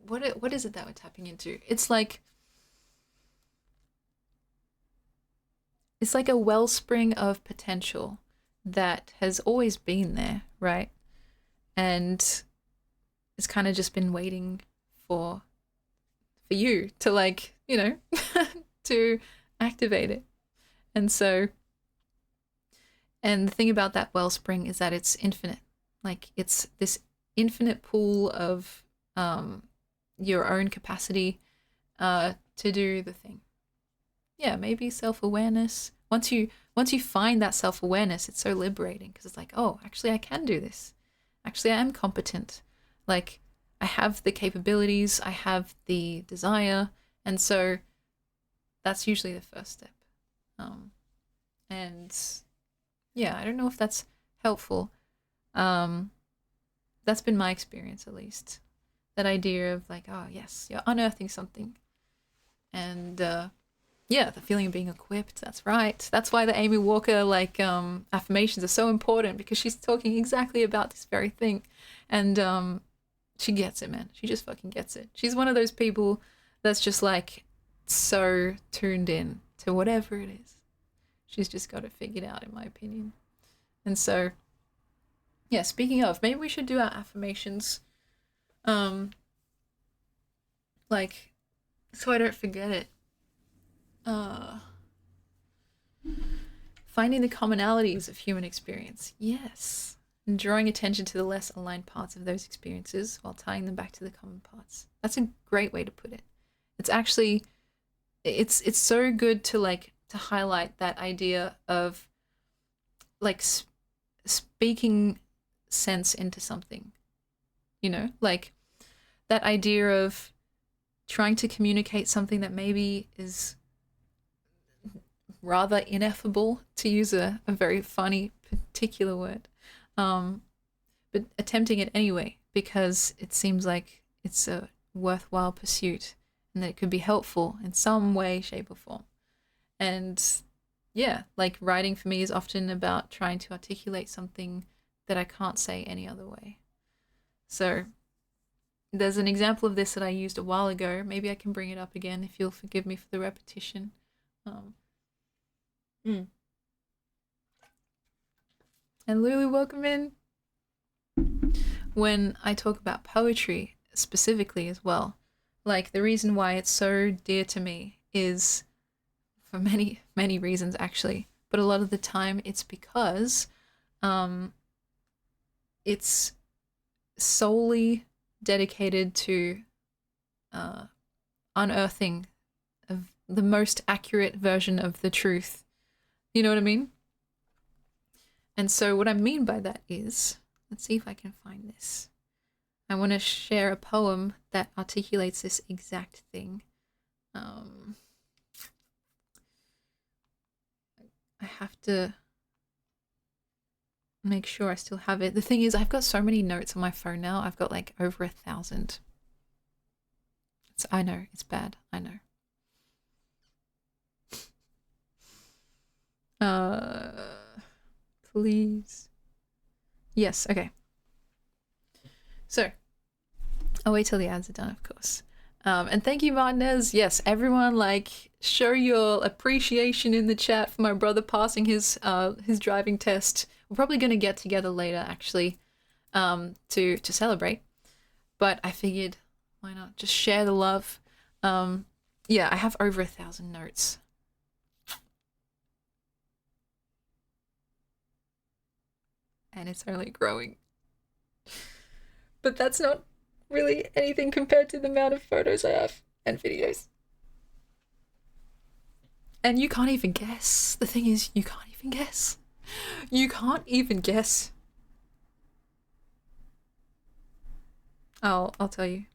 What is it that we're tapping into? It's like a wellspring of potential that has always been there, right? And it's kind of just been waiting for you to like, you know, to activate it. And so, and the thing about that wellspring is that it's infinite. Like it's this infinite pool of your own capacity to do the thing. Yeah, maybe self-awareness. Once you find that self-awareness, it's so liberating because it's like, oh, actually I can do this. Actually I am competent. Like I have the capabilities, I have the desire, and so that's usually the first step. And yeah, I don't know if that's helpful. That's been my experience at least. That idea of like, oh yes, you're unearthing something. And yeah, the feeling of being equipped, that's right. That's why the Amy Walker like affirmations are so important because she's talking exactly about this very thing. And she gets it, man. She just fucking gets it. She's one of those people that's just like so tuned in to whatever it is. She's just got it figured out, in my opinion. And so, yeah, speaking of, maybe we should do our affirmations. Like, so I don't forget it. Finding the commonalities of human experience. Yes. And drawing attention to the less aligned parts of those experiences while tying them back to the common parts. That's a great way to put it. It's actually, it's so good to like, to highlight that idea of like speaking sense into something, you know, like that idea of trying to communicate something that maybe is rather ineffable, to use a very funny particular word, but attempting it anyway because it seems like it's a worthwhile pursuit and that it could be helpful in some way, shape, or form. And yeah, like writing for me is often about trying to articulate something that I can't say any other way. So there's an example of this that I used a while ago. Maybe I can bring it up again if you'll forgive me for the repetition. Um, mm. And Lulu, welcome in. When I talk about poetry specifically as well, like the reason why it's so dear to me is for many, many reasons actually. But a lot of the time it's because it's solely dedicated to unearthing of the most accurate version of the truth. You know what I mean? And so what I mean by that is, let's see if I can find this. I want to share a poem that articulates this exact thing. I have to make sure I still have it. The thing is, I've got so many notes on my phone now. I've got like over 1,000. I know, it's bad. I know. Please. Yes, okay. So, I'll wait till the ads are done, of course. And thank you, Martinez. Yes, everyone, like, show your appreciation in the chat for my brother passing his driving test. We're probably going to get together later, actually, to celebrate. But I figured, why not? Just share the love. Yeah, I have over 1,000 notes. And it's only growing. But that's not really anything compared to the amount of photos I have and videos. And you can't even guess. The thing is, you can't even guess. You can't even guess. I'll tell you.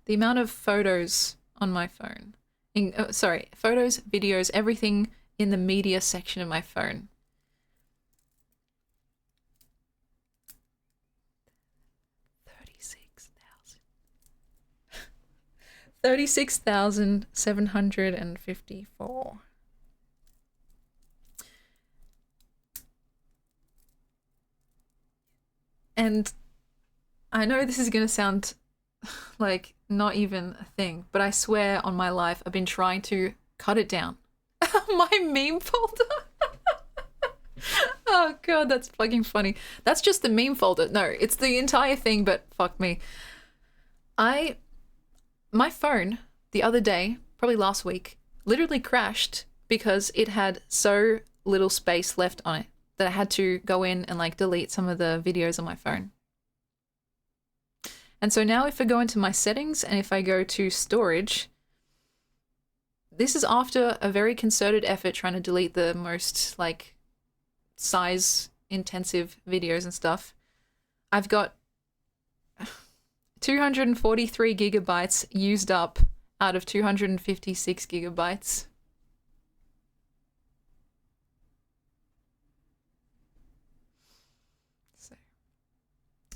The amount of photos on my phone. Photos, videos, everything in the media section of my phone. 36,754. And I know this is going to sound like not even a thing, but I swear on my life I've been trying to cut it down. My meme folder. Oh god, that's fucking funny. That's just the meme folder. No, it's the entire thing, but fuck me. My phone the other day, probably last week, literally crashed because it had so little space left on it that I had to go in and like delete some of the videos on my phone. And so now if I go into my settings and if I go to storage, this is after a very concerted effort trying to delete the most like size intensive videos and stuff. I've got 243 gigabytes used up out of 256 gigabytes. So,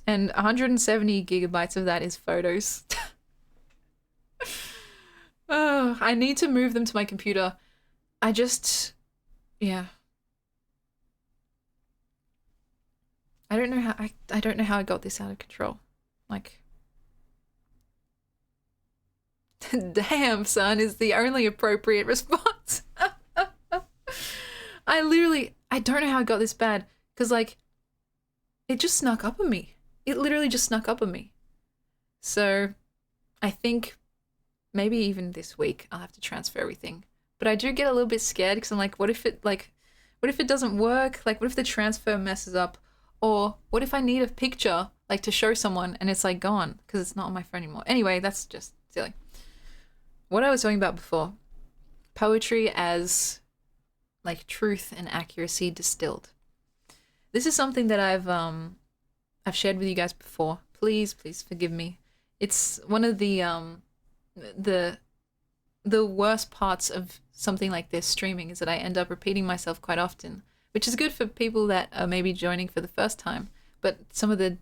and 170 gigabytes of that is photos. Oh, I need to move them to my computer. Yeah. I don't know how I got this out of control. Like, damn, son, is the only appropriate response. I don't know how it got this bad, because, like, it just snuck up on me. It literally just snuck up on me. So, I think maybe even this week I'll have to transfer everything. But I do get a little bit scared, because I'm like, what if it doesn't work? Like, what if the transfer messes up? Or what if I need a picture, like, to show someone, and it's, like, gone, because it's not on my phone anymore. Anyway, that's just silly. What I was talking about before, poetry as like truth and accuracy distilled. This is something that I've shared with you guys before. Please forgive me. It's one of the worst parts of something like this streaming is that I end up repeating myself quite often, which is good for people that are maybe joining for the first time. But some of the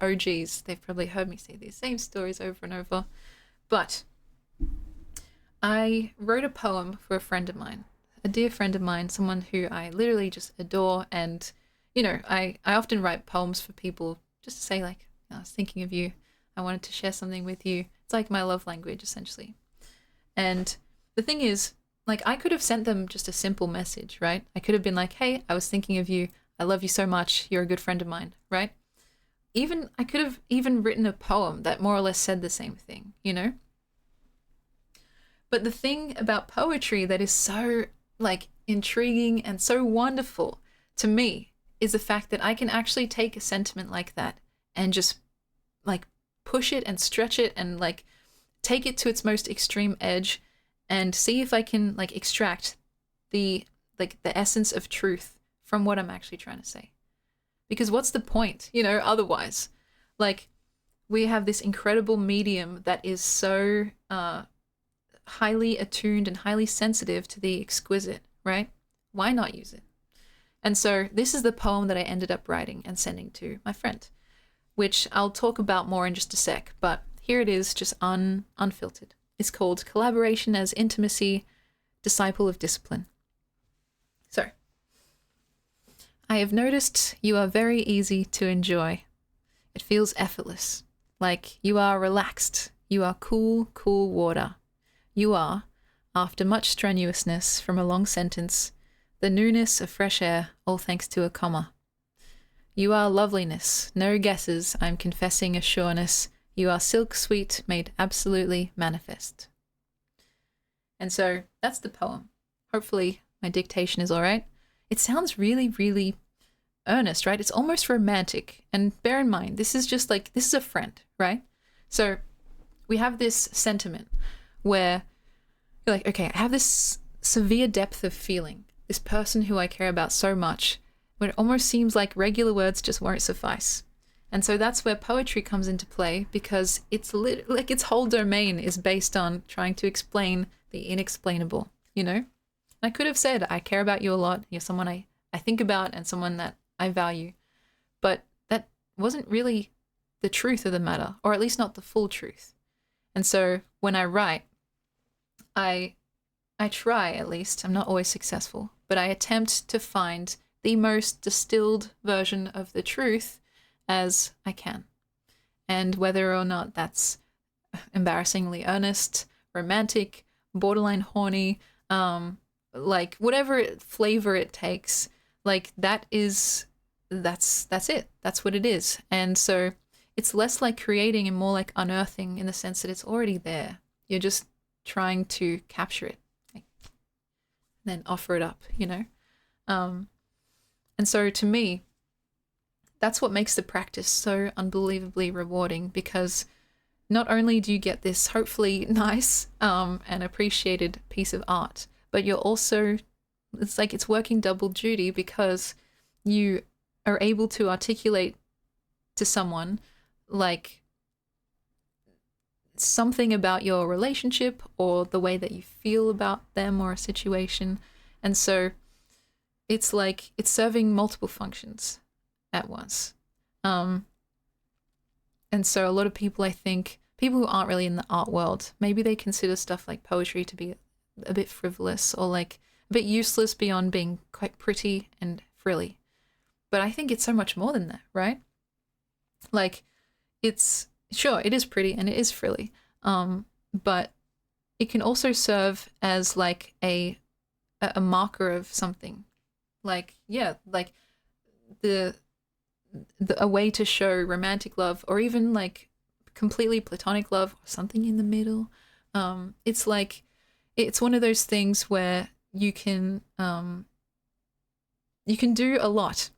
OGs, they've probably heard me say these same stories over and over. But I wrote a poem for a friend of mine, a dear friend of mine, someone who I literally just adore. And, I often write poems for people just to say, like, I was thinking of you. I wanted to share something with you. It's like my love language, essentially. And the thing is, like, I could have sent them just a simple message, right? I could have been like, hey, I was thinking of you. I love you so much. You're a good friend of mine, right? Even I could have even written a poem that more or less said the same thing, you know? But the thing about poetry that is so like intriguing and so wonderful to me is the fact that I can actually take a sentiment like that and just like push it and stretch it and like take it to its most extreme edge and see if I can like extract the the essence of truth from what I'm actually trying to say. Because what's the point, you know, otherwise? Like, we have this incredible medium that is so highly attuned and highly sensitive to the exquisite, right? Why not use it? And so this is the poem that I ended up writing and sending to my friend, which I'll talk about more in just a sec, but here it is, just unfiltered. It's called Collaboration as Intimacy, Disciple of Discipline. So, I have noticed you are very easy to enjoy. It feels effortless, like you are relaxed. You are cool, cool water. You are, after much strenuousness from a long sentence, the newness of fresh air, all thanks to a comma. You are loveliness, no guesses, I'm confessing a sureness. You are silk sweet, made absolutely manifest. And so that's the poem. Hopefully my dictation is all right. It sounds really, really earnest, right? It's almost romantic. And bear in mind, this is just like, this is a friend, right? So we have this sentiment where you're like, okay, I have this severe depth of feeling, this person who I care about so much, but it almost seems like regular words just won't suffice. And so that's where poetry comes into play, because it's like its whole domain is based on trying to explain the inexplainable, you know? I could have said, I care about you a lot. You're someone I think about and someone that I value. But that wasn't really the truth of the matter, or at least not the full truth. And so when I write, I try, at least, I'm not always successful, but I attempt to find the most distilled version of the truth as I can. And whether or not that's embarrassingly earnest, romantic, borderline horny, like whatever flavor it takes, like that's it. That's what it is. And so it's less like creating and more like unearthing, in the sense that it's already there. You're just trying to capture it, like, then offer it up, you know? And so to me, that's what makes the practice so unbelievably rewarding, because not only do you get this hopefully nice and appreciated piece of art, but you're also, it's like it's working double duty, because you are able to articulate to someone like something about your relationship or the way that you feel about them or a situation. And so it's like it's serving multiple functions at once. And so a lot of people, I think, people who aren't really in the art world, maybe they consider stuff like poetry to be a bit frivolous or like a bit useless beyond being quite pretty and frilly. But I think it's so much more than that, right? Like, it's, sure, it is pretty and it is frilly, but it can also serve as like a marker of something. Like, yeah, like a way to show romantic love, or even like completely platonic love, or something in the middle. It's like, it's one of those things where you can do a lot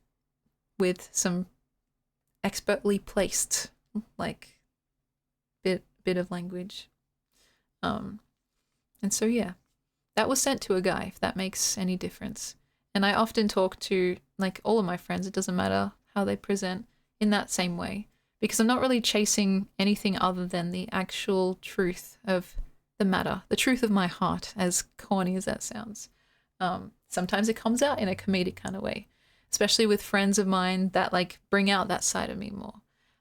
with some expertly placed like bit of language. And so yeah, that was sent to a guy, if that makes any difference. And I often talk to like all of my friends, it doesn't matter how they present, in that same way, because I'm not really chasing anything other than the actual truth of the matter, the truth of my heart, as corny as that sounds. Sometimes it comes out in a comedic kind of way, especially with friends of mine that like bring out that side of me more.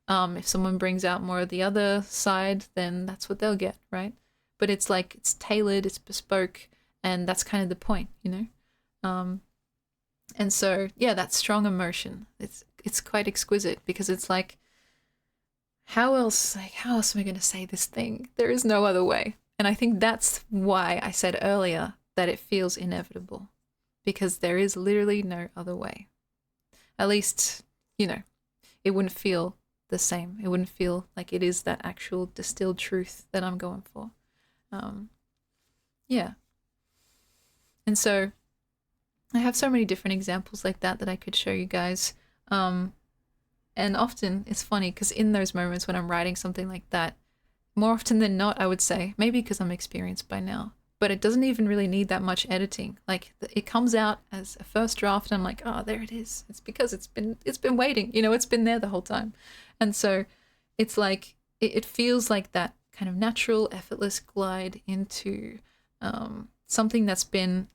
If someone brings out more of the other side, then that's what they'll get, right? But it's like, it's tailored, it's bespoke, and that's kind of the point, you know? And so, yeah, that strong emotion, it's quite exquisite, because it's like, how else am I going to say this thing? There is no other way. And I think that's why I said earlier that it feels inevitable, because there is literally no other way. At least, it wouldn't feel the same. It wouldn't feel like it is that actual distilled truth that I'm going for. Um, yeah. And so I have so many different examples like that I could show you guys. And often it's funny because in those moments when I'm writing something like that, more often than not, I would say, maybe because I'm experienced by now, but it doesn't even really need that much editing. Like it comes out as a first draft, and I'm like, oh, there it is. It's because it's been waiting. It's been there the whole time, and so it's like it feels like that kind of natural, effortless glide into something that's been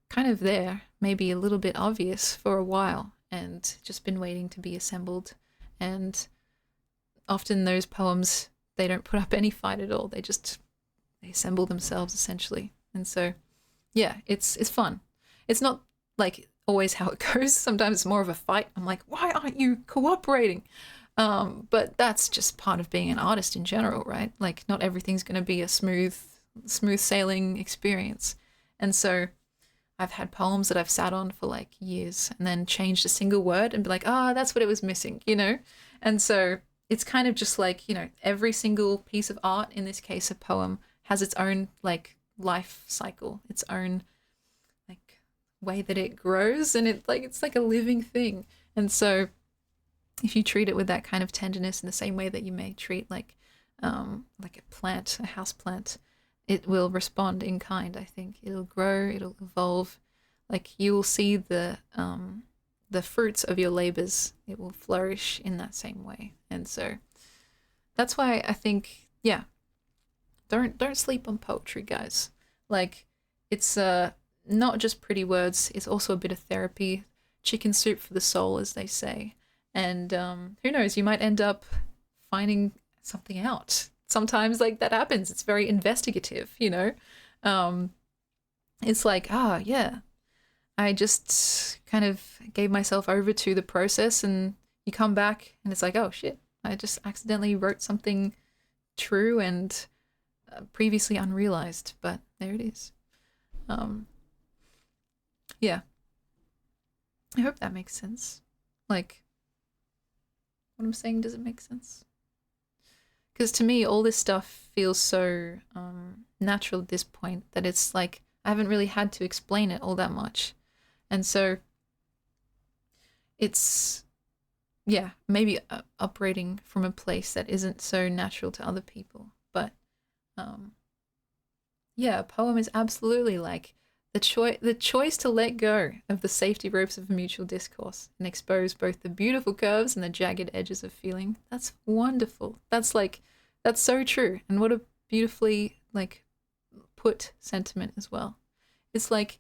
kind of there, maybe a little bit obvious for a while, and just been waiting to be assembled. And often those poems, they don't put up any fight at all. They assemble themselves essentially. And so, yeah, it's fun. It's not like always how it goes. Sometimes it's more of a fight. I'm like, why aren't you cooperating? But that's just part of being an artist in general, right? Like not everything's going to be a smooth sailing experience. And so I've had poems that I've sat on for like years and then changed a single word and be like, that's what it was missing, And so it's kind of just like, every single piece of art, in this case a poem, has its own like life cycle, its own like way that it grows, and it's like a living thing. And so if you treat it with that kind of tenderness in the same way that you may treat like a house plant, it will respond in kind. I think it'll grow, it'll evolve. Like you will see the fruits of your labors. It will flourish in that same way. And so that's why I think, yeah, don't sleep on poetry, guys. Like it's not just pretty words. It's also a bit of therapy, chicken soup for the soul, as they say. And who knows, you might end up finding something out. Sometimes like that happens. It's very investigative, It's like, yeah, I just kind of gave myself over to the process, and you come back and it's like, oh shit, I just accidentally wrote something true and previously unrealized, but there it is. Yeah. I hope that makes sense. Like, what I'm saying, does it make sense? Because to me, all this stuff feels so natural at this point that it's like I haven't really had to explain it all that much. And so it's, yeah, maybe operating from a place that isn't so natural to other people. But yeah, a poem is absolutely like the choice to let go of the safety ropes of mutual discourse and expose both the beautiful curves and the jagged edges of feeling. That's wonderful. That's so true. And what a beautifully like put sentiment as well. It's like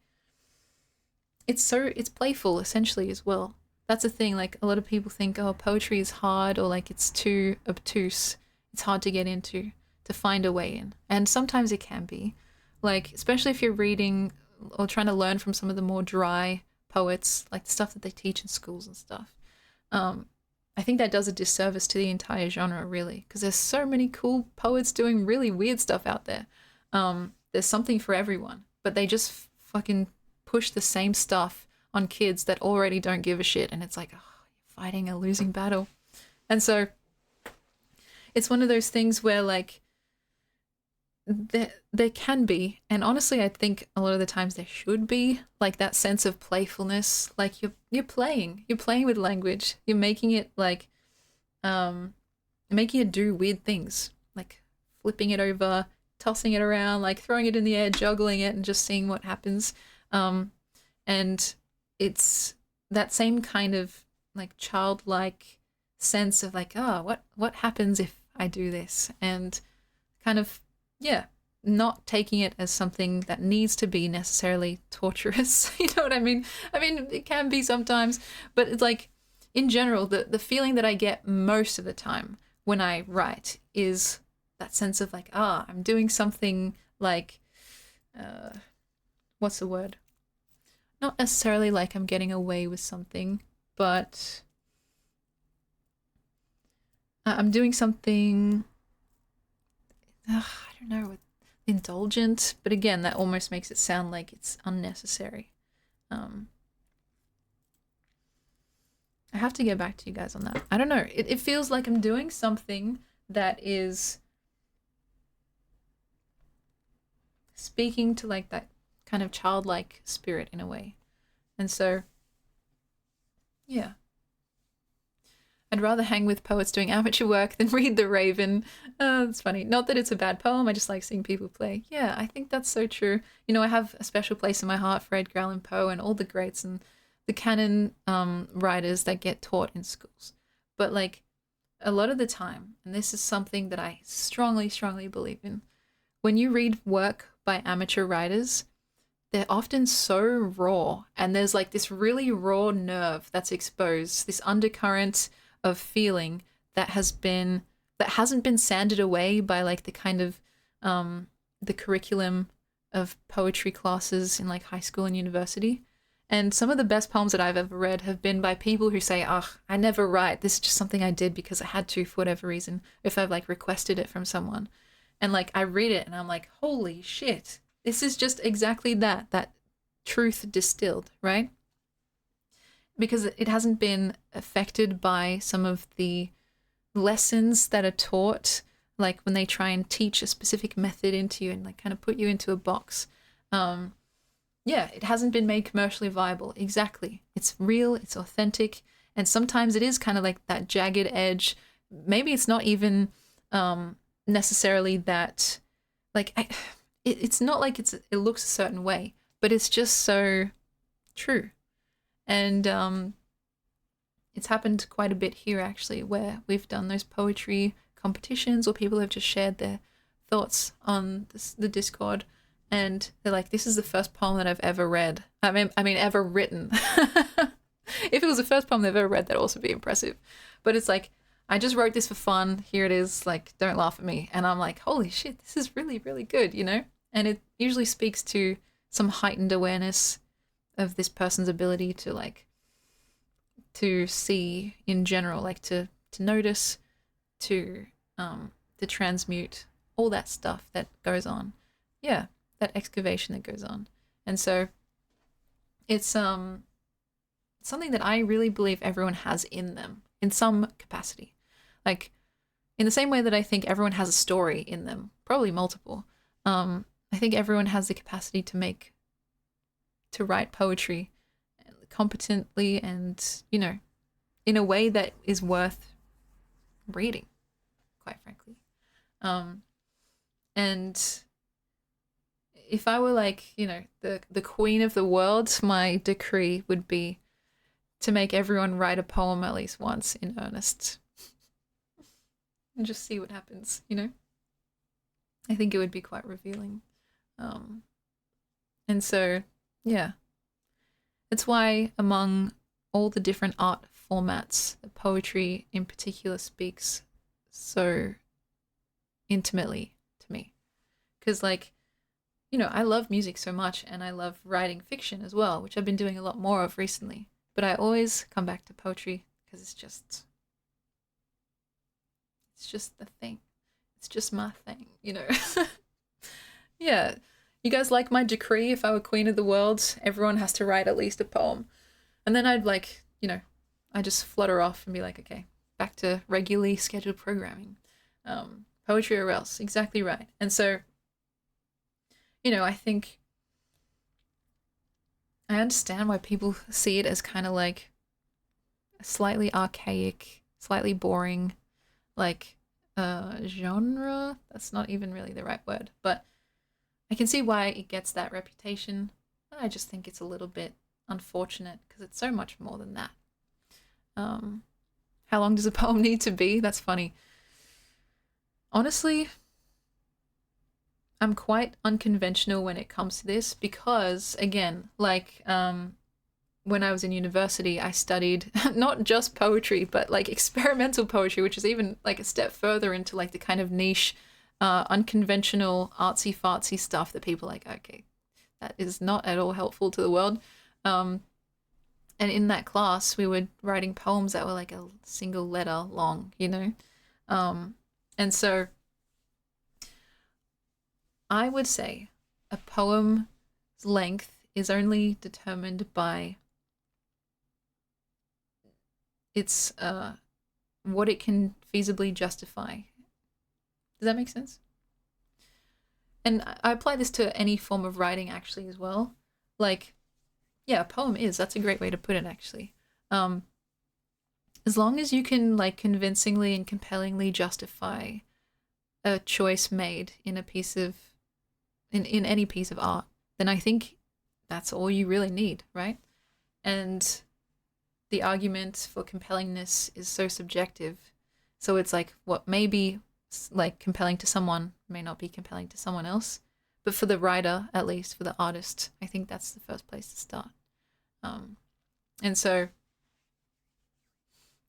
it's playful essentially as well. That's the thing. Like a lot of people think, oh, poetry is hard, or like it's too obtuse. It's hard to get into, to find a way in. And sometimes it can be. Like, especially if you're reading or trying to learn from some of the more dry poets, like the stuff that they teach in schools and stuff. I think that does a disservice to the entire genre, really, because there's so many cool poets doing really weird stuff out there. There's something for everyone, but they just fucking push the same stuff on kids that already don't give a shit, and it's like, oh, you're fighting a losing battle. And so it's one of those things where like there can be, and honestly I think a lot of the times there should be, like that sense of playfulness. Like you're playing with language. You're making it like making it do weird things, like flipping it over, tossing it around, like throwing it in the air, juggling it, and just seeing what happens. And it's that same kind of like childlike sense of like, oh, what happens if I do this? And kind of, yeah, not taking it as something that needs to be necessarily torturous. You know what I mean? I mean, it can be sometimes, but it's like, in general, the feeling that I get most of the time when I write is that sense of like, I'm doing something like, what's the word? Not necessarily like I'm getting away with something, but I'm doing something, I don't know, indulgent, but again, that almost makes it sound like it's unnecessary. Um, I have to get back to you guys on that. I don't know. It feels like I'm doing something that is speaking to like that kind of childlike spirit in a way. And so, yeah. I'd rather hang with poets doing amateur work than read The Raven. It's funny. Not that it's a bad poem, I just like seeing people play. Yeah, I think that's so true. You know, I have a special place in my heart for Edgar Allan Poe and all the greats and the canon writers that get taught in schools. But like a lot of the time, and this is something that I strongly, strongly believe in, when you read work by amateur writers, they're often so raw, and there's like this really raw nerve that's exposed, this undercurrent of feeling that hasn't been sanded away by like the kind of the curriculum of poetry classes in like high school and university. And some of the best poems that I've ever read have been by people who say, "Oh, I never write. This is just something I did because I had to for whatever reason, if I've like requested it from someone." And like I read it and I'm like, "Holy shit. This is just exactly that truth distilled, right?" Because it hasn't been affected by some of the lessons that are taught, like when they try and teach a specific method into you and like kind of put you into a box. Yeah, it hasn't been made commercially viable. Exactly. It's real, it's authentic, and sometimes it is kind of like that jagged edge. Maybe it's not even necessarily that, like, it's not like it looks a certain way, but it's just so true. And it's happened quite a bit here actually, where we've done those poetry competitions or people have just shared their thoughts on the Discord, and they're like, "This is the first poem that I've ever read. I mean, ever written." If it was the first poem they've ever read, that'd also be impressive. But it's like, I just wrote this for fun. Here it is. Like, don't laugh at me. And I'm like, holy shit, this is really, really good, you know? And it usually speaks to some heightened awareness of this person's ability to like to see in general, like to notice, to transmute all that stuff that goes on. Yeah, that excavation that goes on. And so it's something that I really believe everyone has in them in some capacity. Like in the same way that I think everyone has a story in them, probably multiple. I think everyone has the capacity to write poetry competently and, you know, in a way that is worth reading, quite frankly. And if I were like, you know, the queen of the world, my decree would be to make everyone write a poem at least once in earnest and just see what happens, you know? I think it would be quite revealing. And so, yeah. It's why among all the different art formats, the poetry in particular speaks so intimately to me. Because, like, you know, I love music so much and I love writing fiction as well, which I've been doing a lot more of recently. But I always come back to poetry because it's just the thing. It's just my thing, you know. Yeah. You guys like my decree? If I were queen of the world, everyone has to write at least a poem. And then I'd like, you know, I just flutter off and be like, okay, back to regularly scheduled programming. Poetry or else. Exactly right. And so, you know, I think I understand why people see it as kind of like slightly archaic, slightly boring, like genre. That's not even really the right word, but I can see why it gets that reputation. I just think it's a little bit unfortunate because it's so much more than that. How long does a poem need to be? That's funny. Honestly, I'm quite unconventional when it comes to this because, again, like when I was in university, I studied not just poetry, but like experimental poetry, which is even like a step further into like the kind of niche, unconventional, artsy fartsy stuff that people are like, okay, that is not at all helpful to the world. And in that class, we were writing poems that were like a single letter long, you know? And so I would say a poem's length is only determined by its what it can feasibly justify. Does that make sense? And I apply this to any form of writing actually as well. Like, yeah, a poem is. That's a great way to put it actually. Um, as long as you can like convincingly and compellingly justify a choice made in a piece of in any piece of art, then I think that's all you really need, right? And the argument for compellingness is so subjective. So it's like what may be like compelling to someone may not be compelling to someone else. But for the writer, at least for the artist, I think that's the first place to start. And so,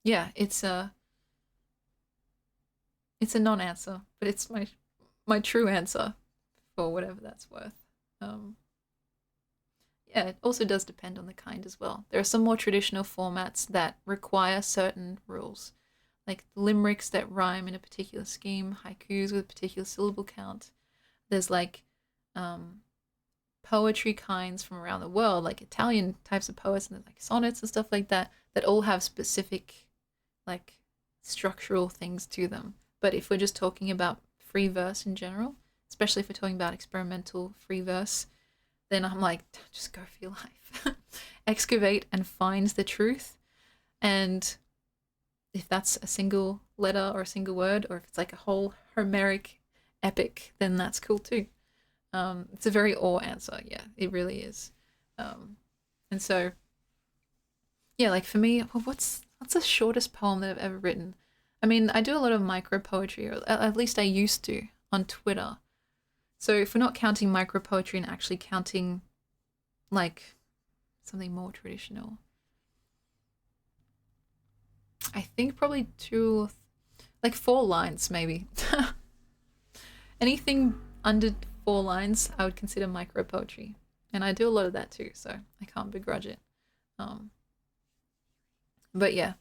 yeah, it's a non-answer, but it's my true answer for whatever that's worth. Um, yeah, it also does depend on the kind as well. There are some more traditional formats that require certain rules, like limericks that rhyme in a particular scheme, haikus with a particular syllable count. There's like poetry kinds from around the world, like Italian types of poets and like sonnets and stuff like that, that all have specific like structural things to them. But if we're just talking about free verse in general, especially if we're talking about experimental free verse, then I'm like, just go for your life. Excavate and find the truth. And if that's a single letter or a single word, or if it's like a whole Homeric epic, then that's cool too. It's a very awe answer. Yeah, it really is. And so, yeah, like for me, well, what's the shortest poem that I've ever written? I mean, I do a lot of micro poetry, or at least I used to on Twitter. So if we're not counting micro poetry and actually counting like something more traditional, I think probably like 4 lines maybe. Anything under 4 lines, I would consider micro poetry, and I do a lot of that too, so I can't begrudge it. Um, but yeah,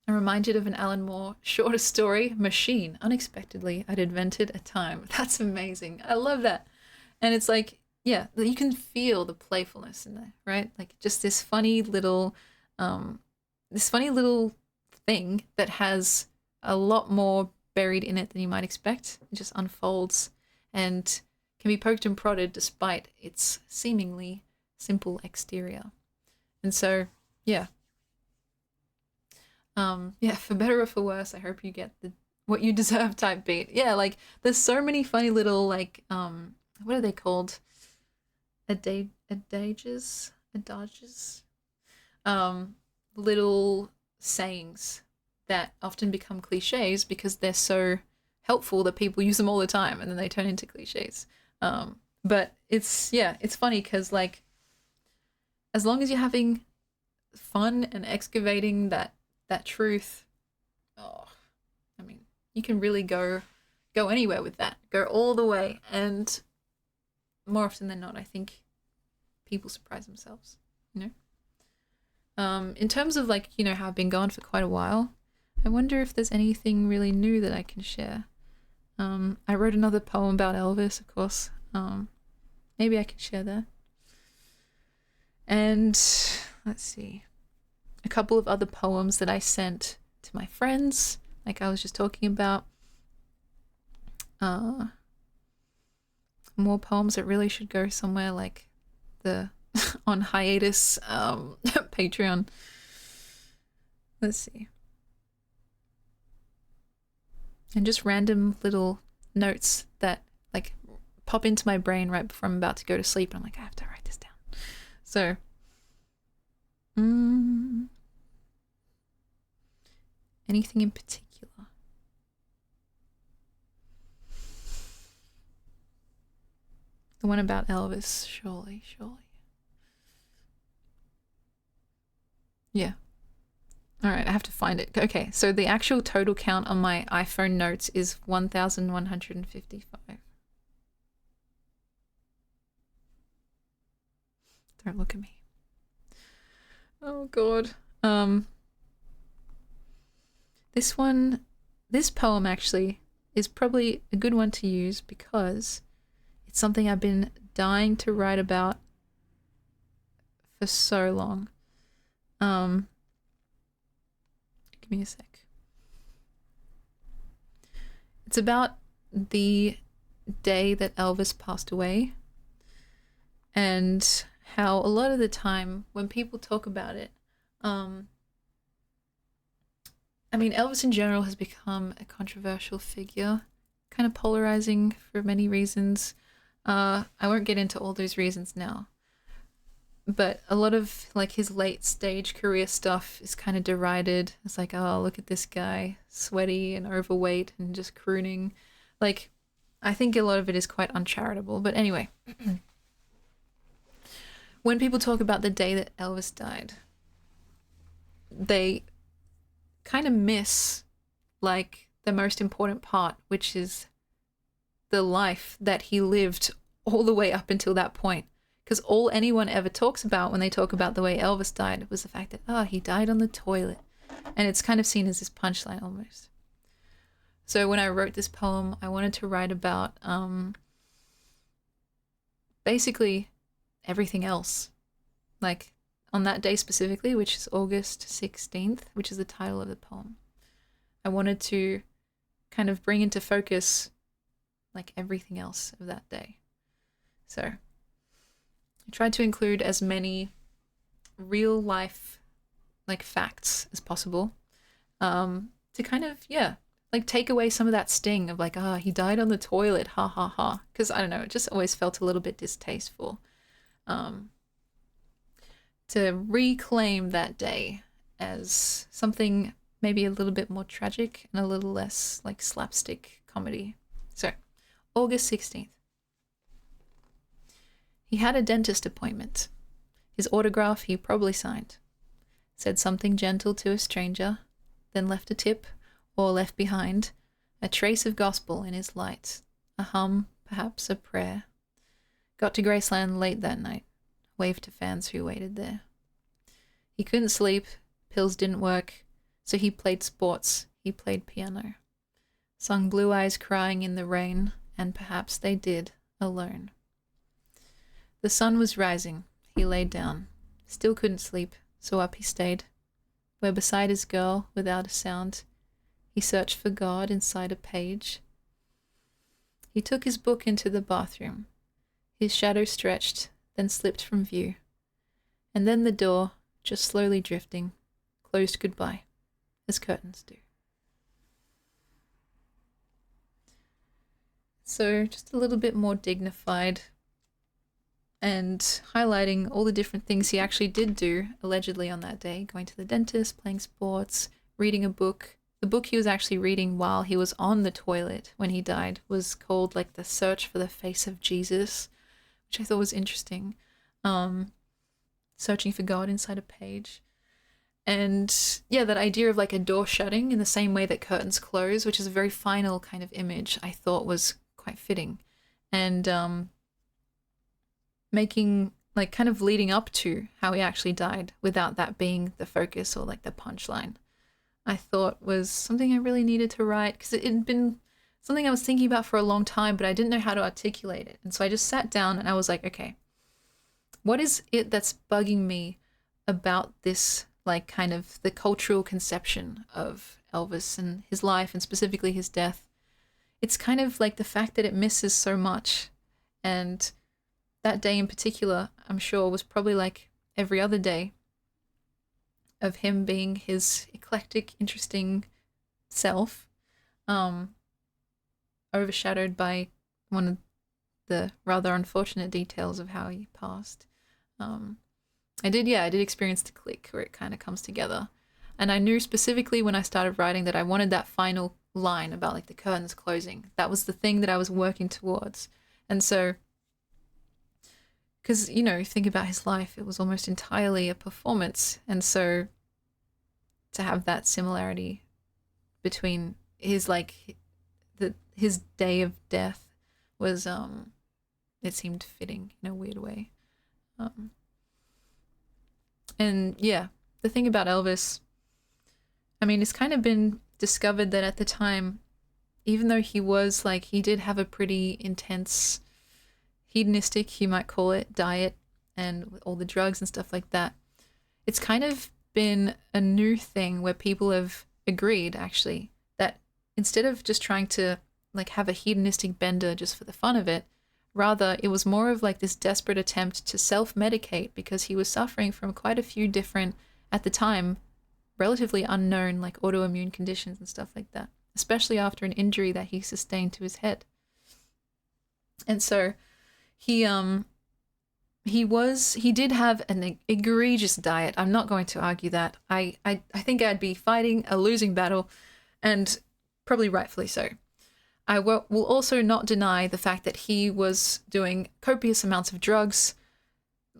I'm reminded of an Alan Moore shorter story, Machine. Unexpectedly, I'd invented a time. That's amazing. I love that. And it's like, yeah, you can feel the playfulness in there, right? Like just um, this funny little thing that has a lot more buried in it than you might expect. It just unfolds and can be poked and prodded despite its seemingly simple exterior. And so, yeah, yeah, for better or for worse, I hope you get the what you deserve type beat. Yeah, like there's so many funny little like what are they called? Adages, um, little sayings that often become cliches because they're so helpful that people use them all the time and then they turn into cliches. But it's yeah, it's funny because like as long as you're having fun and excavating that truth, oh, I mean, you can really go anywhere with that. Go all the way, and more often than not, I think people surprise themselves. You know. In terms of like how I've been gone for quite a while, I wonder if there's anything really new that I can share. I wrote another poem about Elvis, of course. Maybe I can share that. And let's see, a couple of other poems that I sent to my friends, like I was just talking about. More poems that really should go somewhere like the on hiatus Patreon. Let's see. And just random little notes that like pop into my brain right before I'm about to go to sleep. And I'm like, I have to write this down. So, anything in particular? The one about Elvis, surely. Yeah. All right, I have to find it. Okay, so the actual total count on my iPhone notes is 1,155. Don't look at me. Oh God. This one this poem actually is probably a good one to use because it's something I've been dying to write about for so long. Give me a sec. It's about the day that Elvis passed away and how a lot of the time when people talk about it, I mean, Elvis in general has become a controversial figure, kind of polarizing for many reasons. I won't get into all those reasons now. But a lot of like his late stage career stuff is kind of derided. It's like, oh, look at this guy, sweaty and overweight and just crooning. Like, I think a lot of it is quite uncharitable. But anyway, when people talk about the day that Elvis died, they kind of miss like the most important part, which is the life that he lived all the way up until that point. Because all anyone ever talks about when they talk about the way Elvis died was the fact that, oh, he died on the toilet. And it's kind of seen as this punchline almost. So when I wrote this poem, I wanted to write about basically everything else. Like on that day specifically, which is August 16th, which is the title of the poem. I wanted to kind of bring into focus like everything else of that day. So I tried to include as many real life like facts as possible to kind of, yeah, like take away some of that sting of like, ah, he died on the toilet, ha ha ha. Because I don't know, it just always felt a little bit distasteful. To reclaim that day as something maybe a little bit more tragic and a little less like slapstick comedy. So, August 16th. He had a dentist appointment. His autograph he probably signed. Said something gentle to a stranger, then left a tip, or left behind a trace of gospel in his light, a hum, perhaps a prayer. Got to Graceland late that night, waved to fans who waited there. He couldn't sleep, pills didn't work, so he played sports, he played piano. Sung Blue Eyes Crying in the Rain, and perhaps they did, alone. The sun was rising, he laid down, still couldn't sleep, so up he stayed, where beside his girl, without a sound, he searched for God inside a page. He took his book into the bathroom, his shadow stretched, then slipped from view, and then the door, just slowly drifting, closed goodbye, as curtains do. So just a little bit more dignified and highlighting all the different things he actually did do, allegedly on that day, going to the dentist, playing sports, reading a book. The book he was actually reading while he was on the toilet when he died was called like The Search for the Face of Jesus, which I thought was interesting. Searching for God inside a page. And yeah, that idea of like a door shutting in the same way that curtains close, which is a very final kind of image, I thought was quite fitting. And making like kind of leading up to how he actually died without that being the focus or like the punchline, I thought was something I really needed to write because it had been something I was thinking about for a long time, but I didn't know how to articulate it. And so I just sat down and I was like, okay, what is it that's bugging me about this, like kind of the cultural conception of Elvis and his life and specifically his death? It's kind of like the fact that it misses so much. And that day in particular, I'm sure, was probably like every other day of him being his eclectic, interesting self, overshadowed by one of the rather unfortunate details of how he passed. I did experience the click where it kind of comes together. And I knew specifically when I started writing that I wanted that final line about like the curtains closing. That was the thing that I was working towards. And so, because, you know, think about his life, it was almost entirely a performance. And so to have that similarity between his like his day of death was it seemed fitting in a weird way. And yeah, the thing about Elvis, I mean, it's kind of been discovered that at the time, even though he was like, he did have a pretty intense hedonistic, you might call it, diet and all the drugs and stuff like that, it's kind of been a new thing where people have agreed actually that instead of just trying to like have a hedonistic bender just for the fun of it, rather it was more of like this desperate attempt to self-medicate because he was suffering from quite a few different, at the time, relatively unknown like autoimmune conditions and stuff like that, especially after an injury that he sustained to his head. And so he did have an egregious diet. I'm not going to argue that. I think I'd be fighting a losing battle, and probably rightfully so. I will also not deny the fact that he was doing copious amounts of drugs,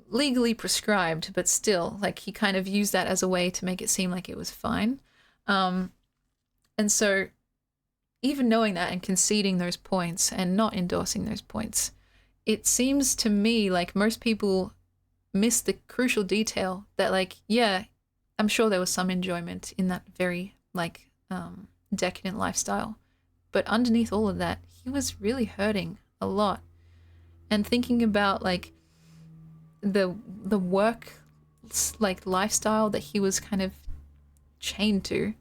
legally prescribed, but still, like, he kind of used that as a way to make it seem like it was fine. And so even knowing that and conceding those points and not endorsing those points, it seems to me like most people miss the crucial detail that, like, yeah, I'm sure there was some enjoyment in that very, like, decadent lifestyle. But underneath all of that, he was really hurting a lot. And thinking about, like, the work, like, lifestyle that he was kind of chained to,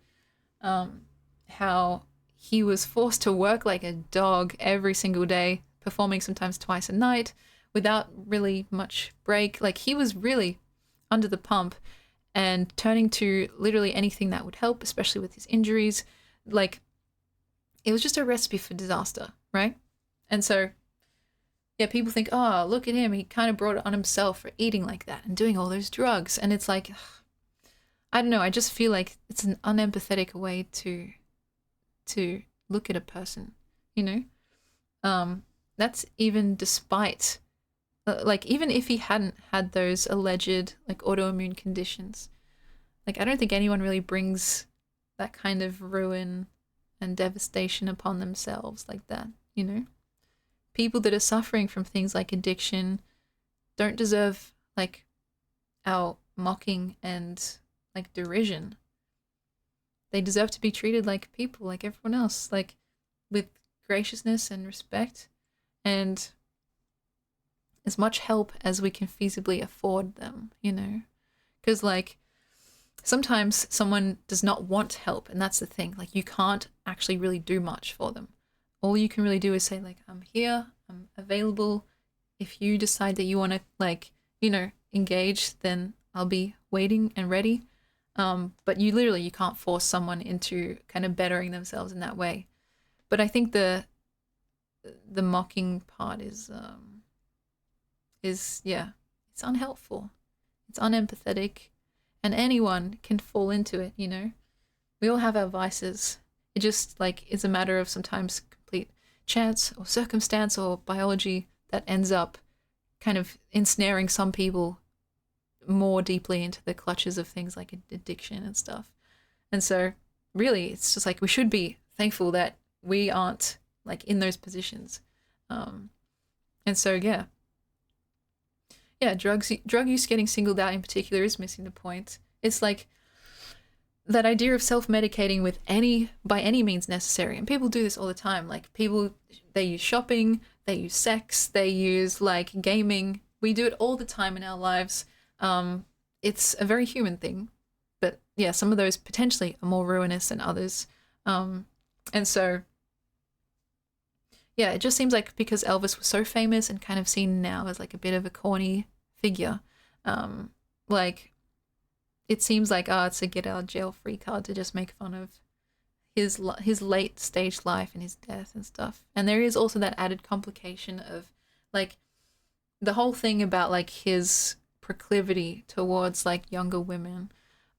how he was forced to work like a dog every single day, performing sometimes twice a night without really much break. Like, he was really under the pump and turning to literally anything that would help, especially with his injuries. Like, it was just a recipe for disaster, right? And so, yeah, people think, oh, look at him. He kind of brought it on himself for eating like that and doing all those drugs. And it's like, I don't know. I just feel like it's an unempathetic way to look at a person, you know? That's even despite, like, even if he hadn't had those alleged, like, autoimmune conditions. Like, I don't think anyone really brings that kind of ruin and devastation upon themselves like that, you know? People that are suffering from things like addiction don't deserve, like, our mocking and, like, derision. They deserve to be treated like people, like everyone else, like, with graciousness and respect and as much help as we can feasibly afford them, you know? Because, like, sometimes someone does not want help, and that's the thing. Like, you can't actually really do much for them. All you can really do is say, like, I'm here, I'm available. If you decide that you want to, like, you know, engage, then I'll be waiting and ready. But you can't force someone into kind of bettering themselves in that way. But I think the mocking part is yeah, it's unhelpful. It's unempathetic, and anyone can fall into it, you know? We all have our vices. It just, like, is a matter of sometimes complete chance or circumstance or biology that ends up kind of ensnaring some people more deeply into the clutches of things like addiction and stuff. And so really it's just like we should be thankful that we aren't, like, in those positions. And so yeah, drug use getting singled out in particular is missing the point. It's like that idea of self-medicating with by any means necessary. And people do this all the time. Like, people, they use shopping, they use sex, they use, like, gaming. We do it all the time in our lives. It's a very human thing. But yeah, some of those potentially are more ruinous than others. And so, yeah, it just seems like because Elvis was so famous and kind of seen now as, like, a bit of a corny figure, like, it seems like, it's a get out of jail free card to just make fun of his late stage life and his death and stuff. And there is also that added complication of, like, the whole thing about, like, his proclivity towards, like, younger women.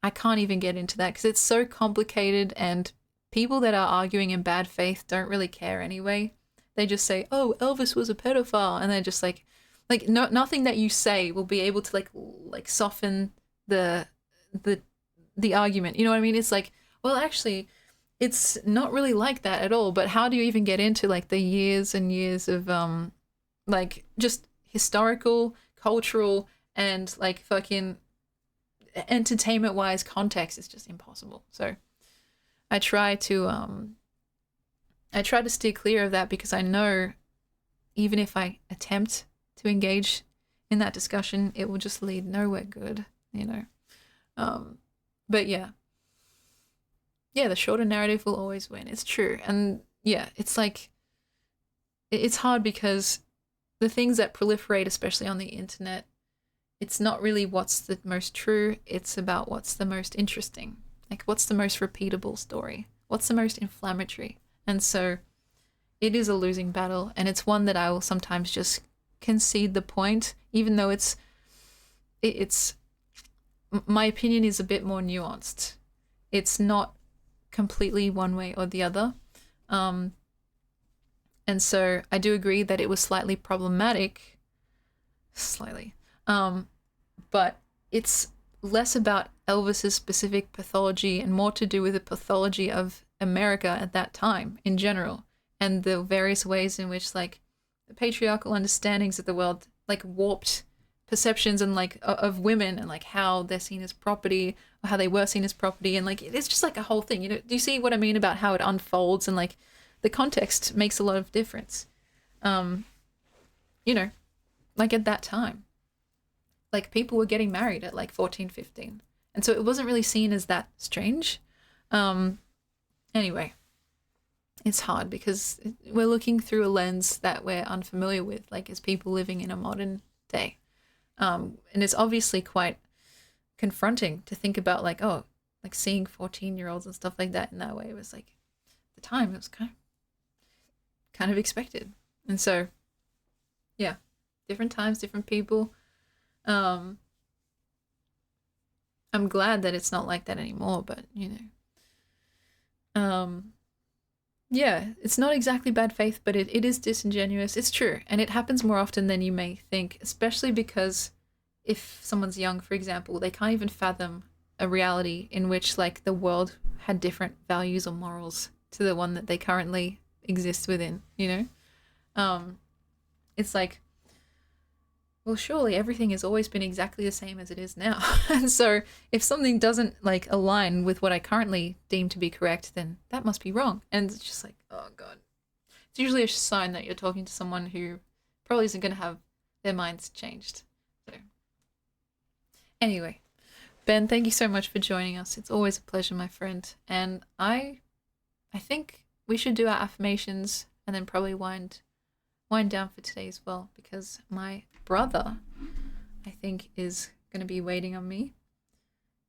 I can't even get into that because it's so complicated, and people that are arguing in bad faith don't really care anyway. They just say, oh, Elvis was a pedophile, and they're just like nothing that you say will be able to like soften the argument. You know what I mean? It's like, well, actually, it's not really like that at all. But how do you even get into, like, the years and years of like, just historical, cultural, and, like, fucking entertainment wise context? Is just impossible. So I try to steer clear of that because I know even if I attempt to engage in that discussion, it will just lead nowhere good, you know. But yeah, the shorter narrative will always win. It's true. And yeah, it's like, it's hard because the things that proliferate, especially on the internet, it's not really what's the most true, it's about what's the most interesting. Like, what's the most repeatable story? What's the most inflammatory? And so it is a losing battle, and it's one that I will sometimes just concede the point, even though it's my opinion is a bit more nuanced. It's not completely one way or the other. And so I do agree that it was slightly problematic, but it's less about Elvis's specific pathology and more to do with the pathology of America at that time in general, and the various ways in which like the patriarchal understandings of the world like warped perceptions and like of women and like how they're seen as property or how they were seen as property, and like it's just like a whole thing, you know. Do you see what I mean about how it unfolds, and like the context makes a lot of difference. You know, like at that time, like people were getting married at like 14, 15. And so it wasn't really seen as that strange. Anyway, it's hard because we're looking through a lens that we're unfamiliar with, like as people living in a modern day. And it's obviously quite confronting to think about like, oh, like seeing 14-year-olds and stuff like that in that way. It was like, at the time, it was kind of expected. And so, yeah, different times, different people. I'm glad that it's not like that anymore, but you know, yeah, it's not exactly bad faith, but it is disingenuous. It's true, and it happens more often than you may think, especially because if someone's young, for example, they can't even fathom a reality in which like the world had different values or morals to the one that they currently exist within, you know. It's like, well, surely everything has always been exactly the same as it is now. And so if something doesn't like align with what I currently deem to be correct, then that must be wrong. And it's just like, oh God. It's usually a sign that you're talking to someone who probably isn't going to have their minds changed. So anyway, Ben, thank you so much for joining us. It's always a pleasure, my friend. And I think we should do our affirmations and then probably wind down for today as well, because my brother, I think, is going to be waiting on me.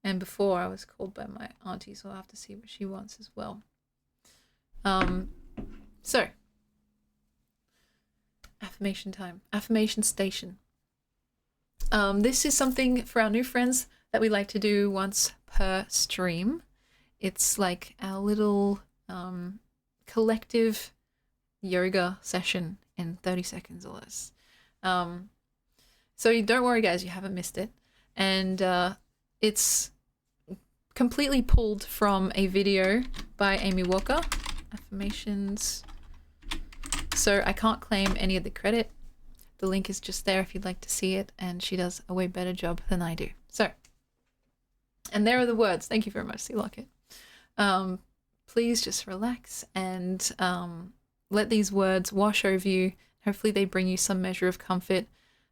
And before I was called by my auntie, so I'll have to see what she wants as well. So, affirmation time. Affirmation station. This is something for our new friends that we like to do once per stream. It's like our little collective yoga session in 30 seconds or less. So don't worry, guys, you haven't missed it. And it's completely pulled from a video by Amy Walker, affirmations. So I can't claim any of the credit. The link is just there if you'd like to see it, and she does a way better job than I do. So, and there are the words. Thank you very much, Sea Locket. Please just relax and let these words wash over you. Hopefully they bring you some measure of comfort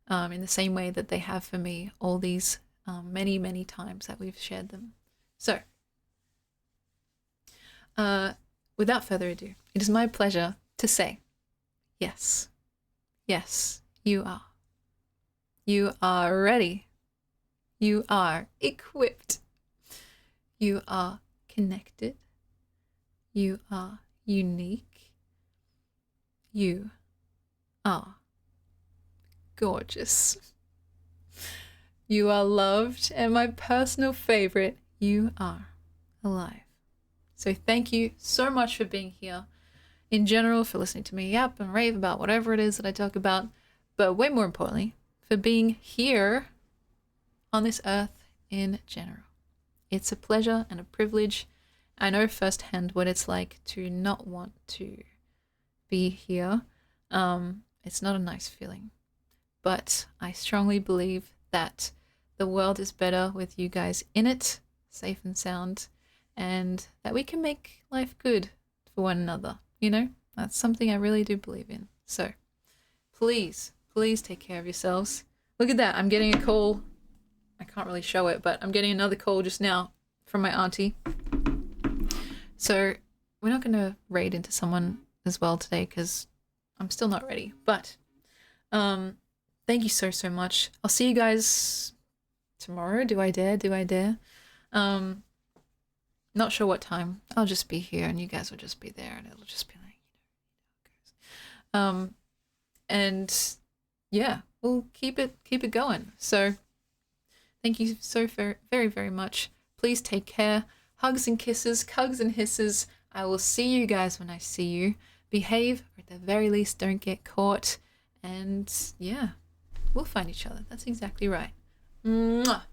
in the same way that they have for me all these many, many times that we've shared them. So, without further ado, it is my pleasure to say, yes, yes, you are. You are ready. You are equipped. You are connected. You are unique. You are gorgeous. You are loved, and my personal favorite, you are alive. So thank you so much for being here in general, for listening to me yap and rave about whatever it is that I talk about, but way more importantly, for being here on this earth in general. It's a pleasure and a privilege. I know firsthand what it's like to not want to be here. It's not a nice feeling, but I strongly believe that the world is better with you guys in it, safe and sound, and that we can make life good for one another. You know, that's something I really do believe in. So please, please take care of yourselves. Look at that. I'm getting a call. I can't really show it, but I'm getting another call just now from my auntie. So we're not going to raid into someone as well today because I'm still not ready. But thank you so, so much. I'll see you guys tomorrow. Do I dare? Do I dare? Not sure what time. I'll just be here and you guys will just be there and it'll just be like, you know, how it goes. And yeah, we'll keep it going. So thank you so very, very, very much. Please take care. Hugs and kisses, cugs and hisses. I will see you guys when I see you. Behave, or at the very least, don't get caught. And yeah, we'll find each other. That's exactly right. Mwah.